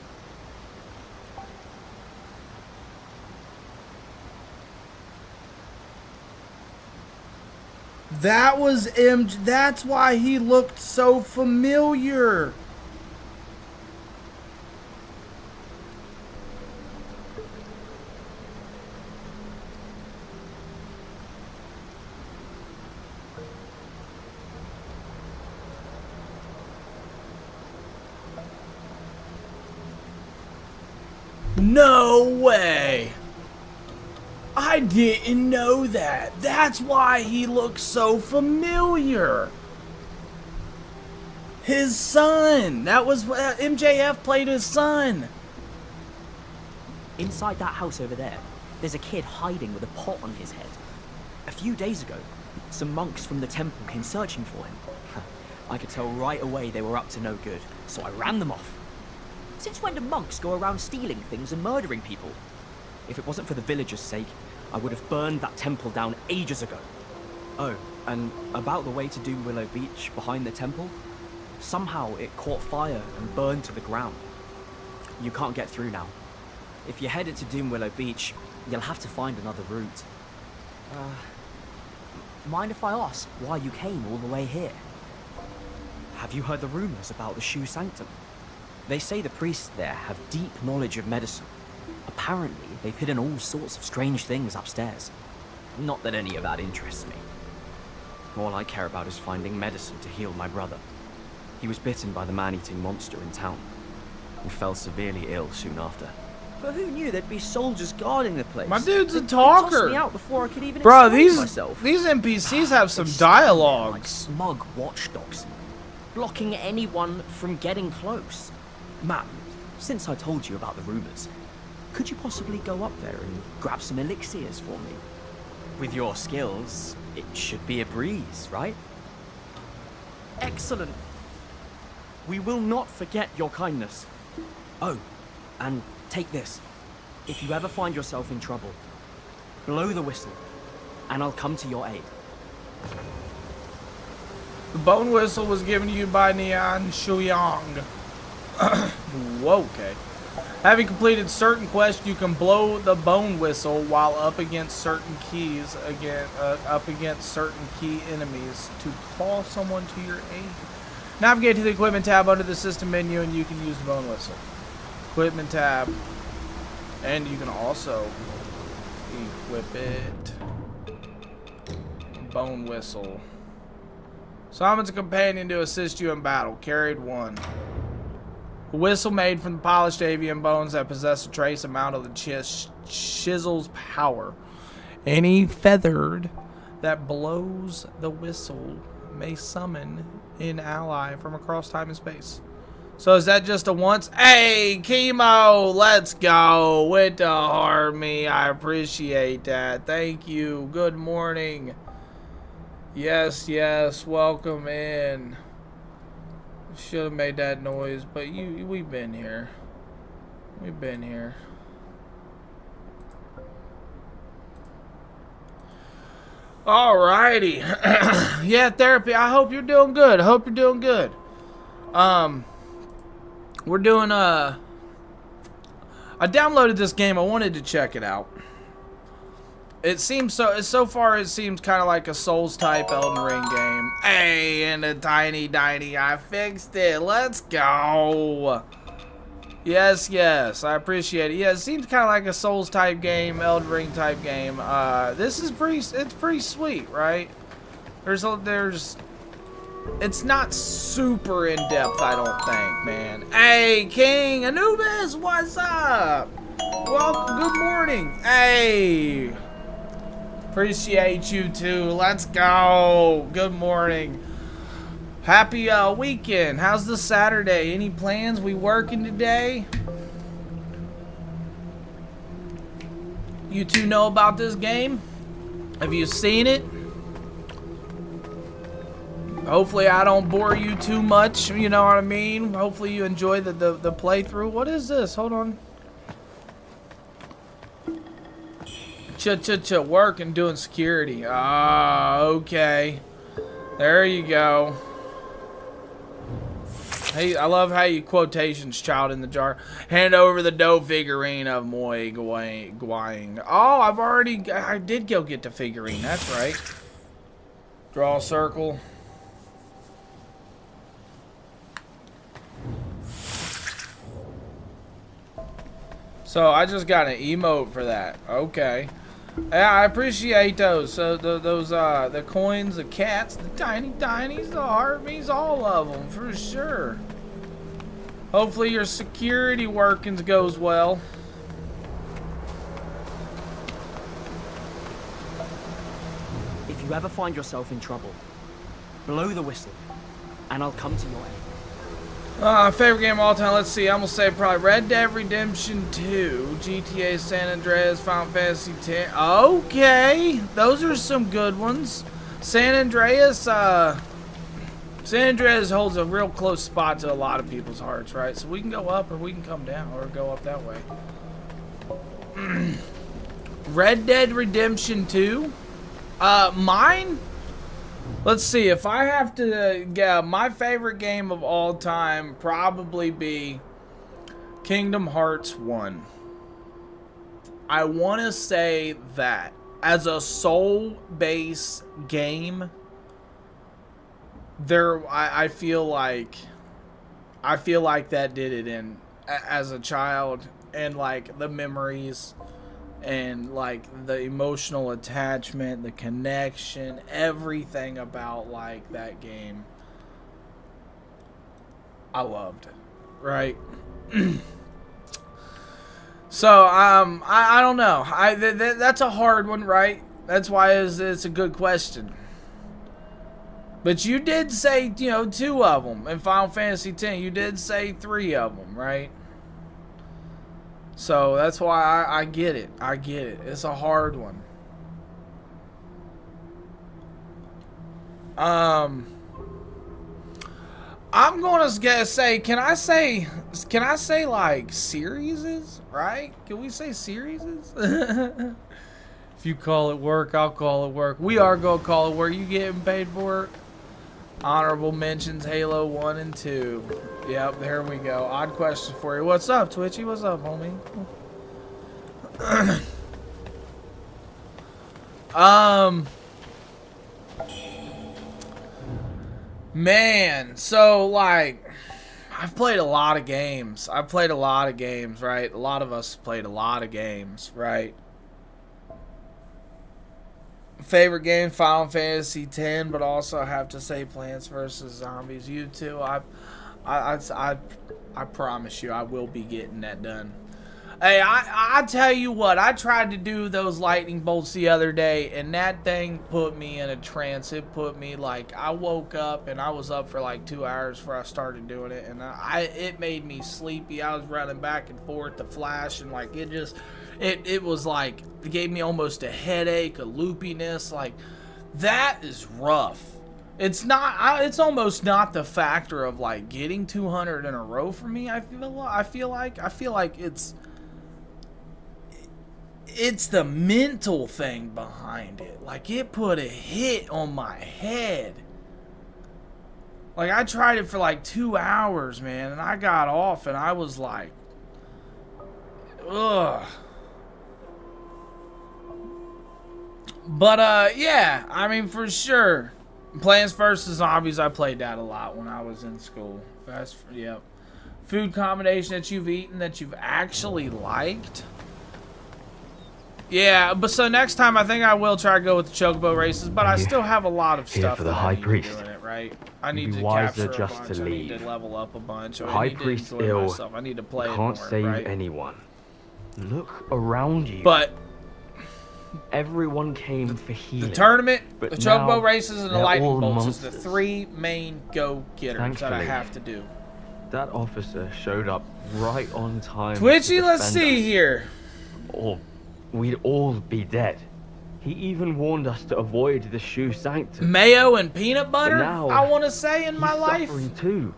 That was that's why he looked so familiar. No way. I didn't know that. That's why he looks so familiar. His son. That was MJF played his son. Inside that house over there, there's a kid hiding with a pot on his head. A few days ago, some monks from the temple came searching for him. I could tell right away they were up to no good, so I ran them off. Since when do monks go around stealing things and murdering people? If it wasn't for the villagers' sake, I would have burned that temple down ages ago. Oh, and about the way to Doom Willow Beach behind the temple, somehow it caught fire and burned to the ground. You can't get through now. If you're headed to Doom Willow Beach, you'll have to find another route. Mind if I ask why you came all the way here? Have you heard the rumors about the Shu Sanctum? They say the priests there have deep knowledge of medicine. Apparently, they've hidden all sorts of strange things upstairs. Not that any of that interests me. All I care about is finding medicine to heal my brother. He was bitten by the man-eating monster in town, and fell severely ill soon after. But who knew there'd be soldiers guarding the place? My dude's a They talker. tossed me out before I could even Bro, explain myself. these NPCs have some They stand there dialogue. like smug watchdogs, blocking anyone from getting close. Matt, since I told you about the rumors, could you possibly go up there and grab some elixirs for me? With your skills, it should be a breeze, right? Excellent. We will not forget your kindness. Oh, and take this. If you ever find yourself in trouble, blow the whistle, and I'll come to your aid. The bone whistle was given to you by Neon Shuyang. Whoa, okay. Having completed certain quests, you can blow the bone whistle while up against certain keys, up against certain key enemies to call someone to your aid. Navigate to the equipment tab under the system menu and you can use the bone whistle. Equipment tab. And you can also equip it. Bone whistle. Summons a companion to assist you in battle. Carried 1. A whistle made from the polished avian bones that possess a trace amount of the chisel's power. Any feathered that blows the whistle may summon an ally from across time and space. So is that just a once? Hey, Chemo, let's go with the army. I appreciate that. Thank you. Good morning. Yes, yes. Welcome in. Should have made that noise, but we've been here. We've been here. Alrighty. Yeah, therapy. I hope you're doing good. I hope you're doing good. We're doing I downloaded this game. I wanted to check it out. It seems so far it seems kind of like a Souls type Elden Ring game. Hey, and a tiny I fixed it. Let's go. Yes, yes, I appreciate it. Yeah, it seems kind of like a Souls type game, Elden Ring type game. This is it's pretty sweet, right? It's not super in depth, I don't think, man. Hey, King Anubis, what's up? Well, good morning. Hey. Appreciate you too. Let's go. Good morning. Happy weekend. How's the Saturday? Any plans? We working today? You two know about this game? Have you seen it? Hopefully I don't bore you too much, you know what I mean? Hopefully you enjoy the playthrough. What is this? Hold on. Work and doing security. Ah, okay. There you go. Hey, I love how you quotations child in the jar. Hand over the dough figurine of Moi Guang. Oh, I did go get the figurine. That's right. Draw a circle. So I just got an emote for that. Okay. Yeah, I appreciate those. So the coins, the cats, the tinies, the heartbeats, all of them for sure. Hopefully your security workings goes well. you ever find yourself in trouble, blow the whistle, and I'll come to your aid. Favorite game of all time, let's see, I'm gonna say probably Red Dead Redemption 2, GTA San Andreas, Final Fantasy X. Okay, those are some good ones. San Andreas holds a real close spot to a lot of people's hearts, right? So we can go up or we can come down or go up that way. Red Dead Redemption 2. Mine? Let's see, if I have to get my favorite game of all time, probably be Kingdom Hearts 1. I want to say that as a soul-based game, I feel like that did it in as a child, and like the memories and like the emotional attachment, the connection, everything about like that game I loved it, right? So I don't know, that's a hard one, right? That's why it's a good question. But you did say, you know, 2 of them in Final Fantasy X. You did say 3 of them, right? So that's why I get it. I get it. It's a hard one. I'm going to say, can I say like series, right? Can we say series? If you call it work, I'll call it work. We are going to call it work. You getting paid for it? Honorable mentions, Halo 1 and 2. Yep, there we go. Odd question for you. What's up, Twitchy? What's up, homie? Man, so like I've played a lot of games. Right? A lot of us played a lot of games, right? Favorite game, Final Fantasy X, but also have to say Plants vs. Zombies. You too. I promise you, I will be getting that done. Hey, I tell you what, I tried to do those lightning bolts the other day, and that thing put me in a trance. It put me like, I woke up and I was up for like 2 hours before I started doing it, and it made me sleepy. I was running back and forth to flash, and like it was like, it gave me almost a headache, a loopiness. Like, that is rough. It's not, it's almost not the factor of like getting 200 in a row for me. I feel like it's the mental thing behind it. Like, it put a hit on my head. Like, I tried it for like 2 hours, man, and I got off and I was like, ugh. But, yeah, I mean, for sure. Plants vs. Zombies, I played that a lot when I was in school. Yep. Food combination that you've eaten that you've actually liked? Yeah, but so next time I think I will try to go with the chocobo races, but I still have a lot of stuff for the that High I need Priest. to do in it, right? I need It'd be to wiser capture just a bunch, to I need leave. to level up a bunch, The I High need to Priest enjoy ill. myself, I need to play it Can't more, save right? anyone. Look around you. But everyone came for healing. the tournament, but the chocobo now races, and the they're lightning all bolts is the monsters. 3 main go-getters that I Thankfully, have to do. That officer showed up right on time. Twitchy, to let's defend see us. here. Or we'd all be dead. He even warned us to avoid the shoe sanctum. Mayo and peanut butter, But now, I want to say, in my he's life. suffering too.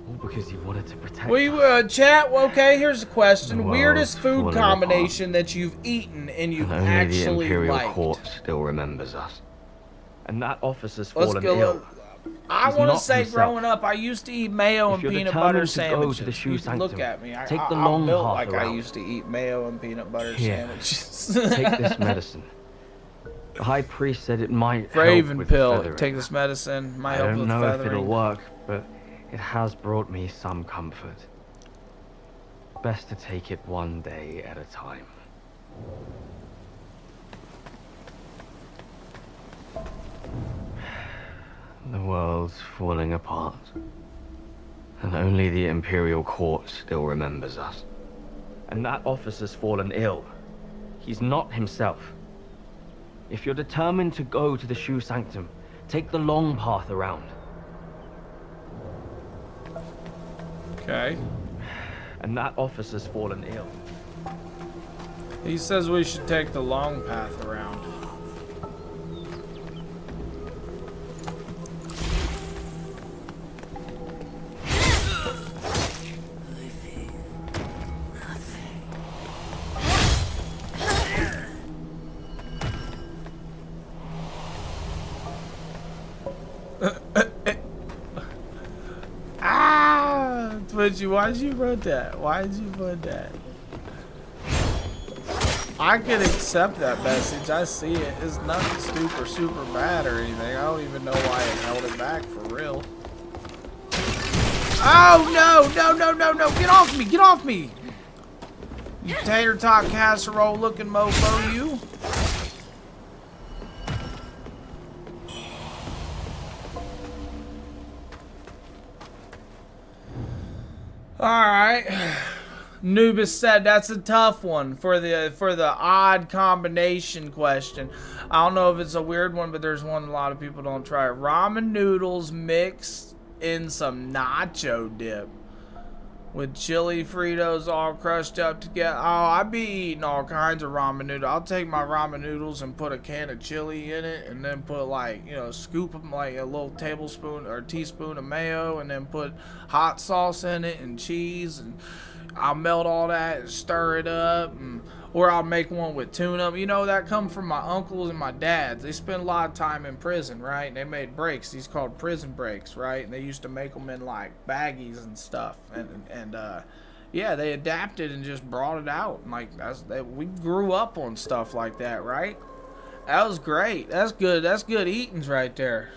All because he wanted to protect We us. chat. Okay, here's a question: The weirdest world's food falling combination that you've eaten and you've And only the actually Imperial liked. Court still remembers us. And that officer's Let's fallen go. ill. I He's want to not say, himself. growing up, I used to eat mayo If and you're peanut butter determined to go sandwiches. to the shoe You can look sanctum, at me. take the I'm long built path like I around. used to eat mayo and peanut butter Here, sandwiches. take this medicine. The High Priest said it might Raven help with pill. the feathering. Take this medicine. Might I help don't with know if it'll feathering. work, but it has brought me some comfort. Best to take it one day at a time. The world's falling apart. And only the Imperial Court still remembers us. And that officer's fallen ill. He's not himself. If you're determined to go to the Shu Sanctum, take the long path around. Okay. And that officer's fallen ill. He says we should take the long path around. Twitchy, why'd you put that? Why'd you put that? I can accept that message. I see it. It's nothing super bad or anything. I don't even know why it held it back for real. Oh no! No! Get off me! Get off me! You tater tot casserole looking mofo, you! Alright. Nubis said that's a tough one for the odd combination question. I don't know if it's a weird one, but there's one a lot of people don't try. Ramen noodles mixed in some nacho dip with chili Fritos all crushed up together. Oh, I'd be eating all kinds of ramen noodles. I'll take my ramen noodles and put a can of chili in it, and then put like, you know, scoop them like a little tablespoon or teaspoon of mayo, and then put hot sauce in it and cheese, and I'll melt all that and stir it up, or I'll make one with tuna. You know, that come from my uncles and my dads. They spent a lot of time in prison, right? And they made breaks. These called prison breaks, right? And they used to make them in like baggies and stuff. And yeah, they adapted and just brought it out. And like we grew up on stuff like that, right? That was great. That's good. That's good eatings right there.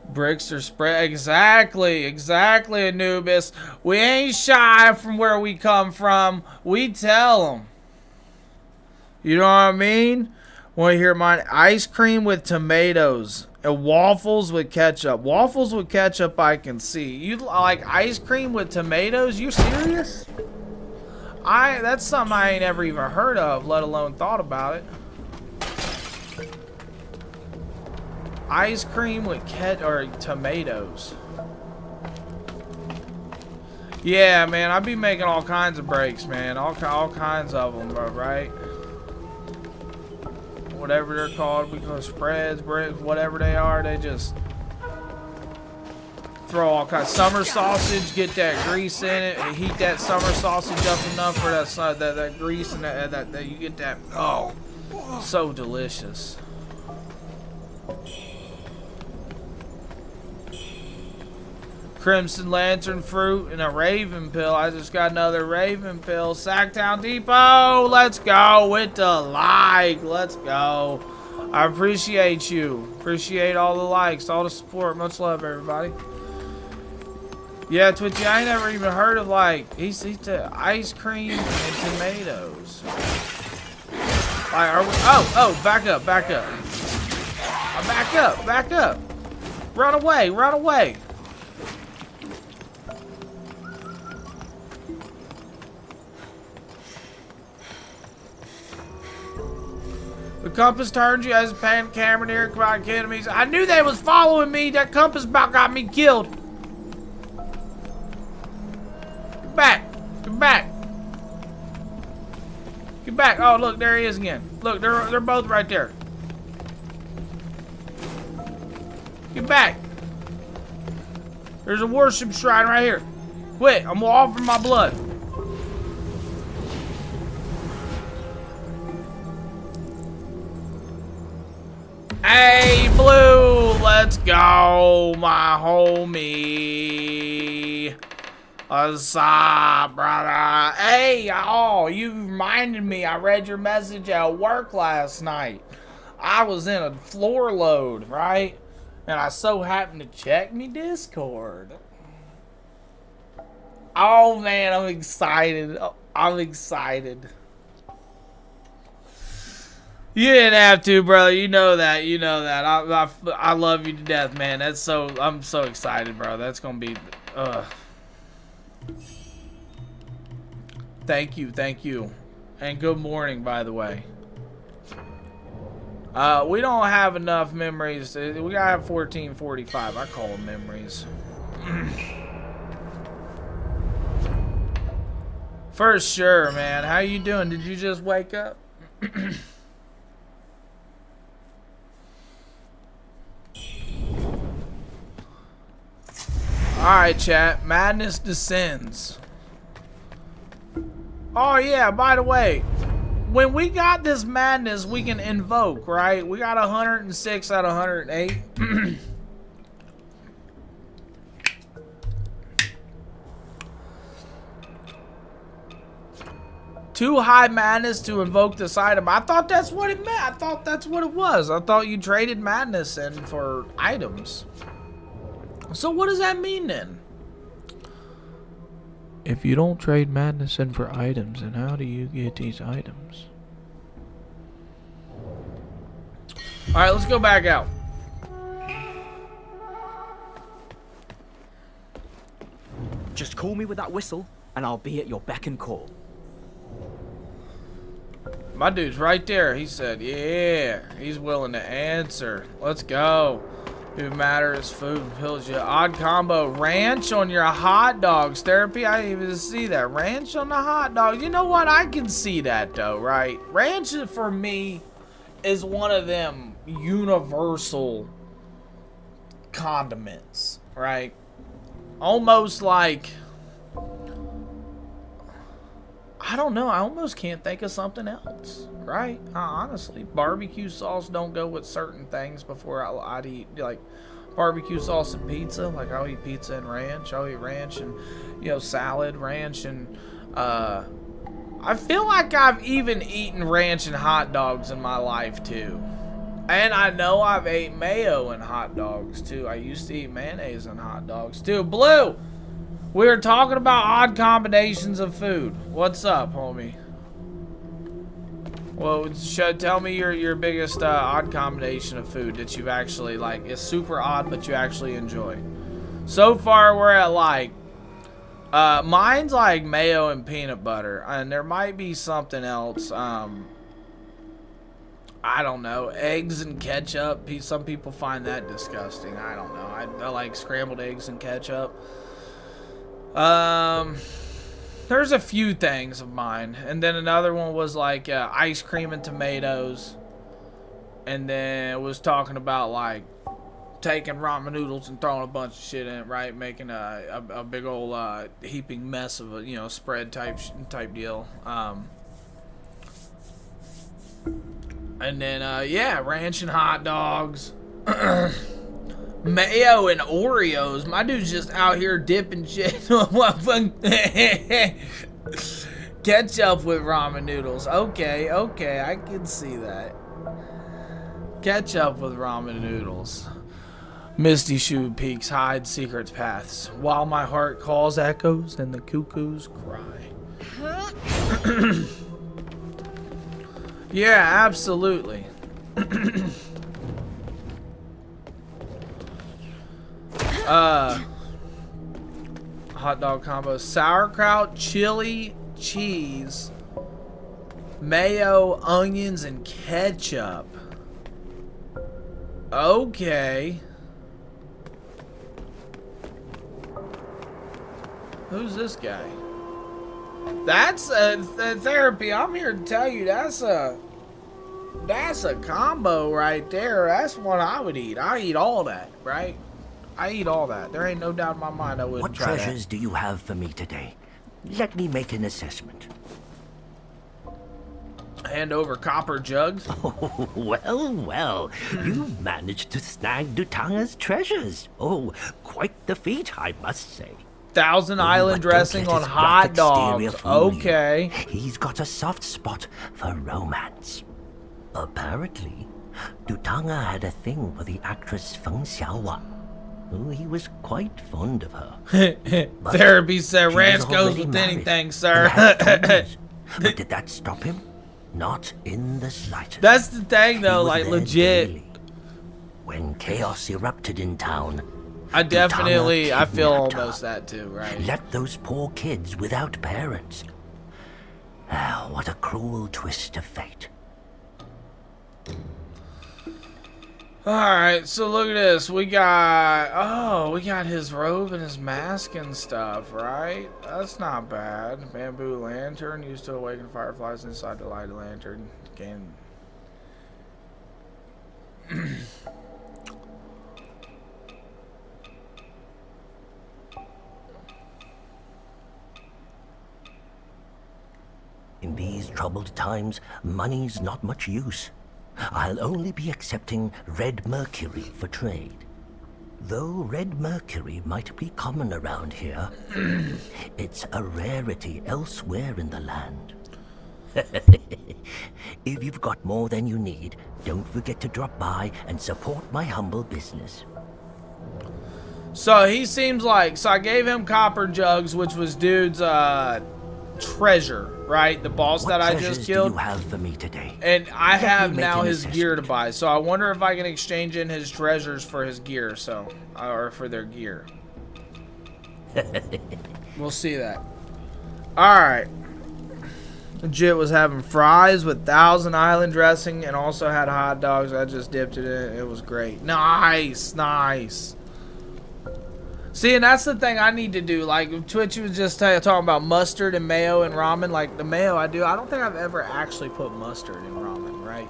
Bricks are spread. Exactly, Anubis. We ain't shy from where we come from. We tell them. You know what I mean? Want to hear mine? Ice cream with tomatoes and waffles with ketchup. Waffles with ketchup, I can see. You like ice cream with tomatoes? You serious? That's something I ain't ever even heard of, let alone thought about it. Ice cream with tomatoes. Yeah, man, I be making all kinds of breaks, man. All kinds of them, bro, right? Whatever they're called, we call spreads, breaks, whatever they are, they just throw all kinds. Summer sausage, get that grease in it, and heat that summer sausage up enough for that grease and that you get that. Oh, so delicious. Crimson Lantern fruit and a Raven pill. I just got another Raven pill. Sacktown Depot. Let's go with the like. Let's go. I appreciate you. Appreciate all the likes, all the support. Much love, everybody. Yeah, Twitchy, I ain't never even heard of like he's the ice cream and tomatoes. Like, are we? Oh, back up. Back up. Run away. The compass turned you as a pan camera near crowd enemies. I knew they was following me. That compass about got me killed. Get back. Oh, look, there he is again. Look, they're both right there. Get back. There's a worship shrine right here. Quit. I'm offering my blood. Hey, Blue, let's go, my homie. What's up, brother? Hey, y'all, you reminded me. I read your message at work last night. I was in a floor load, right? And I so happened to check me Discord. Oh, man, I'm excited. You didn't have to, brother. You know that. I love you to death, man. I'm so excited, bro. That's gonna be Thank you, thank you. And good morning, by the way. We don't have enough memories. We gotta have 1445. I call them memories. For sure, man. How you doing? Did you just wake up? Alright, chat. Madness descends. Oh, yeah, by the way, when we got this madness, we can invoke, right? We got 106 out of 108. Too high madness to invoke this item. I thought that's what it meant. I thought that's what it was. I thought you traded madness in for items. So what does that mean then? If you don't trade madness in for items, then how do you get these items? Alright, let's go back out. Just call me with that whistle, and I'll be at your beck and call. My dude's right there. He said, yeah, he's willing to answer. Let's go. Who matters? Food fills you. Odd combo. Ranch on your hot dogs. Therapy. I didn't even see that. Ranch on the hot dog. You know what? I can see that though, right? Ranch for me is one of them universal condiments, right? Almost like, I don't know. I almost can't think of something else, right? Honestly, barbecue sauce don't go with certain things before I'd eat, like, barbecue sauce and pizza. Like, I'll eat pizza and ranch. I'll eat ranch and, you know, salad, ranch, and, I feel like I've even eaten ranch and hot dogs in my life, too. And I know I've ate mayo in hot dogs, too. I used to eat mayonnaise in hot dogs, too. Blue! We were talking about odd combinations of food. What's up, homie? Well, tell me your biggest odd combination of food that you've actually, like, is super odd, but you actually enjoy. So far, we're at, like, mine's, like, mayo and peanut butter. And there might be something else. I don't know. Eggs and ketchup. Some people find that disgusting. I don't know. I like scrambled eggs and ketchup. There's a few things of mine, and then another one was like ice cream and tomatoes, and then it was talking about like taking ramen noodles and throwing a bunch of shit in it, right? Making a big old heaping mess of a, you know, spread type deal. And then yeah, ranch and hot dogs. Mayo and Oreos. My dude's just out here dipping shit. Ketchup with ramen noodles. Okay, I can see that. Ketchup with ramen noodles. Misty shoe peaks hide secrets paths. While my heart calls echoes and the cuckoos cry. Yeah, absolutely. Hot dog combo. Sauerkraut, chili, cheese, mayo, onions, and ketchup. Okay. Who's this guy? That's a therapy. I'm here to tell you that's a combo right there. That's one I would eat. I eat all that, right? I eat all that. There ain't no doubt in my mind I wouldn't try that. What treasures do you have for me today? Let me make an assessment. Hand over copper jugs. Oh, well. You managed to snag Dutanga's treasures. Oh, quite the feat, I must say. Thousand Island dressing on hot dogs. Okay. He's got a soft spot for romance. Apparently, Dutanga had a thing for the actress Feng Xiaowan. Oh, he was quite fond of her. Therapy said ranch goes with anything, sir. But did that stop him? Not in the slightest. That's the thing, though, like, legit. Daily. When chaos erupted in town, I feel almost that too, right? Left those poor kids without parents. Ah, what a cruel twist of fate. Alright, so look at this. We got his robe and his mask and stuff, right? That's not bad. Bamboo lantern used to awaken fireflies inside the lighted lantern. Again. In these troubled times, money's not much use. I'll only be accepting red mercury for trade. Though red mercury might be common around here, it's a rarity elsewhere in the land. If you've got more than you need, don't forget to drop by and support my humble business. So he seems like, so I gave him copper jugs, which was dude's treasure, right? The boss that I just killed. What treasures do you have for me today? And I have make now an his assessment. gear to buy. So I wonder if I can exchange in his treasures for his gear, so or for their gear. We'll see that. All right. Legit was having fries with Thousand Island dressing and also had hot dogs. I just dipped it in. It was great. Nice, nice. See, and that's the thing I need to do. Like, Twitch was just talking about mustard and mayo and ramen. Like, the mayo I do, I don't think I've ever actually put mustard in ramen, right?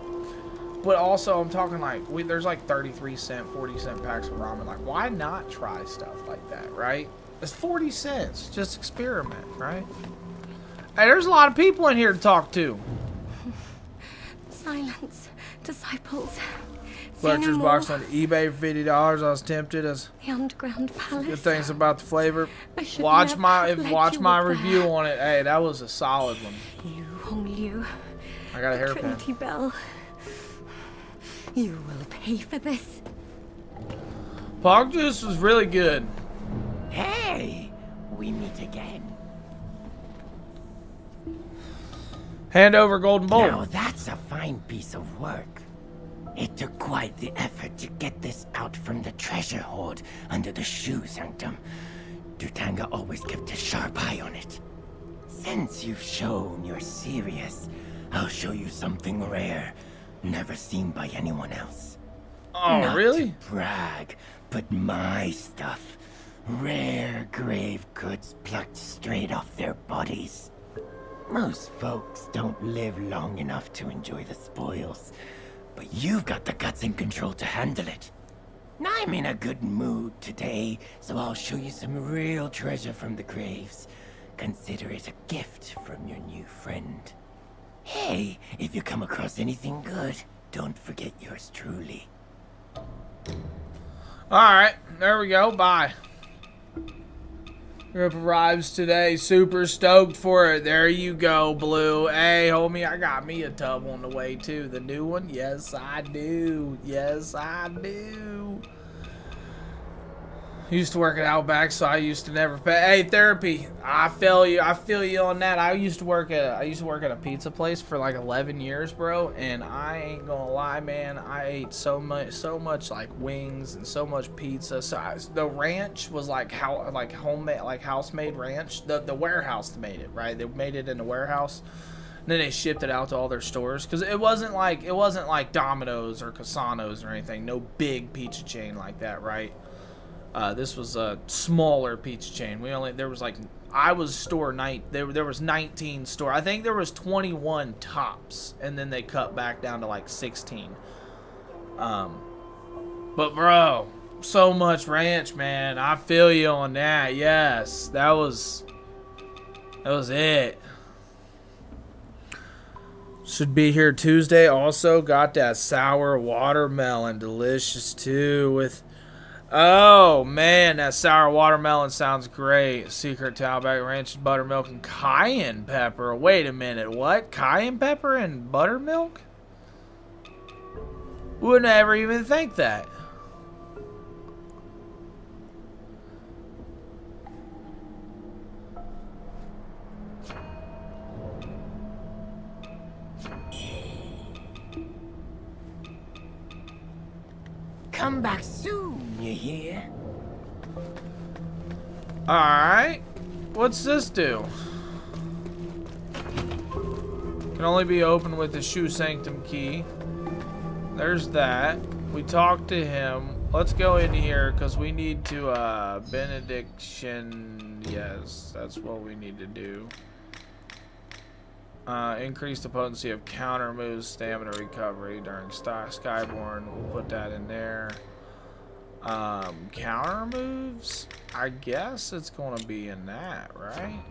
But also, I'm talking like, there's like 33 cent, 40 cent packs of ramen. Like, why not try stuff like that, right? It's 40 cents. Just experiment, right? Hey, there's a lot of people in here to talk to. Silence, disciples. Fletcher's box on eBay for $50. I was tempted as The underground palace. good things about the flavor. I should Watch never my have let watch you my up there. review on it. Hey, that was a solid one. You, only you. I got a hairpin. Trinity Bell. You will pay for this. Pog juice was really good. Hey, we meet again. Hand over golden bowl. Now that's a fine piece of work. It took quite the effort to get this out from the treasure hoard under the shoe sanctum. Dutanga always kept a sharp eye on it. Since you've shown you're serious, I'll show you something rare, never seen by anyone else. Oh, Not really? to brag, but my stuff. Rare grave goods plucked straight off their bodies. Most folks don't live long enough to enjoy the spoils. But you've got the guts and control to handle it. I'm in a good mood today, so I'll show you some real treasure from the graves. Consider it a gift from your new friend. Hey, if you come across anything good, don't forget yours truly. Alright, there we go. Bye. Group arrives today. Super stoked for it. There you go, Blue. Hey, homie, I got me a tub on the way, too. The new one? Yes, I do. Yes, I do. Used to work at Outback, so I used to never pay. Hey, therapy. I feel you. I feel you on that. I used to work at a pizza place for like 11 years, bro. And I ain't gonna lie, man. I ate so much like wings and so much pizza. So the ranch was like homemade, like house-made ranch. The warehouse made it, right? They made it in the warehouse. And then they shipped it out to all their stores because it wasn't like Domino's or Casano's or anything. No big pizza chain like that, right? This was a smaller pizza chain. There was 19 store. I think there was 21 tops, and then they cut back down to like 16. But bro, so much ranch, man. I feel you on that. Yes, that was it. Should be here Tuesday. Also got that sour watermelon, delicious too with. Oh, man, that sour watermelon sounds great. Secret to Outback Ranch, buttermilk, and cayenne pepper. Wait a minute, what? Cayenne pepper and buttermilk? Wouldn't ever even think that. Come back soon, you hear? Alright. What's this do? Can only be opened with the shoe sanctum key. There's that. We talked to him. Let's go in here because we need to benediction. Yes, that's what we need to do. Increase the potency of counter moves, stamina recovery during Skyborn. We'll put that in there. Counter moves? I guess it's going to be in that, right?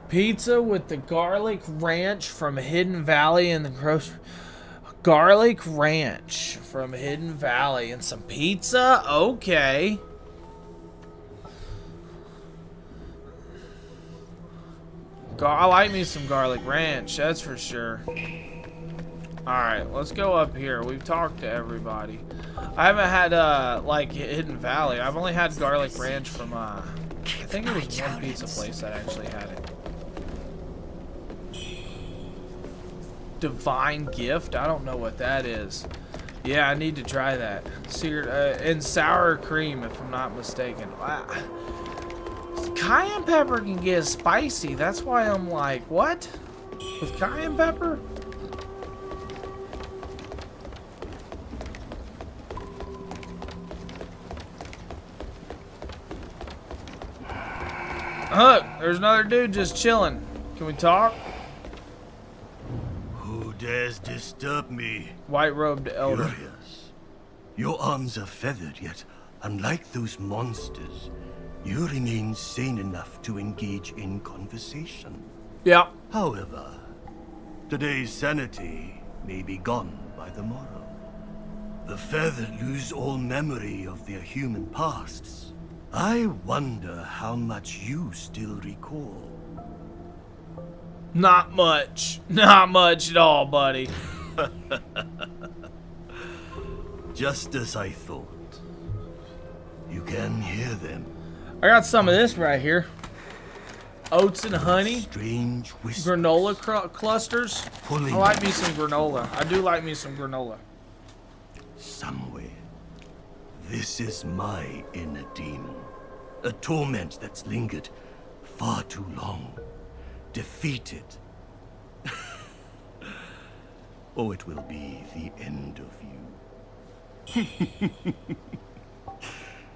Pizza with the garlic ranch from Hidden Valley in the grocery. Garlic ranch from Hidden Valley and some pizza? Okay. I like me some garlic ranch, that's for sure. Alright, let's go up here. We've talked to everybody. I haven't had, like, Hidden Valley. I've only had garlic ranch from, I think it was one pizza place that actually had it. Divine Gift? I don't know what that is. Yeah, I need to try that. And sour cream, if I'm not mistaken. Wow. Cayenne pepper can get spicy. That's why I'm like, what? With cayenne pepper? Look, there's another dude just chilling. Can we talk? Who dares disturb me? White-robed elder. Curious. Your arms are feathered, yet unlike those monsters, you remain sane enough to engage in conversation. Yeah. However, today's sanity may be gone by the morrow. The feathered lose all memory of their human pasts. I wonder how much you still recall. Not much. Not much at all, buddy. Just as I thought. You can hear them. I got some of this right here. Oats and honey. Strange whispers. Granola clusters. I like me some granola. I do like me some granola. Somewhere. This is my inner demon. A torment that's lingered far too long. Defeated. Or it will be the end of you.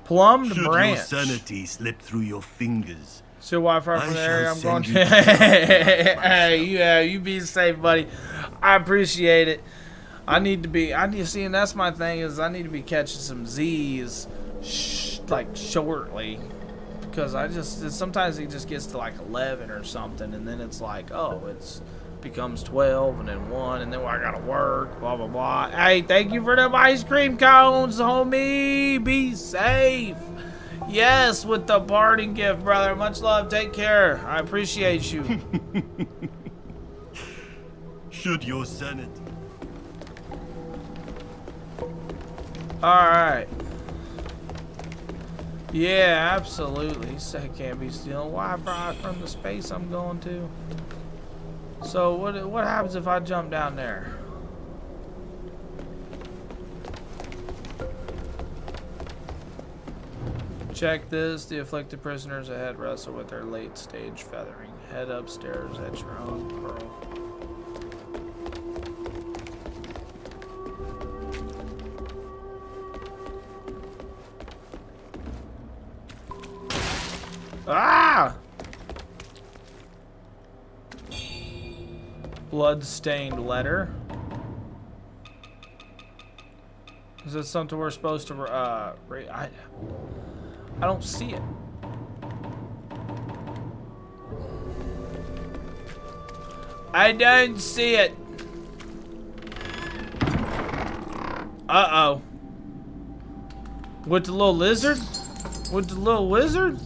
Plumbed Should branch. your sanity slip through your fingers, So Wi-Fi from the area I'm going to. you Hey, yeah, you be safe, buddy. I appreciate it. I need to see, and that's my thing, is I need to be catching some Z's, like, shortly. Because sometimes it just gets to like 11 or something, and then it's like, oh, it's becomes 12, and then 1, and then I gotta work, blah, blah, blah. Hey, thank you for them ice cream cones, homie. Be safe. Yes, with the parting gift, brother. Much love. Take care. I appreciate you. Should your sanity. Alright. Yeah, absolutely. Said can't be stealing Wi-Fi from the space I'm going to. So what happens if I jump down there? Check this. The afflicted prisoners ahead wrestle with their late stage feathering. Head upstairs at your own peril. Ah! Blood-stained letter. Is this something we're supposed to I don't see it. I don't see it. Uh-oh. With the little lizard? With the little wizard?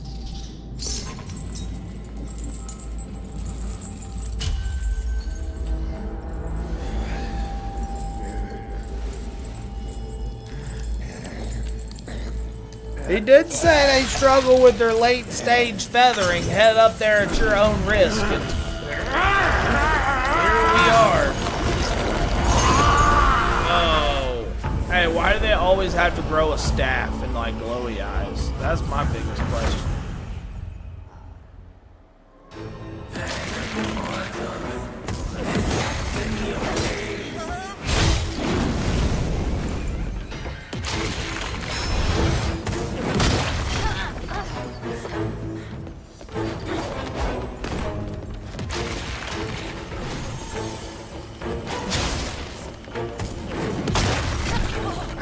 He did say they struggle with their late stage feathering. Head up there at your own risk. And here we are. Oh. Hey, why do they always have to grow a staff and like glowy eyes? That's my biggest question.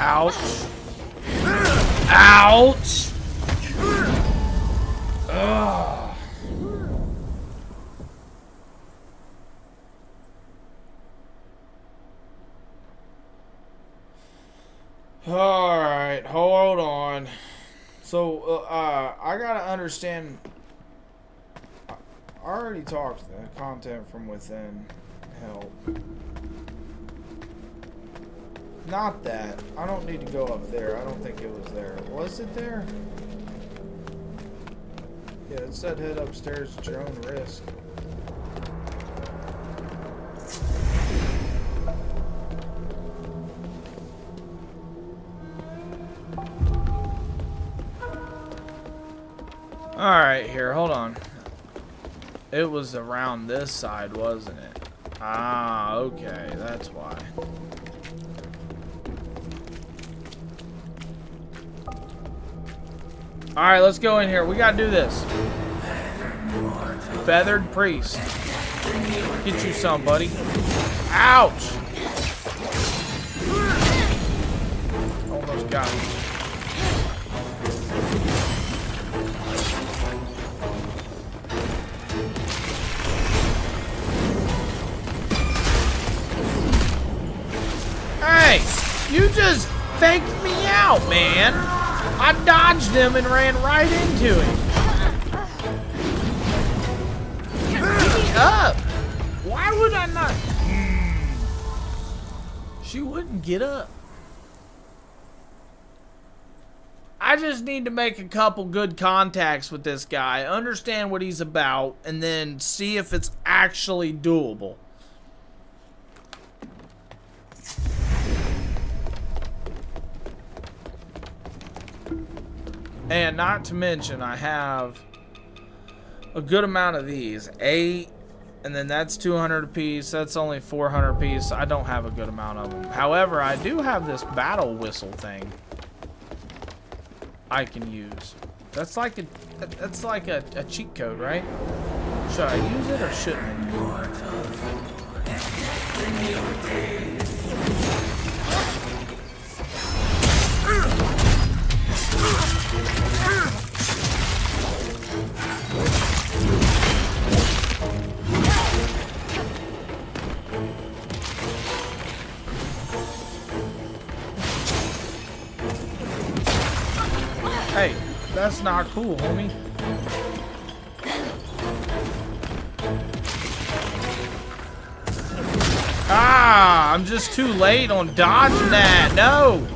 Ouch. Ouch. Ugh. All right, hold on. So, I gotta understand. I already talked to the content from within. Help. Not that. I don't need to go up there. I don't think it was there. Was it there? Yeah, it said head upstairs at your own risk. Alright, here, hold on. It was around this side, wasn't it? Ah, okay, that's why. Alright, let's go in here. We gotta do this. Feathered priest. Get you some, buddy. Ouch! Almost got him. Hey! You just faked me out, man! I dodged him and ran right into him. Get me up! Why would I not? She wouldn't get up. I just need to make a couple good contacts with this guy, understand what he's about, and then see if it's actually doable. And not to mention, I have a good amount of these. 8, and then that's 200 apiece. That's only 400 apiece. I don't have a good amount of them. However, I do have this battle whistle thing I can use. That's like a cheat code, right? Should I use it or shouldn't I? Hey, that's not cool, homie. Ah, I'm just too late on dodging that. No.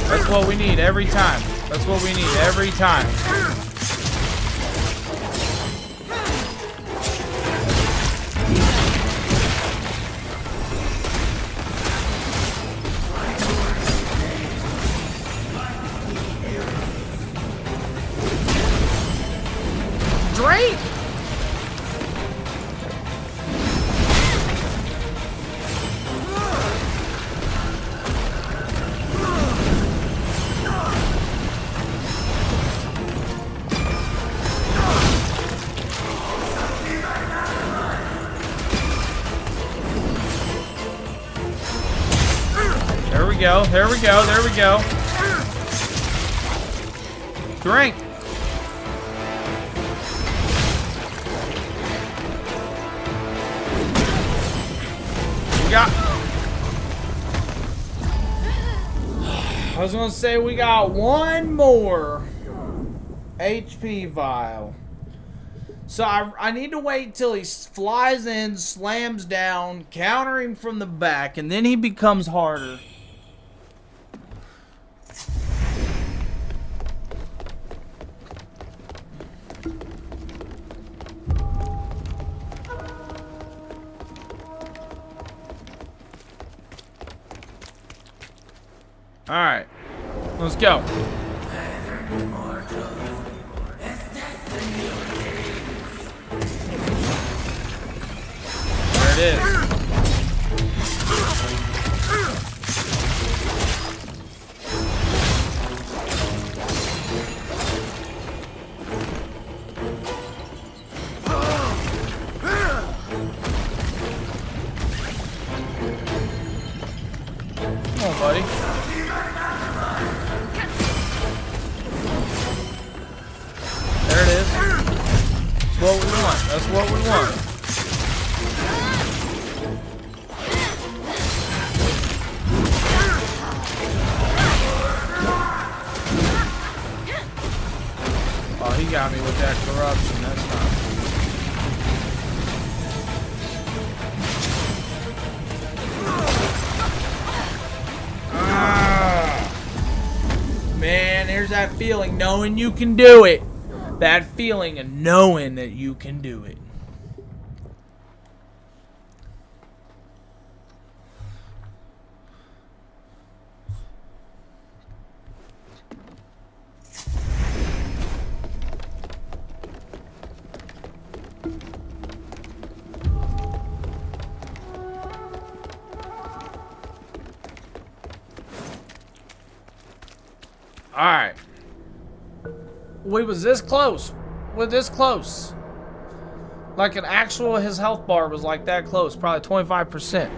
That's what we need every time. That's what we need every time. Drake! There we go, there we go, there we go. Drink! I was gonna say we got one more HP vial. So I need to wait till he flies in, slams down, countering from the back, and then he becomes harder. Alright, let's go. There it is. Come on, buddy. There it is. That's what we want. That's what we want. Oh, he got me with that corruption. That's not. Man, there's that feeling knowing you can do it. That feeling of knowing that you can do it. Alright. We was this close. We're this close. Like an actual, his health bar was like that close. Probably 25%.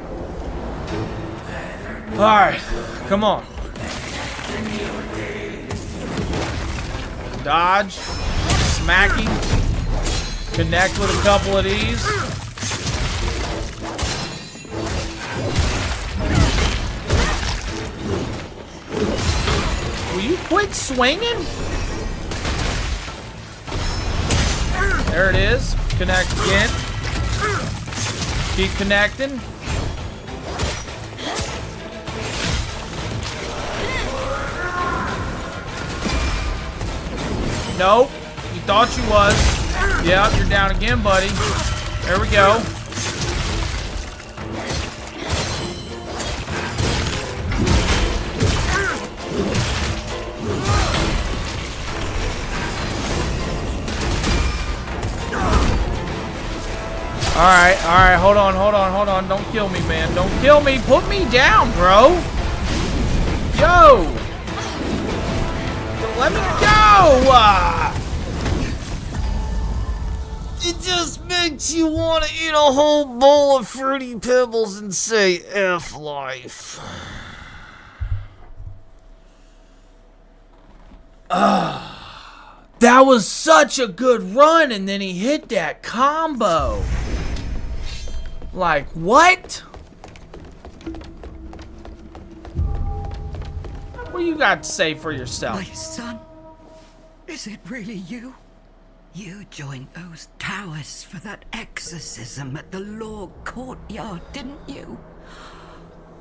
Alright. Come on. Dodge. Smacking. Connect with a couple of these. Will you quit swinging? There it is. Connect again. Keep connecting. Nope. You thought you was. Yep, you're down again, buddy. There we go. Alright, hold on. Don't kill me, man. Don't kill me. Put me down, bro. Yo. Let me go. It just makes you want to eat a whole bowl of Fruity Pebbles and say F life. That was such a good run, and then he hit that combo. Like, what? What do you got to say for yourself? My son, is it really you? You joined those Taoists for that exorcism at the law courtyard, didn't you?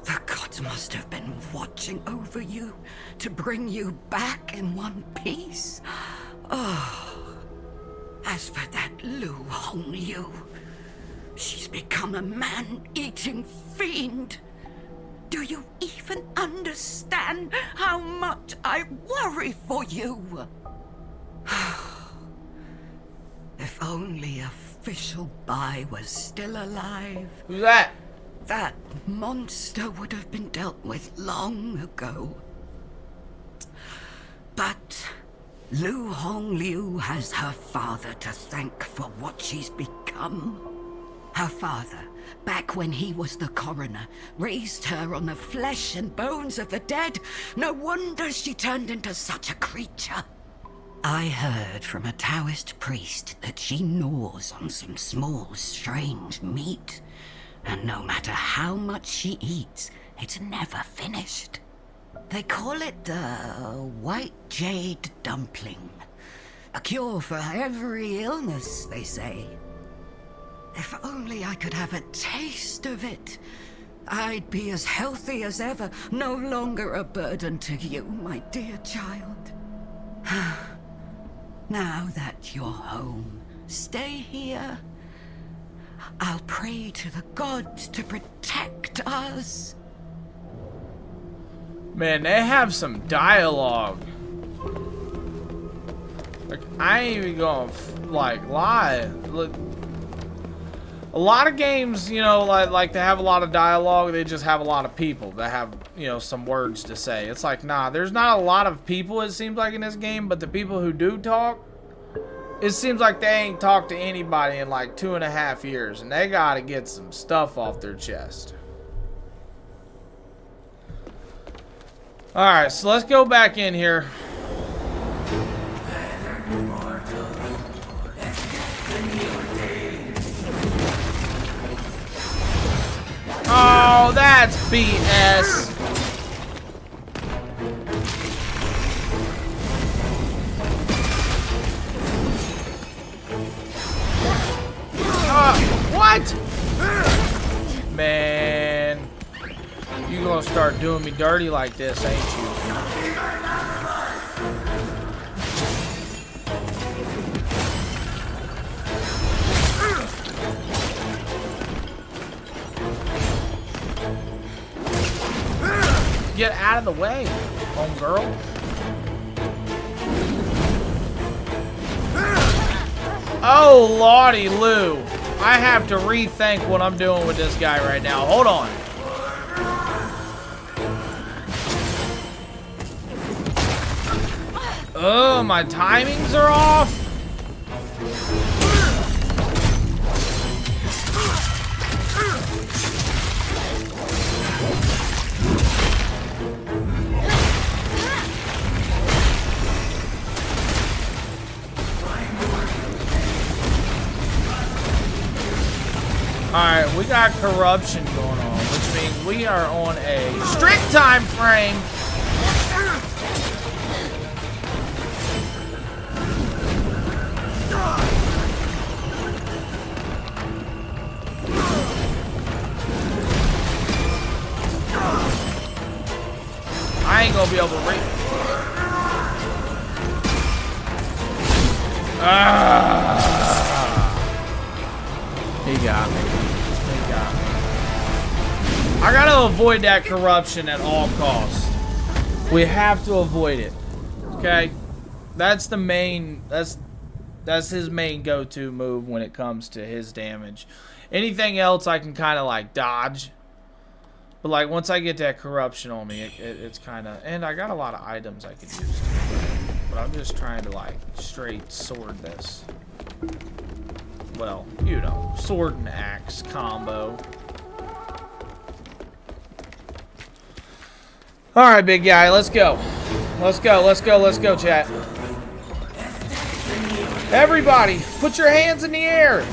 The gods must have been watching over you to bring you back in one piece. Oh, as for that Lu Hongyu, she's become a man-eating fiend. Do you even understand how much I worry for you? If only Official Bai was still alive. Who's that? That monster would have been dealt with long ago. But Lu Hongyu has her father to thank for what she's become. Her father, back when he was the coroner, raised her on the flesh and bones of the dead. No wonder she turned into such a creature. I heard from a Taoist priest that she gnaws on some small, strange meat. And no matter how much she eats, it's never finished. They call it the white jade dumpling. A cure for every illness, they say. If only I could have a taste of it, I'd be as healthy as ever, no longer a burden to you, my dear child. Now that you're home, stay here. I'll pray to the gods to protect us. Man, they have some dialogue. Like, I ain't even gonna, like, lie. Look, a lot of games, you know, like they have a lot of dialogue. They just have a lot of people that have, you know, some words to say. It's like, nah, there's not a lot of people, it seems like, in this game. But the people who do talk, it seems like they ain't talked to anybody in like 2.5 years. And they gotta get some stuff off their chest. Alright, so let's go back in here. Oh, that's BS. What? Man, you gonna start doing me dirty like this, ain't you? Get out of the way, homegirl. Oh, lordy Lou. I have to rethink what I'm doing with this guy right now. Hold on. Oh, my timings are off. Alright, we got corruption going on, which means we are on a strict time frame. I ain't gonna be able to read. He got me. I gotta avoid that corruption at all costs. We have to avoid it. Okay? That's the main, that's his main go-to move when it comes to his damage. Anything else I can kind of like dodge. But like once I get that corruption on me, it's kind of, and I got a lot of items I could use. But I'm just trying to like straight sword this. Well, you know, sword and axe combo. Alright, big guy, let's go. Let's go, chat. Everybody, put your hands in the air.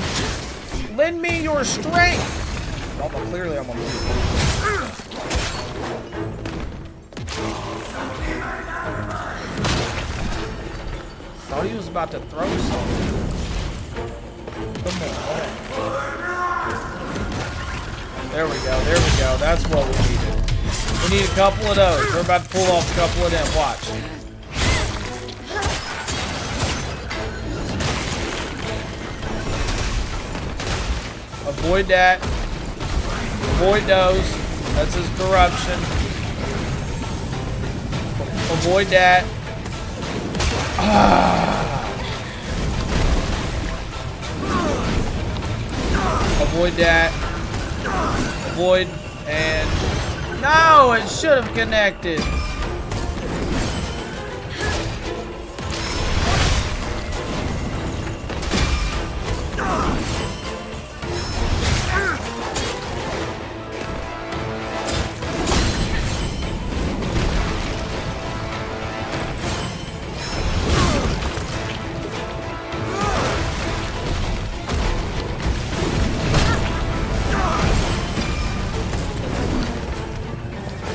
Lend me your strength. Well, clearly I'm gonna lose. Thought he was about to throw something. Come on. There we go. That's what we needed. We need a couple of those. We're about to pull off a couple of them. Watch. Avoid that. Avoid those. That's his corruption. Avoid that. Avoid that. Avoid and... No, it should have connected.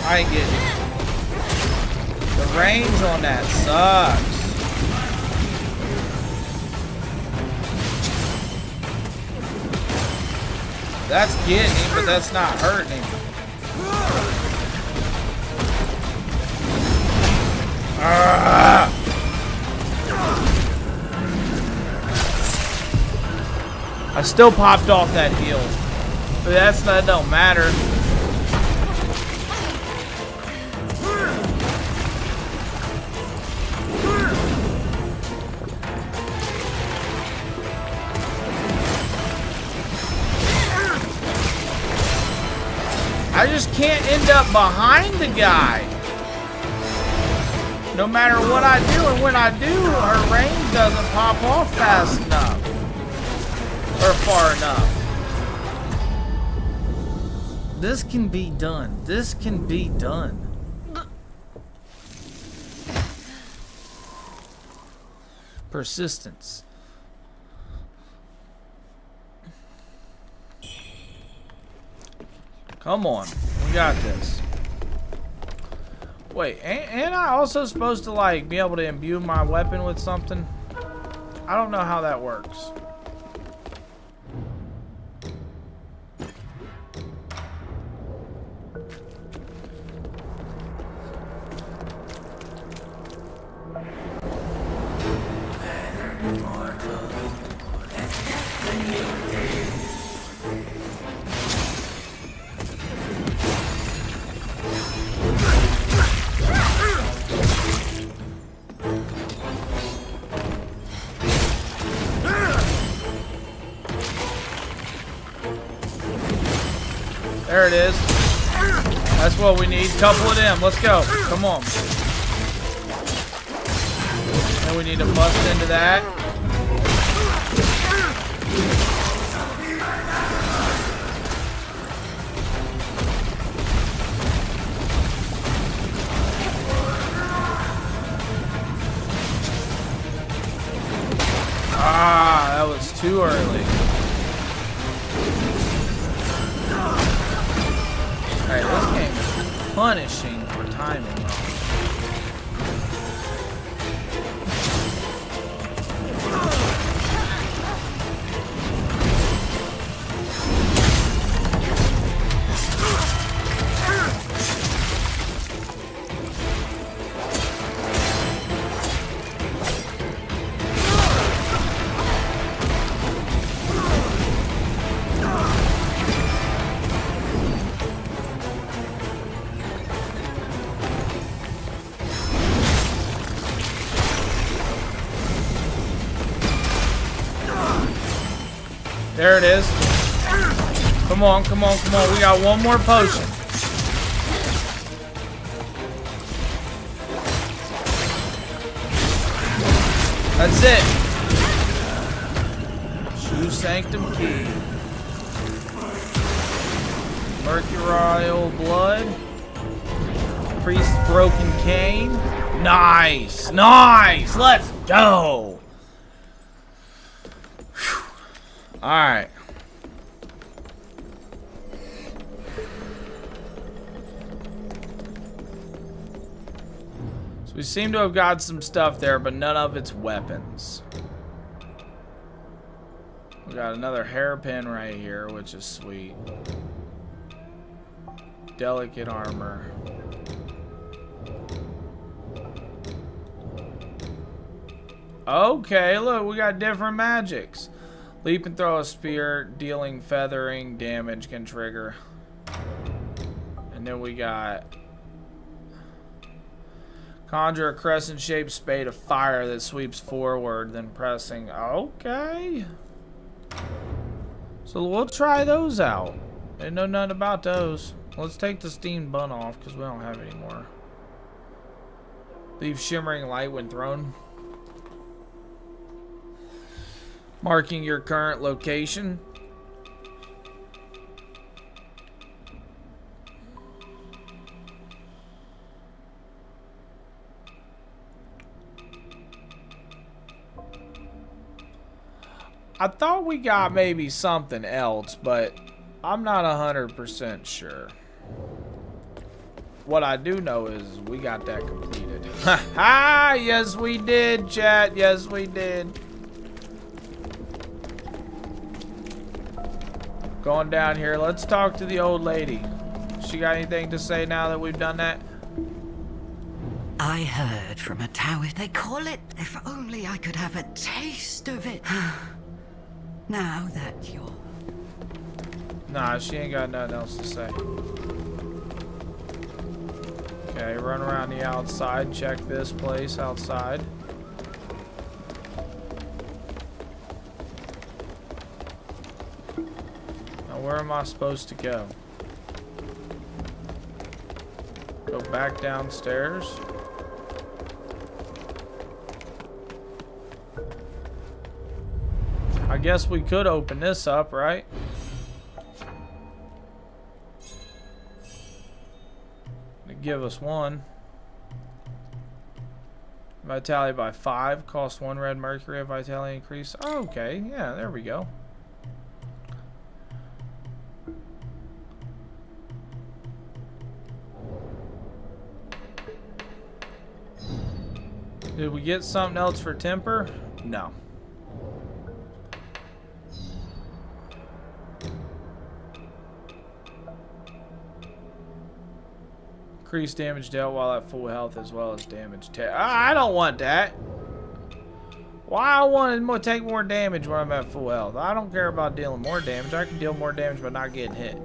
I ain't getting it. The range on that sucks. That's getting him, but that's not hurting him. I still popped off that heal, but that don't matter. I just can't end up behind the guy. No matter what I do, and when I do, her range doesn't pop off fast enough. Or far enough. This can be done. This can be done. Persistence. Come on. We got this. Wait, ain't I also supposed to, like, be able to imbue my weapon with something? I don't know how that works. There it is. That's what we need. Couple of them. Let's go. Come on. And we need to bust into that. Ah, that was too early. Alright, this game is punishing for timing wrong. There it is. Come on, come on, come on. We got one more potion. That's it. Shoe Sanctum Key. Mercurial Blood. Priest's Broken Cane. Nice. Nice. Let's go. Alright. So we seem to have got some stuff there, but none of its weapons. We got another hairpin right here, which is sweet. Delicate armor. Okay, look, we got different magics. Leap and throw a spear, dealing feathering damage can trigger. And then we got conjure a crescent-shaped spade of fire that sweeps forward, then pressing. Okay. So we'll try those out. Didn't know nothing about those. Let's take the steamed bun off because we don't have any more. Leave shimmering light when thrown. Marking your current location. I thought we got maybe something else, but I'm not 100% sure. What I do know is we got that completed. Ha ha! Yes, we did, chat. Yes, we did. Going down here. Let's talk to the old lady. She got anything to say now that we've done that? I heard from a Taoist. They call it, if only I could have a taste of it. Now that you're... Nah, she ain't got nothing else to say. Okay, run around the outside. Check this place outside. Now, where am I supposed to go? Go back downstairs. I guess we could open this up, right? Give us one. Vitality by 5. Cost 1 red mercury of vitality increase. Oh, okay, yeah, there we go. Did we get something else for temper? No. Increase damage dealt while at full health as well as damage. I don't want that. Why I want to take more damage when I'm at full health? I don't care about dealing more damage. I can deal more damage by not getting hit.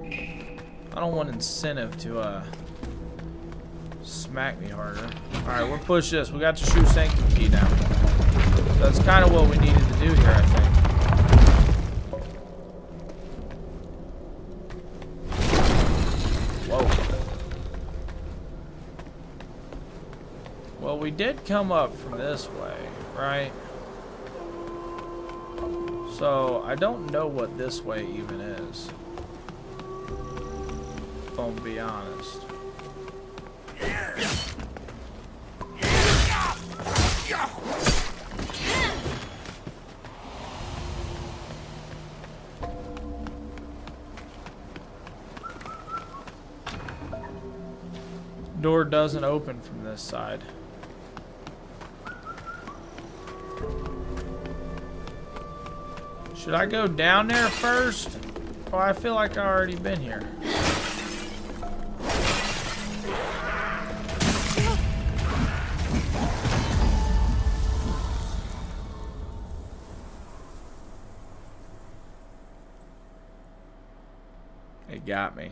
I don't want incentive to smack me harder. Alright, we'll push this. We got the Shoe Sanctum key now. So that's kind of what we needed to do here, I think. Whoa. Well, we did come up from this way, right? So, I don't know what this way even is. If I'm gonna be honest. Door doesn't open from this side. Should I go down there first? Oh, I feel like I've already been here. It got me.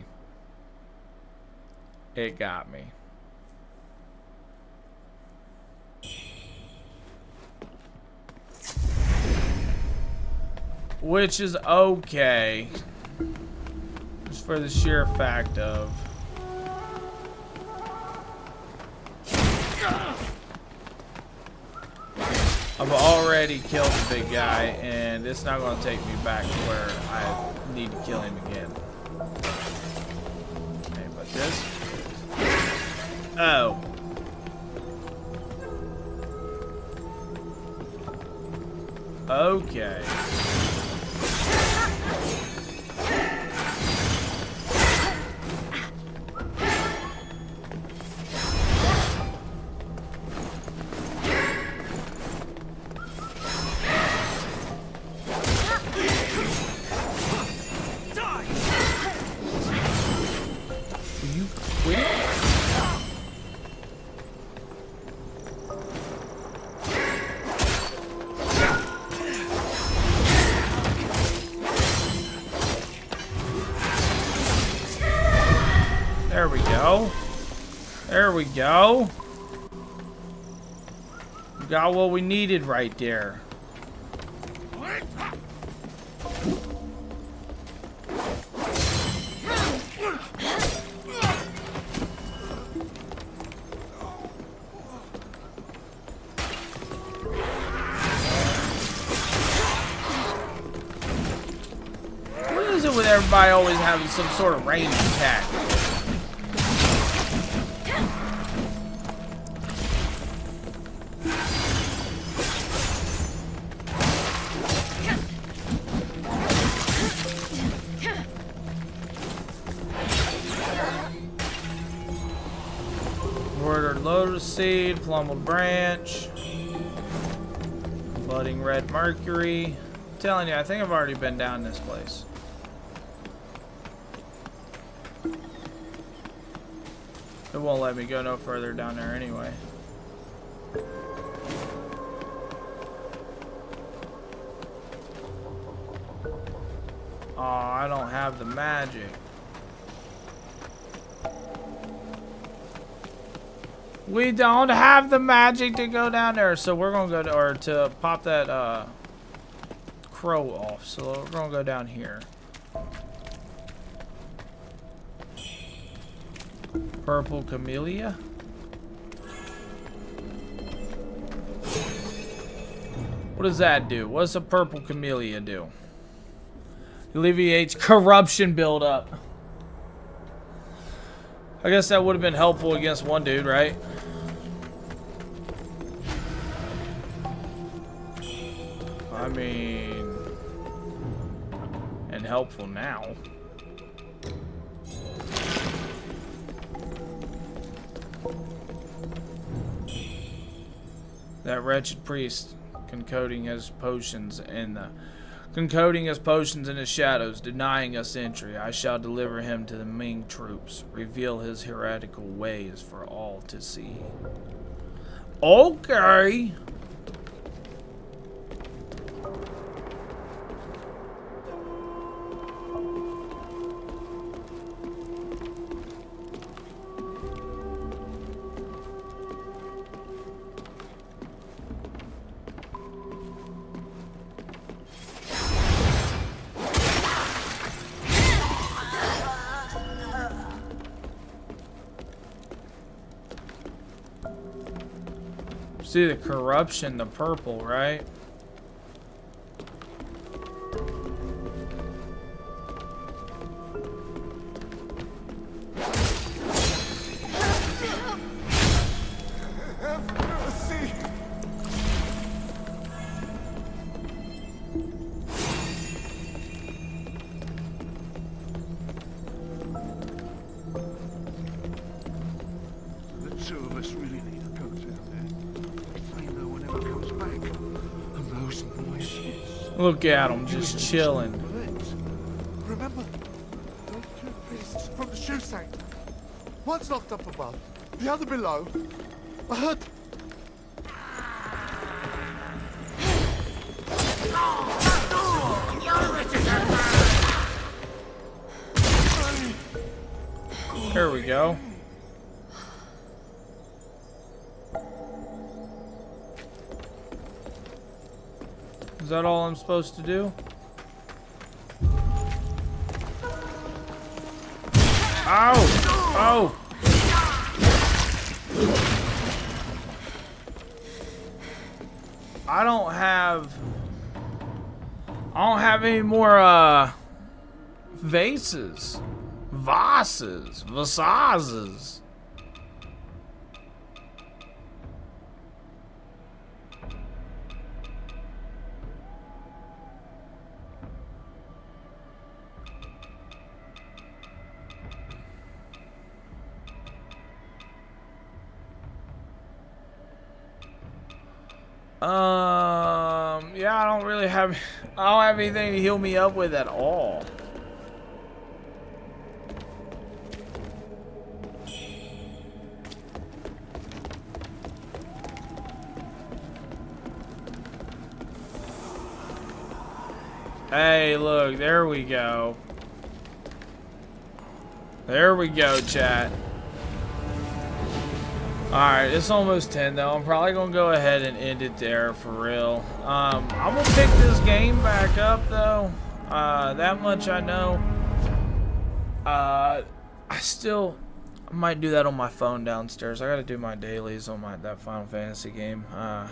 It got me. Which is okay. Just for the sheer fact of... I've already killed the big guy, and it's not going to take me back to where I need to kill him again. Okay, but this... Oh. Okay. There we go. There we go. We got what we needed right there. What is it with everybody always having some sort of ranged attack? Lotus seed, plumbled branch, budding red mercury. I'm telling you, I think I've already been down this place. It won't let me go no further down there anyway. Oh, I don't have the magic. We don't have the magic to go down there, so we're gonna go to, or to pop that crow off. So we're gonna go down here. Purple camellia. What does that do? What does a purple camellia do? Alleviates corruption buildup. I guess that would have been helpful against one dude, right? I mean, and helpful now. That wretched priest concocting his potions in his shadows, denying us entry. I shall deliver him to the Ming troops, reveal his heretical ways for all to see. Okay. See the corruption, the purple, right? Look at him, just chilling. Remember, those two priests from the shoe sanctum. One's locked up above, the other below. I heard. Here we go. Is that all I'm supposed to do? Ow! Oh! I don't have any more vases. Vases. Yeah, I don't have anything to heal me up with at all. Hey, look, there we go. There we go, chat. Alright, it's almost 10 though. I'm probably gonna go ahead and end it there for real. I'm gonna pick this game back up though. That much I know. I might do that on my phone downstairs. I gotta do my dailies on that Final Fantasy game. I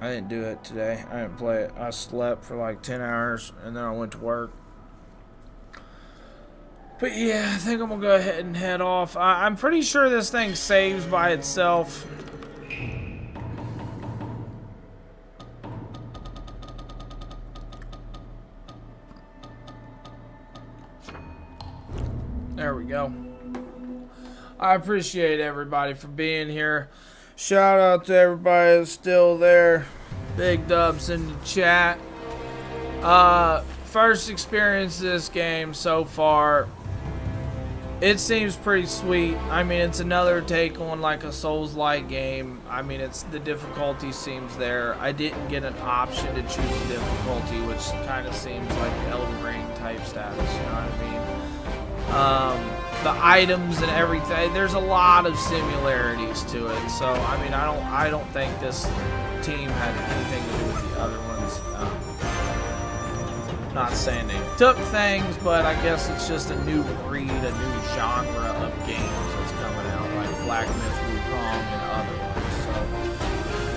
didn't do it today. I didn't play it. I slept for like 10 hours and then I went to work. But yeah, I think I'm gonna go ahead and head off. I'm pretty sure this thing saves by itself. There we go. I appreciate everybody for being here. Shout out to everybody that's still there. Big dubs in the chat. First experience this game so far. It seems pretty sweet. I mean, it's another take on like a Souls-like game. I mean, it's the difficulty seems there. I didn't get an option to choose a difficulty, which kind of seems like Elden Ring type status. You know what I mean? The items and everything. There's a lot of similarities to it. So I mean, I don't think this team had anything to do with the other ones. Not saying they took things, but I guess it's just a new breed, a new genre of games that's coming out, like Black Myth, Wuchang, and other ones. So.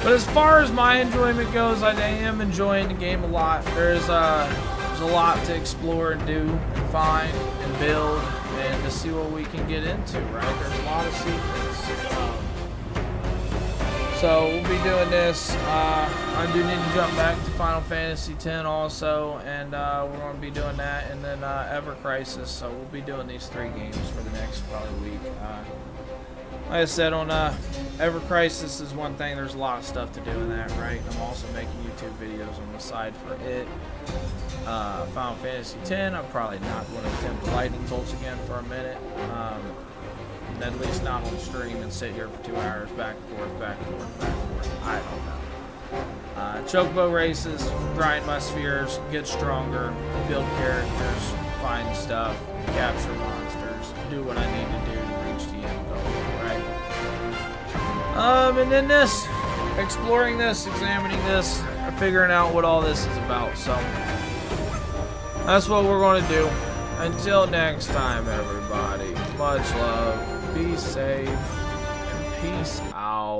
But as far as my enjoyment goes, I am enjoying the game a lot. There's a lot to explore and do, and find, and build, and to see what we can get into, right? There's a lot of secrets. So we'll be doing this. I do need to jump back to Final Fantasy X also, and we're going to be doing that, and then Ever Crisis. So we'll be doing these 3 games for the next probably week. Like I said, on Ever Crisis is one thing. There's a lot of stuff to do in that, right? I'm also making YouTube videos on the side for it. Final Fantasy X, I'm probably not going to attempt the lightning bolts again for a minute. At least not on stream and sit here for 2 hours back and forth, back and forth, back and forth. I don't know. Chocobo races, grind my spheres, get stronger, build characters, find stuff, capture monsters, do what I need to do to reach the end goal, right? And then this, exploring this, examining this, figuring out what all this is about. So that's what we're going to do. Until next time, everybody, much love. Be safe and peace out.